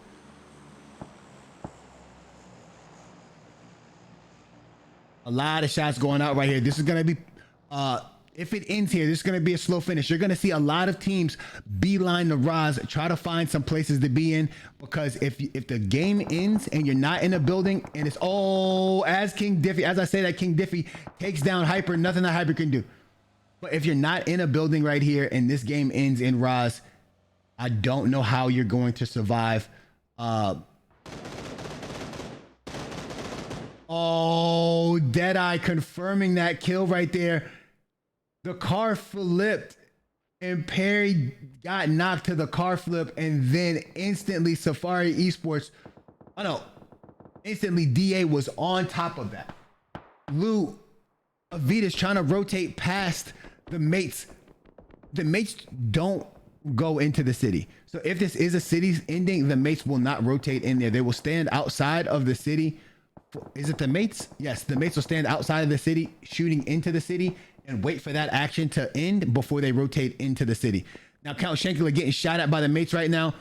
A lot of shots going out right here. This is going to be, if it ends here, this is going to be a slow finish. You're going to see a lot of teams beeline the Roz, try to find some places to be in, because if the game ends and you're not in a building, and it's, as King Diffie, as I say that, King Diffie takes down Hyper, nothing that Hyper can do. But if you're not in a building right here and this game ends in Roz, I don't know how you're going to survive. Deadeye confirming that kill right there. The car flipped. and Perry got knocked to the car flip, and then instantly Safari Esports, oh no, instantly DA was on top of that. Lou, Avita's trying to rotate past the mates. The mates don't go into the city. So if this is a city's ending, the mates will not rotate in there. They will stand outside of the city. Is it the mates? Yes, the mates will stand outside of the city, shooting into the city, and wait for that action to end before they rotate into the city. Now, Count Shankula getting shot at by the mates right now.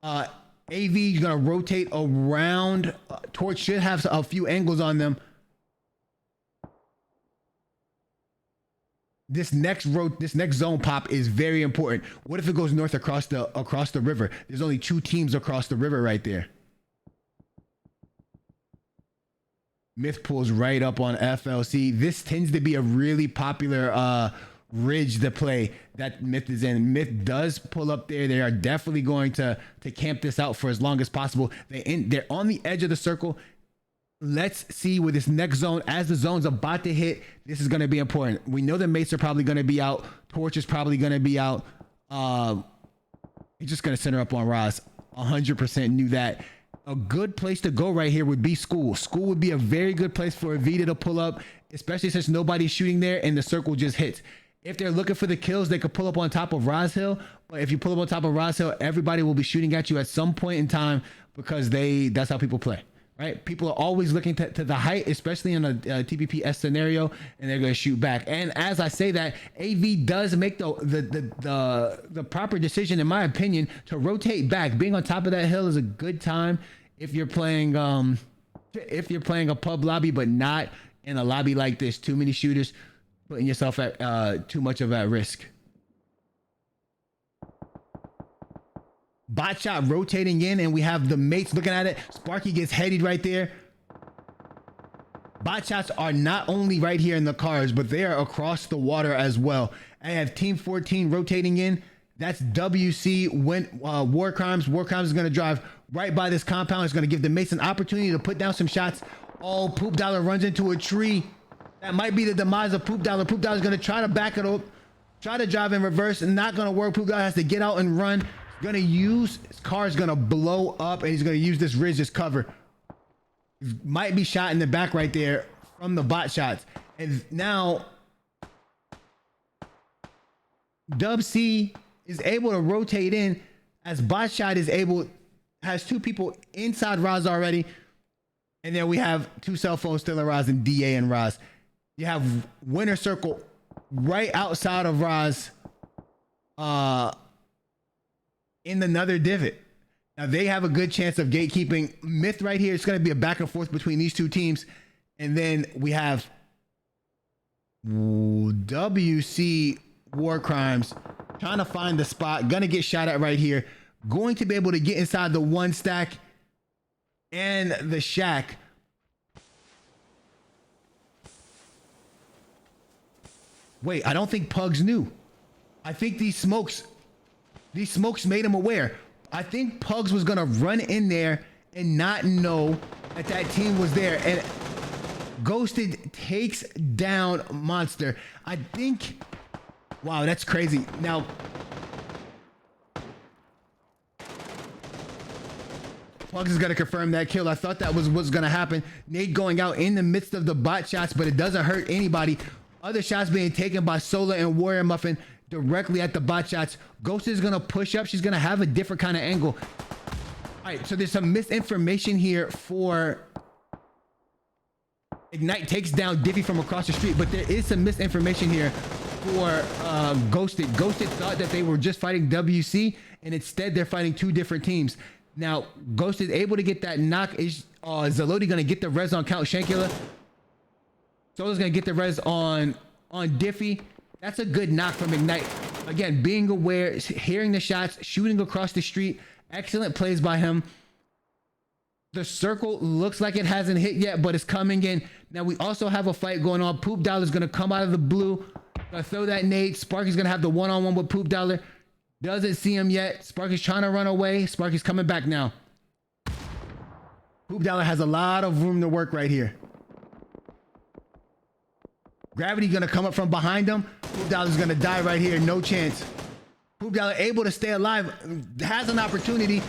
AV is gonna rotate around. Torch should have a few angles on them. This next zone pop is very important. What if it goes north across the river? There's only 2 teams across the river right there. Myth pulls right up on FLC. This tends to be a really popular ridge to play that Myth is in. Myth does pull up there. They are definitely going to camp this out for as long as possible. They're on the edge of the circle. Let's see with this next zone. As the zone's about to hit, this is going to be important. We know the mates are probably going to be out. Torch is probably going to be out. He's just going to center up on Roz. 100% knew that. A good place to go right here would be school. School would be a very good place for Avita to pull up, especially since nobody's shooting there and the circle just hits. If they're looking for the kills, they could pull up on top of Roz Hill. But if you pull up on top of Roz Hill, everybody will be shooting at you at some point in time because that's how people play. Right? People are always looking to the height, especially in a TPPS scenario, and they're going to shoot back. And as I say that, AV does make the proper decision, in my opinion, to rotate back. Being on top of that hill is a good time if you're playing a pub lobby, but not in a lobby like this. Too many shooters, putting yourself at too much of at risk. Bot shot rotating in, and we have the mates looking at it. Sparky gets headied right there. Bot shots are not only right here in the cars, but they are across the water as well. I have Team 14 rotating in. That's WC War Crimes. War Crimes is going to drive right by this compound. It's going to give the mates an opportunity to put down some shots. Oh, Poop Dollar runs into a tree. That might be the demise of Poop Dollar. Poop Dollar is going to try to back it up, try to drive in reverse, and not going to work. Poop Dollar has to get out and run. His car is gonna blow up, and he's gonna use this ridge as cover. Might be shot in the back right there from the bot shots. And now Dub C is able to rotate in as bot shot has 2 people inside Roz already. And then we have 2 cell phones still in Roz and DA and Roz. You have Winter Circle right outside of Roz. In another divot. Now they have a good chance of gatekeeping. Myth right here. It's going to be a back and forth between these 2 teams. And then we have WC War Crimes trying to find the spot. Going to get shot at right here. Going to be able to get inside the 1 stack and the shack. Wait, I don't think Pugs knew. I think these smokes made him aware. I think Pugs was gonna run in there and not know that team was there. And Ghosted takes down Monster. I think, wow, that's crazy. Now, Pugs is gonna confirm that kill. I thought that was what's gonna happen. Nate going out in the midst of the bot shots, but it doesn't hurt anybody. Other shots being taken by Sola and Warrior Muffin directly at the bot shots. Ghost is gonna push up. She's gonna have a different kind of angle. All right, so there's some misinformation here for Ignite takes down Diffie from across the street, but there is some misinformation here for Ghosted. Ghosted thought that they were just fighting WC, and instead they're fighting 2 different teams. Now, Ghost is able to get that knock. Is Zaloti gonna get the res on Count Shankula? Solo's gonna get the res on Diffie. That's a good knock from Ignite. Again, being aware, hearing the shots, shooting across the street. Excellent plays by him. The circle looks like it hasn't hit yet, but it's coming in. Now we also have a fight going on. Poop Dollar is going to come out of the blue. Gonna throw that nade. Sparky's going to have the one-on-one with Poop Dollar. Doesn't see him yet. Sparky's trying to run away. Sparky's coming back now. Poop Dollar has a lot of room to work right here. Gravity gonna come up from behind him. Poop Dollar's gonna die right here. No chance. Poop Dollar able to stay alive, has an opportunity.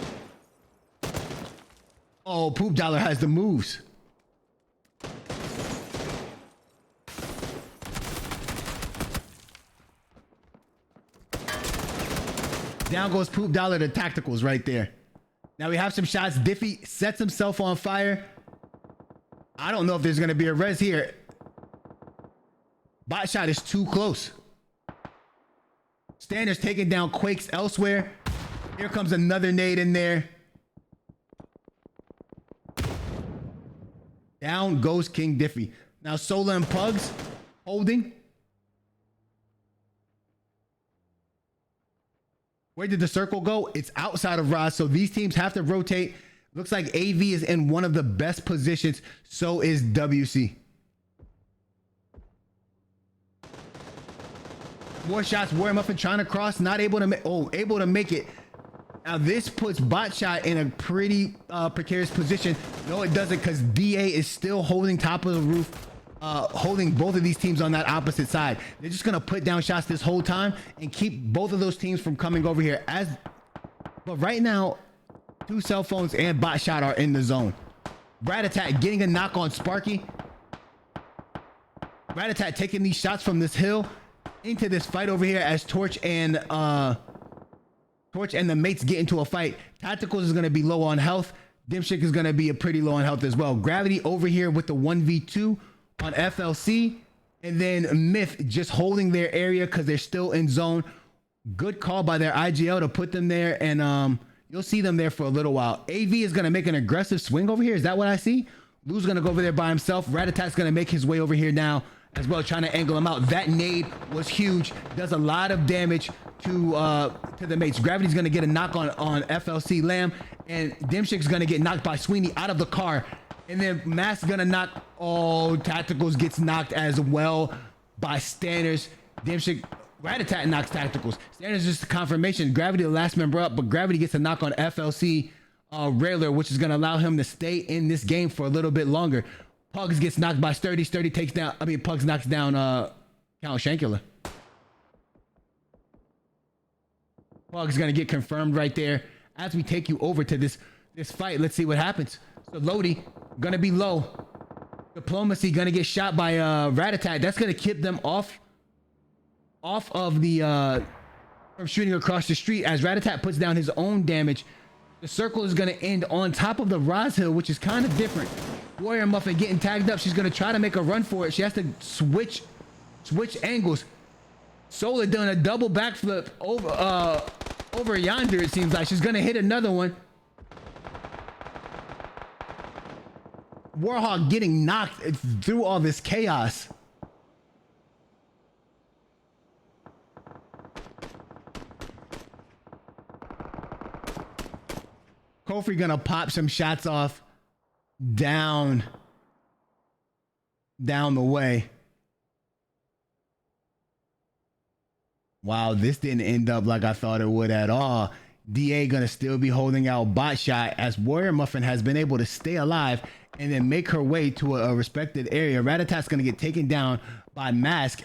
Oh, Poop Dollar has the moves. Down goes Poop Dollar to tacticals right there. Now we have some shots. Diffie sets himself on fire. I don't know if there's going to be a res here. Bot shot is too close. Standards taking down Quakes elsewhere. Here comes another nade in there. Down goes King Diffie. Now Sola and Pugs holding. Where did the circle go? It's outside of Roz, so these teams have to rotate. Looks like AV is in one of the best positions. So is WC. More shots. Warrior Muffin trying to cross, not able to make. Oh, able to make it. Now this puts Botshot in a pretty precarious position. No, it doesn't, because DA is still holding top of the roof, holding both of these teams on that opposite side. They're just gonna put down shots this whole time and keep both of those teams from coming over here. But right now, 2 cell phones and Botshot are in the zone. Rat-a-tat getting a knock on Sparky. Rat-a-tat taking these shots from this hill into this fight over here as Torch and the mates get into a fight. Tacticals is going to be low on health. Dimshik is going to be pretty low on health as well. Gravity over here with the 1v2 on FLC. And then Myth just holding their area because they're still in zone. Good call by their IGL to put them there. And you'll see them there for a little while. AV is going to make an aggressive swing over here. Is that what I see? Lou's going to go over there by himself. Rat-a-tat's going to make his way over here now as well, trying to angle him out. That nade was huge. Does a lot of damage to the mates. Gravity's gonna get a knock on FLC Lamb, and Dimshik's gonna get knocked by Sweeney out of the car, and then Mask's gonna knock. Oh, Tacticals gets knocked as well by Standards. Dimshik, Rat-a-tat knocks Tacticals. Standards just a confirmation. Gravity the last member up, but Gravity gets a knock on FLC Railer, which is gonna allow him to stay in this game for a little bit longer. Pugs gets knocked by Sturdy. Sturdy takes down. Pugs knocks down Count Shankula. Pugs gonna get confirmed right there. As we take you over to this fight, let's see what happens. So Lodi gonna be low. Diplomacy gonna get shot by Rat-a-tat. That's gonna keep them off of the from shooting across the street as Rat-a-tat puts down his own damage. The circle is gonna end on top of the Roz Hill, which is kind of different. Warrior Muffin getting tagged up. She's gonna try to make a run for it. She has to switch angles. Sola doing a double backflip over yonder. It seems like she's gonna hit another one. Warhawk getting knocked through all this chaos. Kofi gonna pop some shots off down the way. Wow, this didn't end up like I thought it would at all. DA gonna still be holding out Botshot as Warrior Muffin has been able to stay alive and then make her way to a respected area. Rat-a-tat's gonna get taken down by Mask.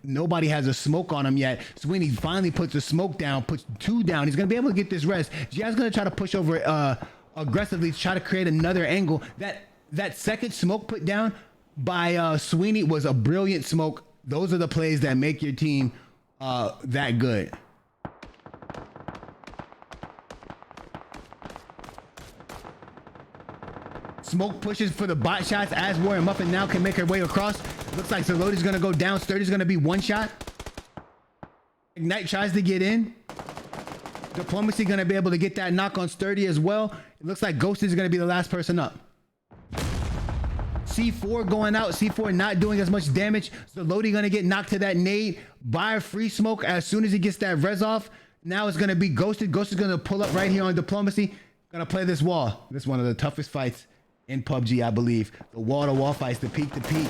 Nobody has a smoke on him yet. Sweeney finally puts a smoke down, puts 2 down. He's gonna be able to get this rest. Gia's gonna try to push over aggressively to try to create another angle. That second smoke put down by Sweeney was a brilliant smoke. Those are the plays that make your team that good. Smoke pushes for the bot shots as Warrior Muffin now can make her way across. Looks like Zerloti's gonna go down. Sturdy's gonna be 1 shot. Ignite tries to get in. Diplomacy gonna be able to get that knock on Sturdy as well. It looks like Ghost is gonna be the last person up. C4 going out. C4 not doing as much damage. Zerloti gonna get knocked to that nade by a free smoke as soon as he gets that res off. Now it's gonna be Ghosted. Ghost is gonna pull up right here on Diplomacy. Gonna play this wall. This is one of the toughest fights in PUBG, I believe. The wall-to-wall fights, the peak-to-peak.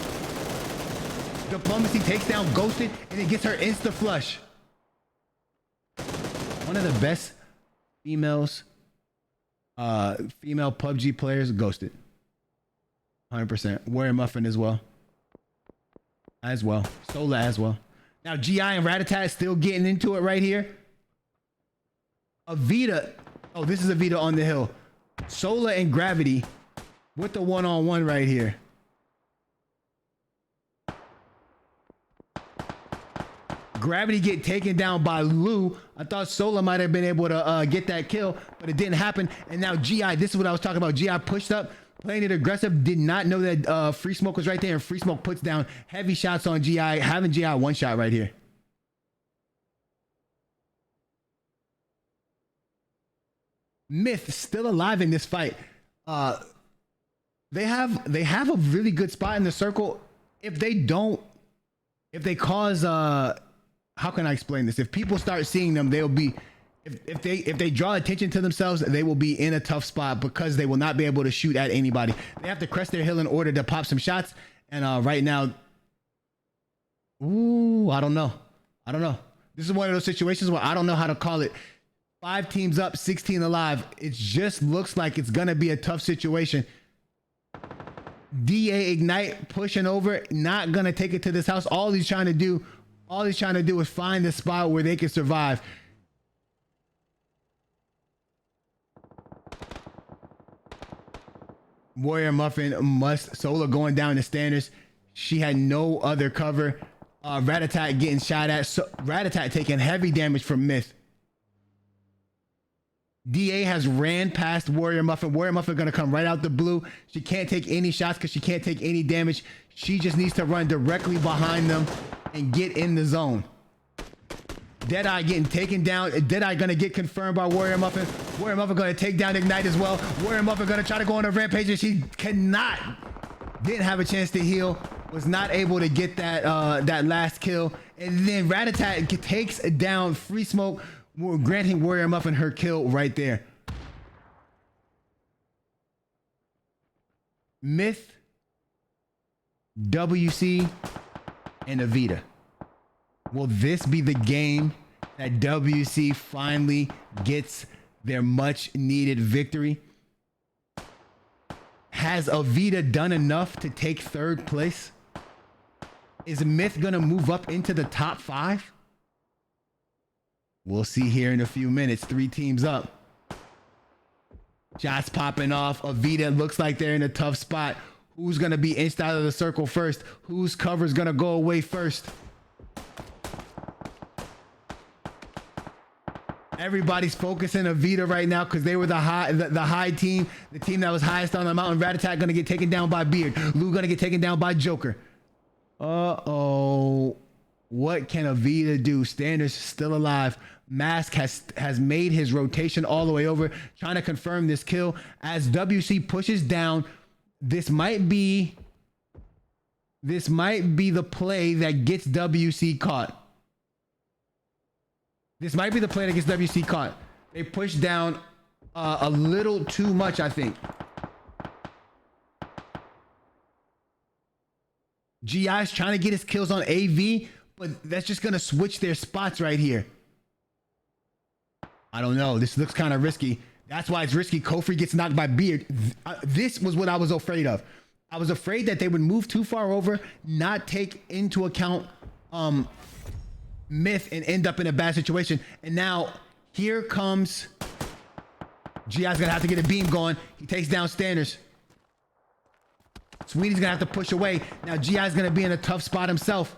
Diplomacy takes down Ghosted and it gets her insta-flush. One of the best female PUBG players, Ghosted. 100%. Warrior Muffin as well. Sola as well. Now GI and Rat-a-tat still getting into it right here. Avita. Oh, this is Avita on the hill. Sola and Gravity with the one-on-one right here. Gravity get taken down by Lou. I thought Sola might have been able to get that kill, but it didn't happen. And now GI, this is what I was talking about. GI pushed up, playing it aggressive, did not know that Free Smoke was right there, and Free Smoke puts down heavy shots on GI, having GI one shot right here. Myth still alive in this fight. They have a really good spot in the circle. If they cause how can I explain this? If people start seeing them, they'll be if they draw attention to themselves, they will be in a tough spot because they will not be able to shoot at anybody. They have to crest their hill in order to pop some shots. And right now, I don't know. This is one of those situations where I don't know how to call it. 5 teams up, 16 alive. It just looks like it's gonna be a tough situation. DA Ignite pushing over, not gonna take it to this house. All he's trying to do is find the spot where they can survive. Warrior Muffin must Sola going down the standards. She had no other cover. Rat-a-tat getting shot at. Rat-a-tat taking heavy damage from Myth. DA has ran past Warrior Muffin. Warrior Muffin gonna come right out the blue. She can't take any shots because she can't take any damage. She just needs to run directly behind them and get in the zone. Deadeye getting taken down. Deadeye gonna get confirmed by Warrior Muffin. Warrior Muffin gonna take down Ignite as well. Warrior Muffin gonna try to go on a rampage and she cannot. Didn't have a chance to heal. Was not able to get that that last kill. And then Rat-a-tat takes down Free Smoke, granting Warrior Muffin her kill right there. Myth, WC, and Avita. Will this be the game that WC finally gets their much needed victory? Has Avita done enough to take 3rd place? Is Myth gonna move up into the top 5? We'll see here in a few minutes. 3 teams up. Shots popping off. Avita looks like they're in a tough spot. Who's gonna be inched out of the circle first? Whose cover's gonna go away first? Everybody's focusing Avita right now because they were the high team, the team that was highest on the mountain. Rat-a-tat gonna get taken down by Beard. Lou gonna get taken down by Joker. Uh-oh. What can Avita do? Standards still alive. Mask has made his rotation all the way over, trying to confirm this kill. As WC pushes down, this might be the play that gets WC caught. This might be the play that gets WC caught. They push down a little too much, I think. GI's trying to get his kills on AV, but that's just gonna switch their spots right here. I don't know. This looks kind of risky. That's why it's risky. Kofi gets knocked by Beard. This was what I was afraid of. I was afraid that they would move too far over, not take into account Myth, and end up in a bad situation. And now here comes GI's gonna have to get a beam going. He takes down Standards. Sweetie's gonna have to push away. Now GI's gonna be in a tough spot himself.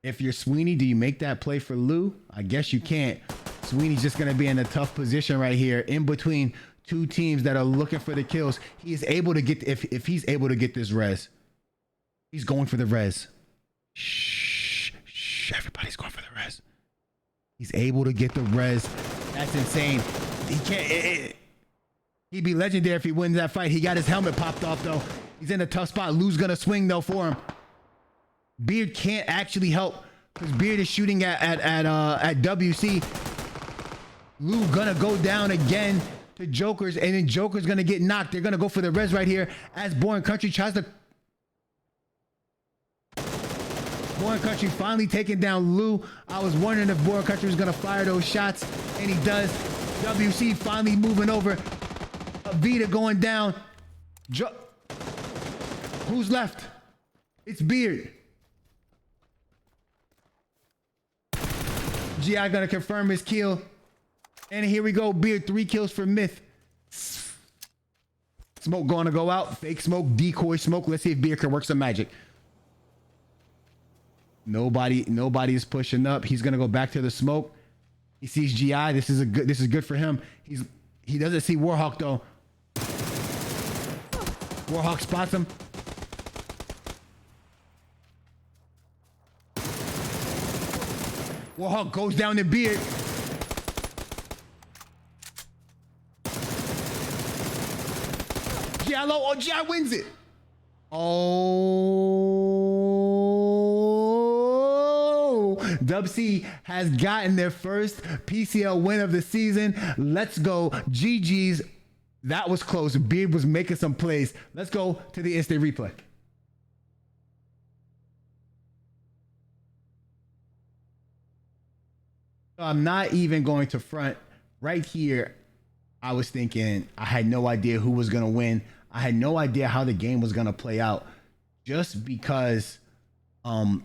If you're Sweeney, do you make that play for Lou? I guess you can't. Sweeney's just going to be in a tough position right here in between 2 teams that are looking for the kills. He is able to get, if he's able to get this res, he's going for the res. Shh, everybody's going for the res. He's able to get the res. That's insane. He can't, he'd be legendary if he wins that fight. He got his helmet popped off though. He's in a tough spot. Lou's going to swing though for him. Beard can't actually help because Beard is shooting at WC. Lou gonna go down again to Joker's, and then Joker's gonna get knocked. They're gonna go for the res right here as Born Country tries to. Born Country finally taking down Lou. I was wondering if Born Country was gonna fire those shots, and he does. WC finally moving over. Avita going down. Who's left? It's Beard. GI gonna confirm his kill. And here we go. Beard, 3 kills for Myth. Smoke gonna go out. Fake smoke, decoy smoke. Let's see if Beard can work some magic. Nobody is pushing up. He's gonna go back to the smoke. He sees GI. This is good for him. He doesn't see Warhawk though. Warhawk spots him. Warhawk goes down to Beard. GI low. Oh, GI wins it. Oh, Dub C has gotten their first PCL win of the season. Let's go. GG's. That was close. Beard was making some plays. Let's go to the instant replay. I'm not even going to front. Right here, I was thinking I had no idea who was going to win. I had no idea how the game was going to play out, just because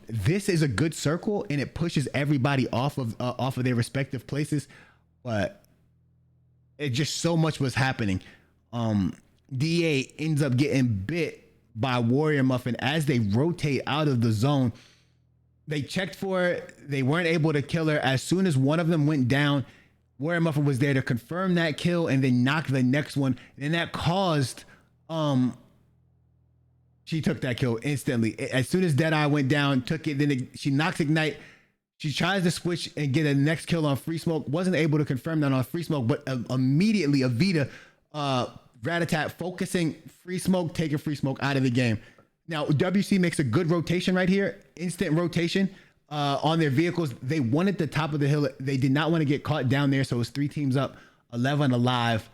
this is a good circle and it pushes everybody off of their respective places. But it just so much was happening. DA ends up getting bit by Warrior Muffin as they rotate out of the zone. They checked for it. They weren't able to kill her. As soon as one of them went down, Warrior Muffin was there to confirm that kill and then knock the next one. And that caused, she took that kill instantly. As soon as Deadeye went down, took it, then she knocks Ignite. She tries to switch and get a next kill on Free Smoke. Wasn't able to confirm that on Free Smoke, but immediately Avita, Ratatat focusing Free Smoke, taking Free Smoke out of the game. Now, WC makes a good rotation right here. Instant rotation on their vehicles. They wanted the top of the hill. They did not want to get caught down there. So it was 3 teams up, 11 alive.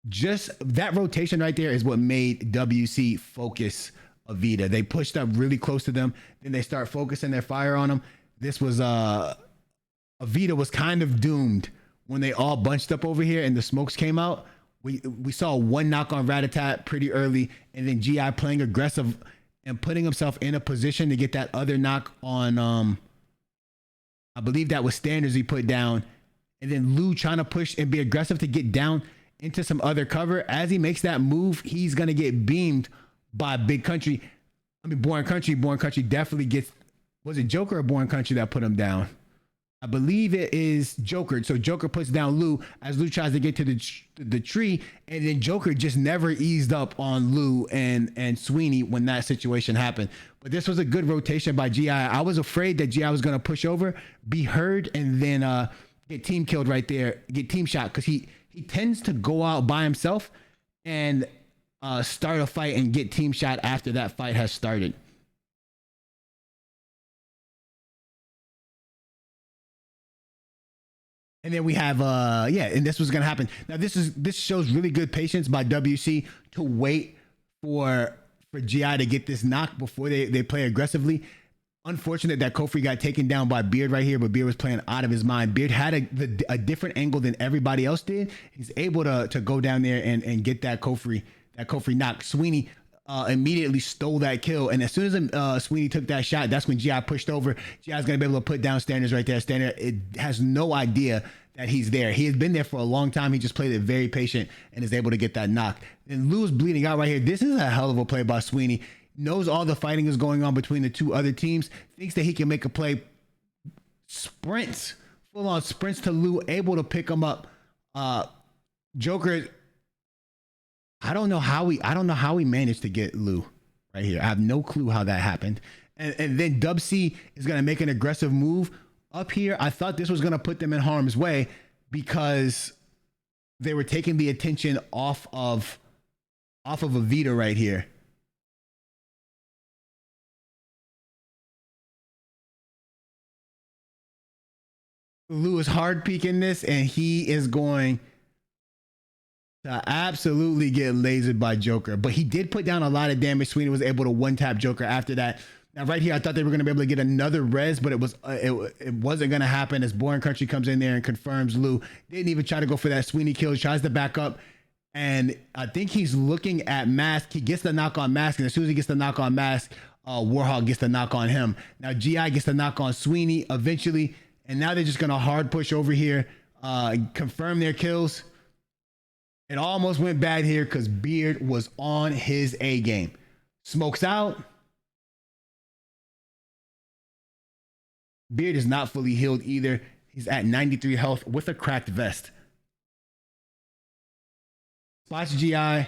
Just that rotation right there is what made WC focus Avita. They pushed up really close to them. Then they start focusing their fire on them. This was Avita was kind of doomed when they all bunched up over here and the smokes came out. We saw one knock on Ratatat pretty early, and then GI playing aggressive and putting himself in a position to get that other knock on, I believe that was Standards he put down. And then Lou trying to push and be aggressive to get down into some other cover. As he makes that move, he's going to get beamed by Big Country. I mean, Born Country. Born Country definitely gets, was it Joker or Born Country that put him down? I believe it is Joker. So Joker puts down Lou as Lou tries to get to the tree, and then Joker just never eased up on Lou and Sweeney when that situation happened. But this was a good rotation by GI. I was afraid that GI was going to push over, be heard, and then get team killed right there, get team shot, because he tends to go out by himself and start a fight and get team shot after that fight has started. And then we have, and this was going to happen. Now, this shows really good patience by WC to wait for GI to get this knock before they play aggressively. Unfortunate that Kofri got taken down by Beard right here, but Beard was playing out of his mind. Beard had a different angle than everybody else did. He's able to go down there and get that Kofri knock. Sweeney immediately stole that kill, and as soon as Sweeney took that shot, that's when GI pushed over. GI's gonna be able to put down Standards right there. Standard, it has no idea that he's there. He has been there for a long time. He just played it very patient and is able to get that knock. And Lou's bleeding out right here. This is a hell of a play by Sweeney. Knows all the fighting is going on between the two other teams. Thinks that he can make a play. Sprints, full on sprints to Lou, able to pick him up. Joker, I don't know how he managed to get Lou right here. I have no clue how that happened. And then Dub C is going to make an aggressive move up here. I thought this was going to put them in harm's way because they were taking the attention off of Avita right here. Lou is hard peeking this, and he is going to absolutely get lasered by Joker. But he did put down a lot of damage. Sweeney was able to one-tap Joker after that. Now, right here, I thought they were going to be able to get another res, but it wasn't going to happen as Boring Country comes in there and confirms Lou. Didn't even try to go for that Sweeney kill. Tries to back up And I think he's looking at Mask. He gets the knock on Mask, and as soon as he gets the knock on Mask, Warhawk gets the knock on him. Now GI gets the knock on Sweeney eventually, and now they're just gonna hard push over here, confirm their kills. It almost went bad here because Beard was on his A game. Smokes out. Beard is not fully healed either. He's at 93 health with a cracked vest. Spots GI.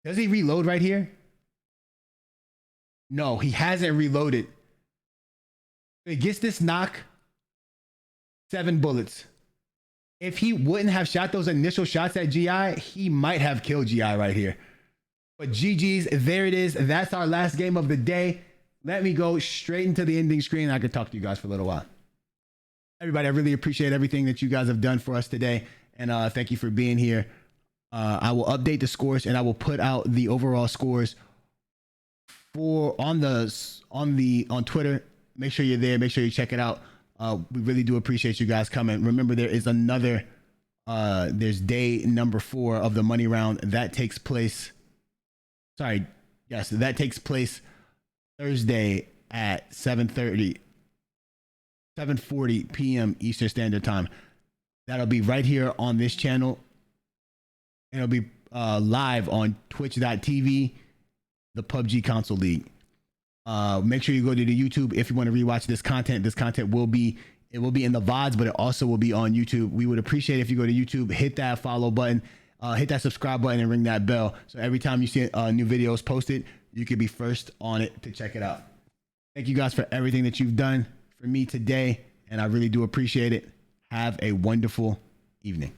Does he reload right here? No, he hasn't reloaded. He gets this knock. 7 bullets. If he wouldn't have shot those initial shots at GI, he might have killed GI right here. But GG's, there it is. That's our last game of the day. Let me go straight into the ending screen. I could talk to you guys for a little while. Everybody, I really appreciate everything that you guys have done for us today. And thank you for being here. I will update the scores and I will put out the overall scores on Twitter. Make sure you're there. Make sure you check it out. We really do appreciate you guys coming. Remember, there is another, there's day number 4 of the money round. That takes place, that takes place Thursday at 7:40 p.m. Eastern Standard Time. That'll be right here on this channel. It'll be live on twitch.tv, the PUBG Console League. Make sure you go to the YouTube if you want to rewatch this content. This content will be in the VODs, but it also will be on YouTube. We would appreciate if you go to YouTube, hit that follow button, hit that subscribe button, and ring that bell. So every time you see new videos posted, you could be first on it to check it out. Thank you guys for everything that you've done for me today, and I really do appreciate it. Have a wonderful evening.